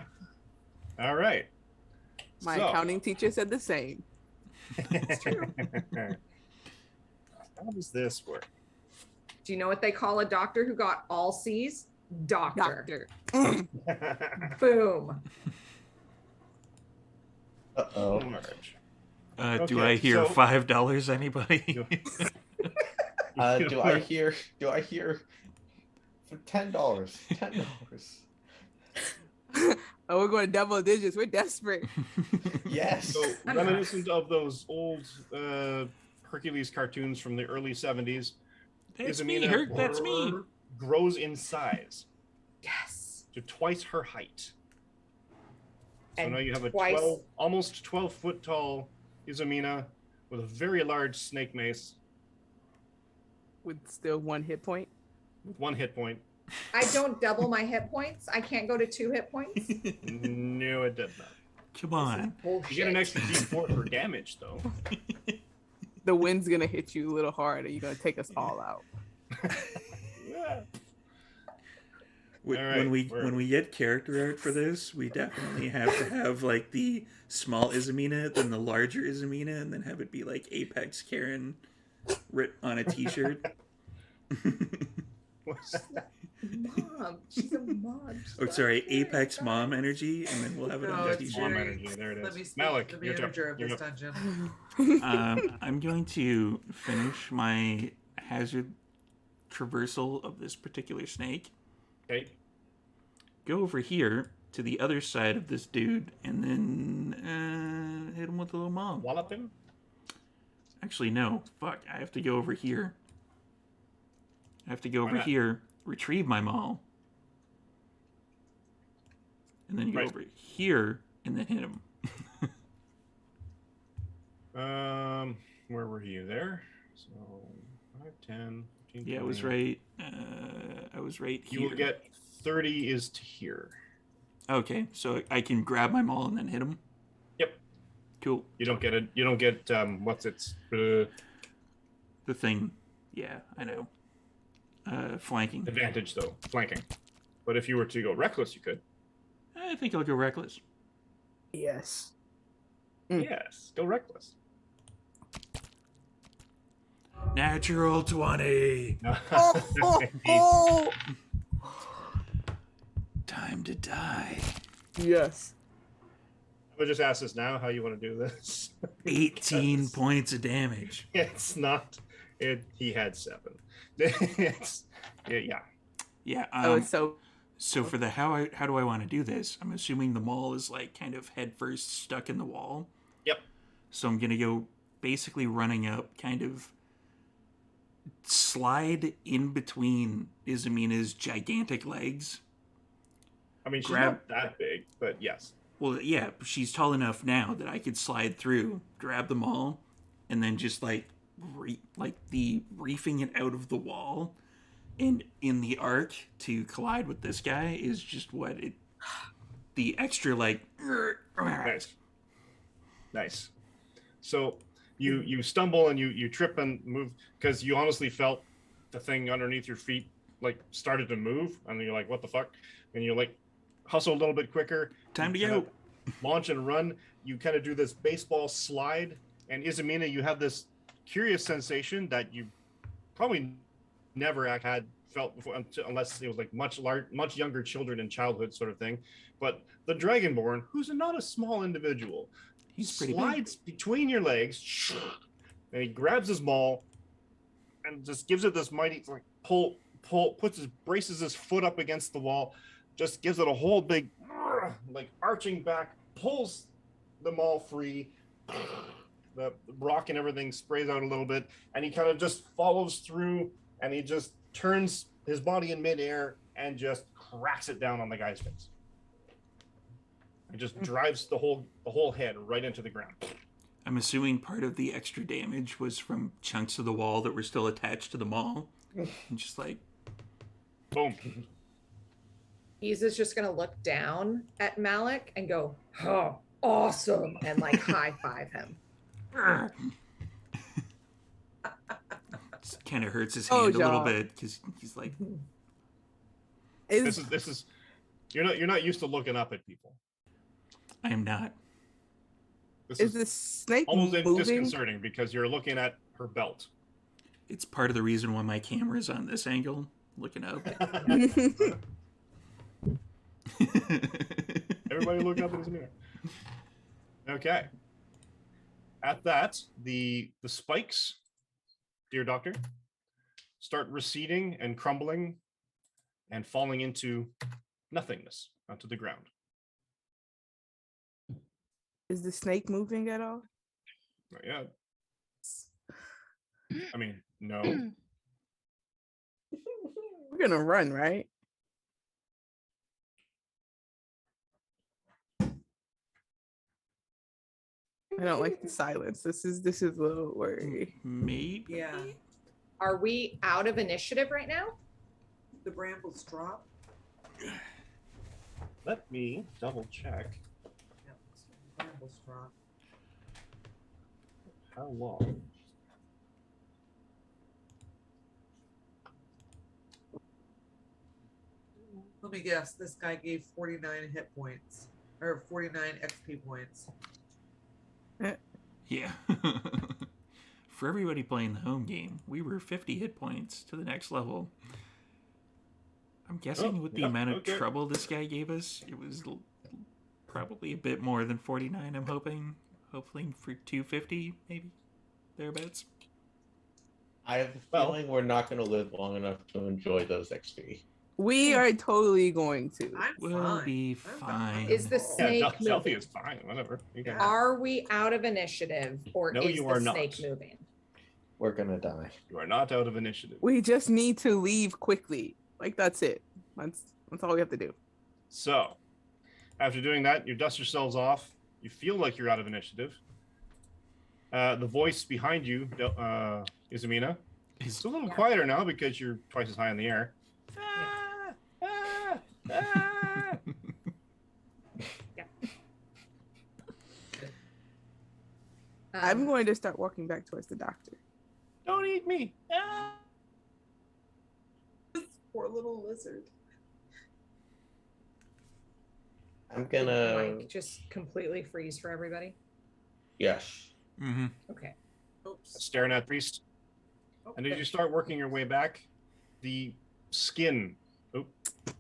All right. My So- accounting teacher said the same. How does this work? Do you know what they call a doctor who got all C's? Doctor. Doctor. Boom. Uh-oh. Marge. Do Okay, I hear so- $5? Anybody? Do I hear for $10? $10. Oh, we're going double digits. We're desperate. Yes. So reminiscent of those old Hercules cartoons from the early 70s, That's me, Izumina Herc. That's me. grows in size Yes. to twice her height. So And now you have a twice- almost 12 foot tall Izumina with a very large snake mace With still 1 hit point. with 1 hit point. I don't double my hit points. I can't go to 2 hit points. No, it did not. Come on. Bullshit. You get an extra d4 for damage, though. The wind's gonna hit you a little hard, and you're gonna take us all out. Yeah. When All right, when we get character art for this, we definitely have to have like the small Izumina, then the larger Izumina, and then have it be like Apex Karen writ on a T-shirt. Mom. She's a mom. She's Oh, sorry, not very Apex fun. Mom Energy, and then we'll have it on No, a it's T-shirt. Mom very- energy. There it Let is. me speak Malik, to the your turn. manager of You're this up. dungeon. I'm going to finish my hazard traversal of this particular snake. Okay. Go over here to the other side of this dude, and then hit him with a little mom. Wallop him. Actually, no. Fuck. I have to go over here. I have to go Why over not? here, retrieve my maul, and then go Right. over here and then hit him. Where were you there? So 5, 10, 15, Yeah, I was 20. right. I was right here. You will get 30 is to here. Okay, so I can grab my maul and then hit him. Yep. Cool. You don't get it. You don't get what's its The thing. Yeah, I know. Flanking. advantage though, flanking. But if you were to go reckless, you could. I think I'll go reckless. Yes. Yes, go reckless. Natural 20. Oh. Time to die. Yes. I would just ask this now. How you want to do this? 18 Because points of damage. It's not. He had 7. It's yeah. Yeah. Oh, it's so. So for the how do I want to do this? I'm assuming the maul is like kind of head first stuck in the wall. Yep. So I'm gonna go basically running up, kind of slide in between Izumina's gigantic legs. I mean, she's Grab- not that big, but yes. Well, yeah, she's tall enough now that I could slide through, grab them all, and then just like reefing it out of the wall, and in the arc to collide with this guy is just what it. The extra like. Nice. So you stumble and you trip and move because you honestly felt the thing underneath your feet like started to move, and you're like, what the fuck? And you like hustle a little bit quicker. Time to you go. kinda launch and run. You kind of do this baseball slide, and Izumina, you have this curious sensation that you probably never had felt before, unless it was like much younger children in childhood sort of thing. But the Dragonborn, who's not a small individual, He's pretty big. slides between your legs, and he grabs his maul and just gives it this mighty like braces his foot up against the wall, just gives it a whole big, like arching back, pulls the maul free. The rock and everything sprays out a little bit, and he kind of just follows through, and he just turns his body in midair and just cracks it down on the guy's face. It just drives the whole head right into the ground. I'm assuming part of the extra damage was from chunks of the wall that were still attached to the maul. And just like, boom. He's just gonna look down at Malik and go, "Oh, awesome!" and like high five him. kind of hurts his hand a little y'all. bit because he's like, This is you're not used to looking up at people. I am not. This is the snake almost moving? disconcerting because you're looking at her belt. It's part of the reason why my camera is on this angle, looking up. Everybody look up in his mirror. Okay. At that, the spikes, dear doctor, start receding and crumbling and falling into nothingness, onto the ground. Is the snake moving at all? Not yet. I mean, no. We're gonna run, right? I don't like the silence. This is a little worry. Maybe. Yeah. Are we out of initiative right now? The brambles drop. Let me double check Yeah, the brambles drop. how long. Let me guess. This guy gave 49 hit points or 49 XP points. Yeah. For everybody playing the home game, we were 50 hit points to the next level. I'm guessing with the amount of trouble this guy gave us, it was probably a bit more than 49, I'm hoping. Hopefully for 250, maybe. Thereabouts. I have a feeling we're not going to live long enough to enjoy those XP. We are totally going to. We'll fine. be I'm fine. Is the snake Selfie moving? is fine. Whatever. You can- Are we out of initiative, or No, is you the are not. snake moving? We're going to die. You are not out of initiative. We just need to leave quickly. Like that's it. That's all we have to do. So, after doing that, you dust yourselves off. You feel like you're out of initiative. The voice behind you, Izumina, it's a little quieter now because you're twice as high in the air. I'm going to start walking back towards the doctor. Don't eat me. Poor little lizard. I'm going to... Like just completely freeze for everybody. Yes. Mm-hmm. Okay. Oops. Staring at Priest. And as you start working your way back, the skin. Oh, am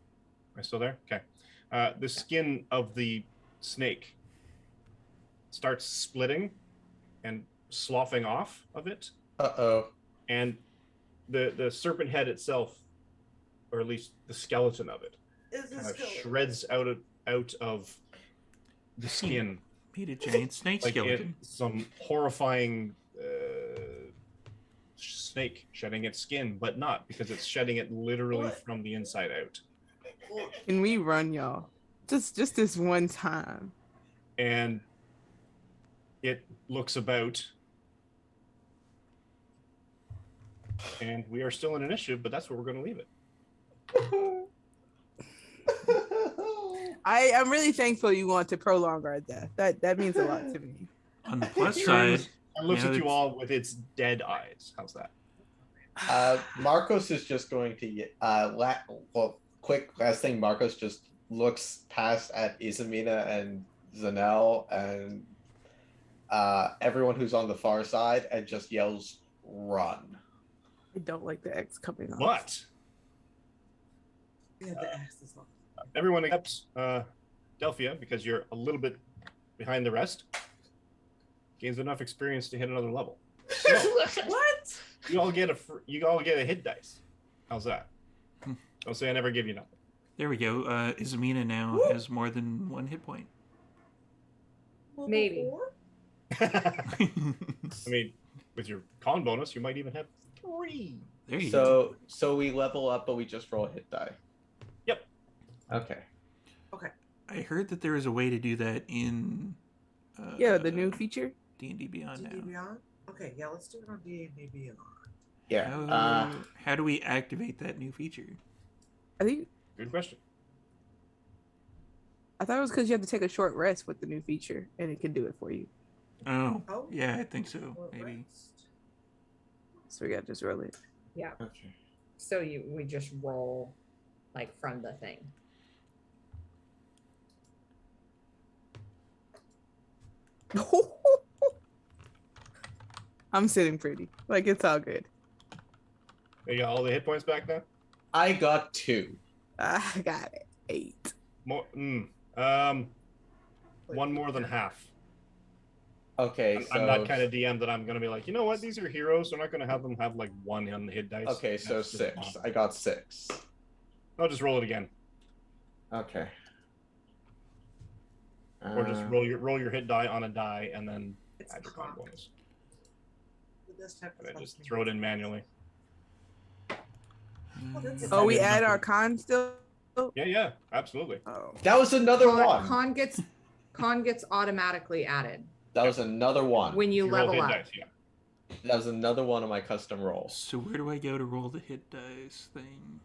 I still there? Okay. The skin of the snake starts splitting and sloughing off of it. Uh-oh. And the serpent head itself, or at least the skeleton of it, Is this kind of skeleton? shreds out of the skin. Made a giant snake Like skeleton. some horrifying snake shedding its skin, but not because it's shedding it literally What? from the inside out. Can we run, y'all? Just this one time. And it looks about, and we are still in initiative, but that's where we're going to leave it. I'm really thankful you want to prolong our death. That means a lot to me. On the plus It side, turns and looks now at you it's- all with its dead eyes. How's that? Marcos is just going to quick last thing. Marcos just looks past at Izumina and Zanel and everyone who's on the far side and just yells, "Run!" I don't like the X coming off. But Yeah, the ass is on. everyone except Delphia, because you're a little bit behind the rest, gains enough experience to hit another level. So What? you all get a hit dice. How's that? Don't say I never give you nothing. There we go. Izamina now has more than 1 hit point. Level Maybe. 4? I mean, with your con bonus, you might even have 3. There you go. So we level up, but we just roll a hit die. Yep. Okay. I heard that there is a way to do that in. Yeah, the new feature. D&D Beyond D&D now. Beyond? Okay, yeah, let's do it on D&D Beyond. Yeah. How do we activate that new feature? I think Good question. I thought it was because you have to take a short rest with the new feature, and it can do it for you. Oh, Oh. yeah, I think so. Short Maybe. rest. So we got to just roll it. Yeah. Okay. So we just roll like from the thing. I'm sitting pretty. Like it's all good. You got all the hit points back now? I got 2. I got it. 8. More. One more than half. Okay, so I'm that kind of DM that I'm going to be like, you know what? These are heroes. We're not going to have them have like 1 on the hit dice. Okay, so That's just 6. not- I got 6. I'll just roll it again. Okay. Or just roll your hit die on a die and then It's add your con cocked. bonus. With this type of And then just stuff. throw it in manually. that's Oh, we Maybe add not. our con still. Yeah, absolutely. Oh, That was another one. Con gets automatically added That was another one. when you roll level hit up. dice, yeah. That was another one of my custom rolls. So where do I go to roll the hit dice thing?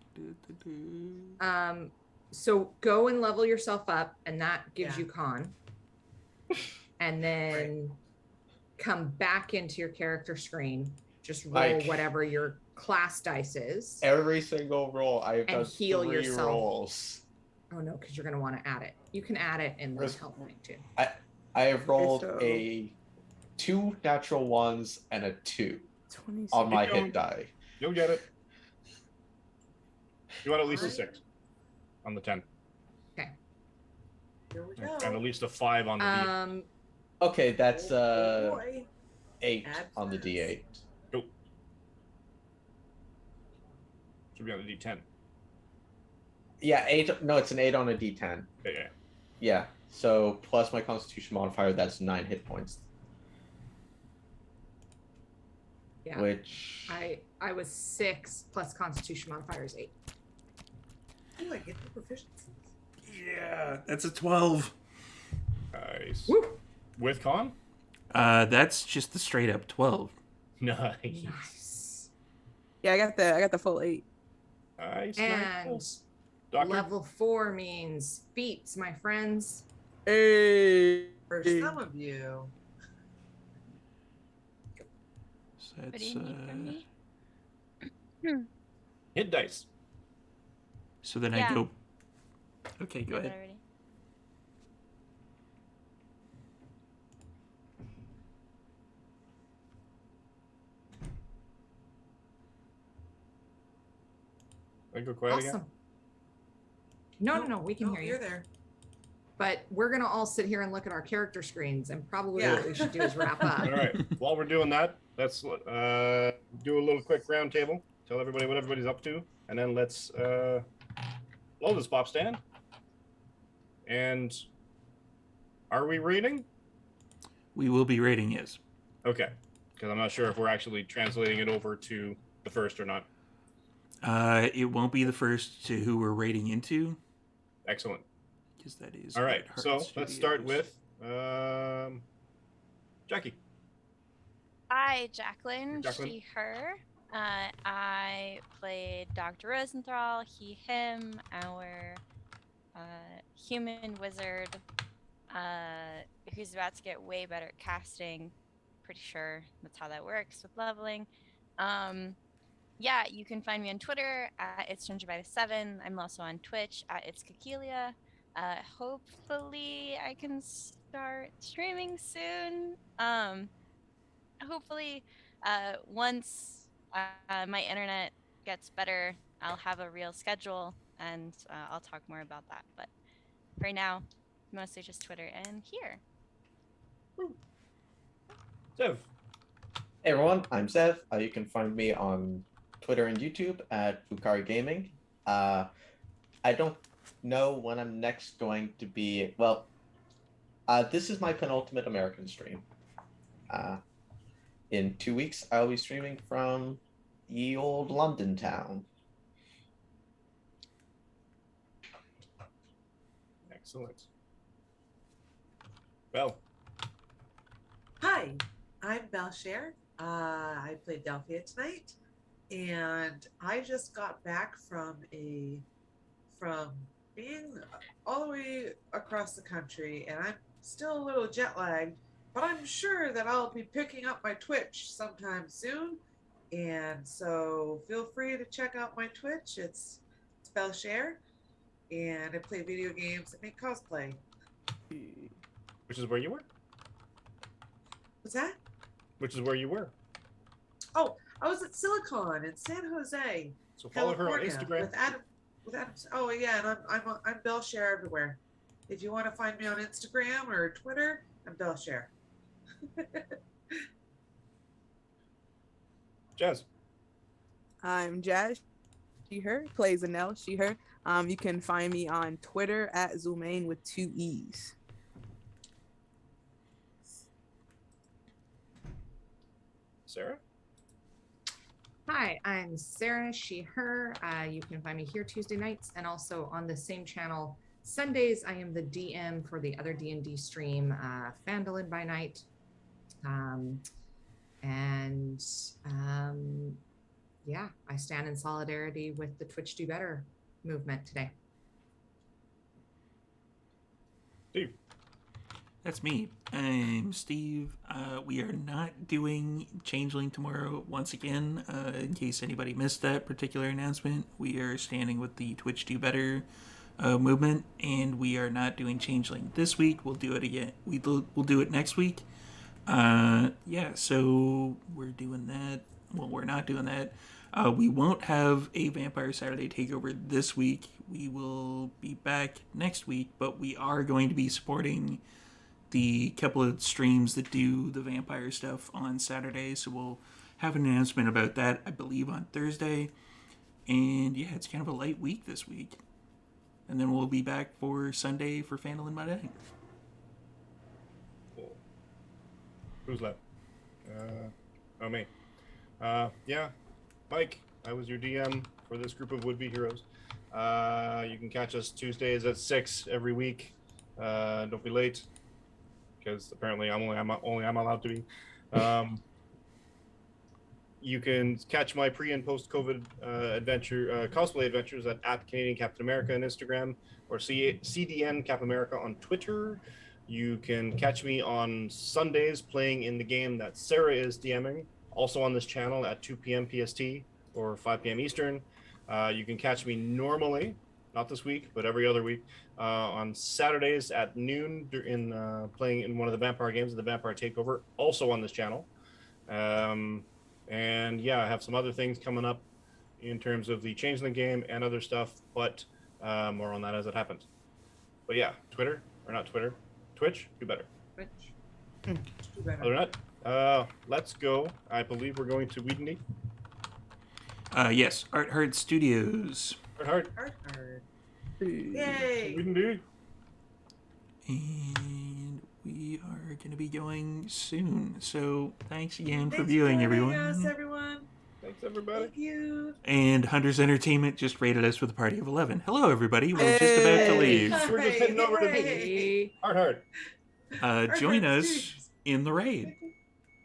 So go and level yourself up, and that gives Yeah. you con. And then come back into your character screen. Just roll Like- whatever your class dice is. Every single roll, I've And done heal 3 yourself. rolls. Oh no, because you're gonna want to add it. You can add it in the Res- help thing too. I have rolled so- a 2 natural ones and a 2 26. on my Keep going. hit die. You'll get it. You want at least a 6 on the 10. Here we go. And at least a 5 on the D. Okay, that's Oh, boy. 8 Add on the plus. D8. Should be on the D10. Yeah, 8. No, it's an 8 on a D10. Yeah. Yeah. So plus my Constitution modifier, that's 9 hit points. Yeah. Which I was 6 plus Constitution modifier is 8. Ooh, I get the proficiencies. Yeah, that's a 12. Nice. Woo! With con? That's just the straight up 12. Nice. Nice. Yeah, I got the full 8. Nice. And Nice. Doctor? level 4 means feats, my friends. Hey. For some of you. So What do that's, you need from me? Hit dice. so then I Yeah. go. Okay, go Got that ahead. already. I go quiet again. Awesome. No, we can No, hear you. You're there. But we're gonna all sit here and look at our character screens, and probably Yeah. what we should do is wrap up. All right. While we're doing that, let's do a little quick round table. Tell everybody what everybody's up to, and then let's load this pop stand. And are we rating? We will be rating, yes. Okay, because I'm not sure if we're actually translating it over to the first or not. It won't be the first to who we're rating into, Excellent. because that is. All right. what So Heart let's start Studios. with Jackie. Hi, Jacqueline. Jacqueline. She, her. I played Dr. Rosenthal, he, him, our human wizard who's about to get way better at casting. Pretty sure that's how that works with leveling. Yeah, you can find me on Twitter at It's Ginger by the 7. I'm also on Twitch at It's Kakelia. Hopefully I can start streaming soon. Hopefully once my internet gets better, I'll have a real schedule and I'll talk more about that. But right now, mostly just Twitter and here. Zev. Hey everyone, I'm Zev. You can find me on Twitter and YouTube at Fukari Gaming. I don't know when I'm next going to be. Well, this is my penultimate American stream. In 2 weeks, I'll be streaming from ye old London town. Excellent. Well, Hi, I'm Belshare. I played Delphia tonight, and I just got back from being all the way across the country, and I'm still a little jet lagged, but I'm sure that I'll be picking up my Twitch sometime soon. And so feel free to check out my Twitch. It's Belshare, and I play video games and make cosplay. which is where you were? What's that? Which is where you were. Oh, I was at Silicon in San Jose, So follow her on California, Instagram. with Adam. With Adam. Oh yeah, and I'm Belshare everywhere. If you want to find me on Instagram or Twitter, I'm Belshare. Jazz. I'm Jazz. She her plays Anel. She her. You can find me on Twitter at Zoomain with 2 E's. Sarah. Hi, I'm Sarah, she, her. You can find me here Tuesday nights and also on the same channel Sundays. I am the DM for the other D&D stream, Phandalin by night. Yeah, I stand in solidarity with the Twitch Do Better movement today. Steve. That's me. I'm Steve. We are not doing Changeling tomorrow once again. In case anybody missed that particular announcement, we are standing with the Twitch Do Better movement, and we are not doing Changeling this week. We'll do it again. We'll do it next week. Yeah, so we're doing that. Well, we're not doing that. We won't have a Vampire Saturday takeover this week. We will be back next week, but we are going to be supporting the couple of streams that do the vampire stuff on Saturday, so we'll have an announcement about that, I believe, on Thursday. And yeah, it's kind of a light week this week. And then we'll be back for Sunday for Phandalin by Night. Cool. Who's left? Me. Yeah, Mike. I was your DM for this group of would-be heroes. You can catch us Tuesdays at 6 every week. Don't be late, because apparently I'm allowed to be. You can catch my pre and post COVID cosplay adventures at Canadian Captain America on Instagram, or CDN Cap America on Twitter. You can catch me on Sundays playing in the game that Sarah is DMing, also on this channel at 2 p.m. PST or 5 p.m. Eastern. You can catch me normally, not this week, but every other week, on Saturdays at noon playing in one of the Vampire games, the Vampire Takeover, also on this channel. And yeah, I have some other things coming up in terms of the Changeling game and other stuff, but more on that as it happens. But yeah, Twitch, do better. Twitch. Do better. Other than that, let's go. I believe we're going to Weed Yes, Art Hard Studios. Hard. Yay! Weed And we are going to be going soon. So thanks again for Thanks viewing, joining everyone. us, everyone. Thanks, everybody. Thank you. And Hunters Entertainment just rated us with a party of 11. Hello, everybody. We're just about to leave. We're just heading over to Hey. Hard. Join us in the raid.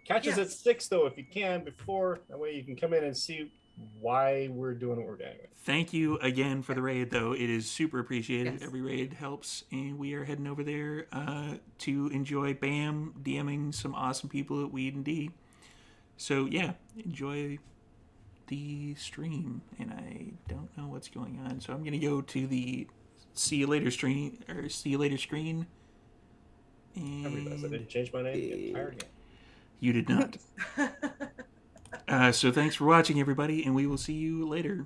Catch us at Yes. 6 though if you can before. That way you can come in and see why we're doing what we're doing. Thank you again for the raid, though. It is super appreciated. Yes. Every raid helps, and we are heading over there to enjoy BAM DMing some awesome people at Weed and D. So yeah, enjoy the stream. And I don't know what's going on, so I'm gonna go to the see you later screen. I realized I didn't change my name. I'm tired again. You did not. So thanks for watching, everybody, and we will see you later.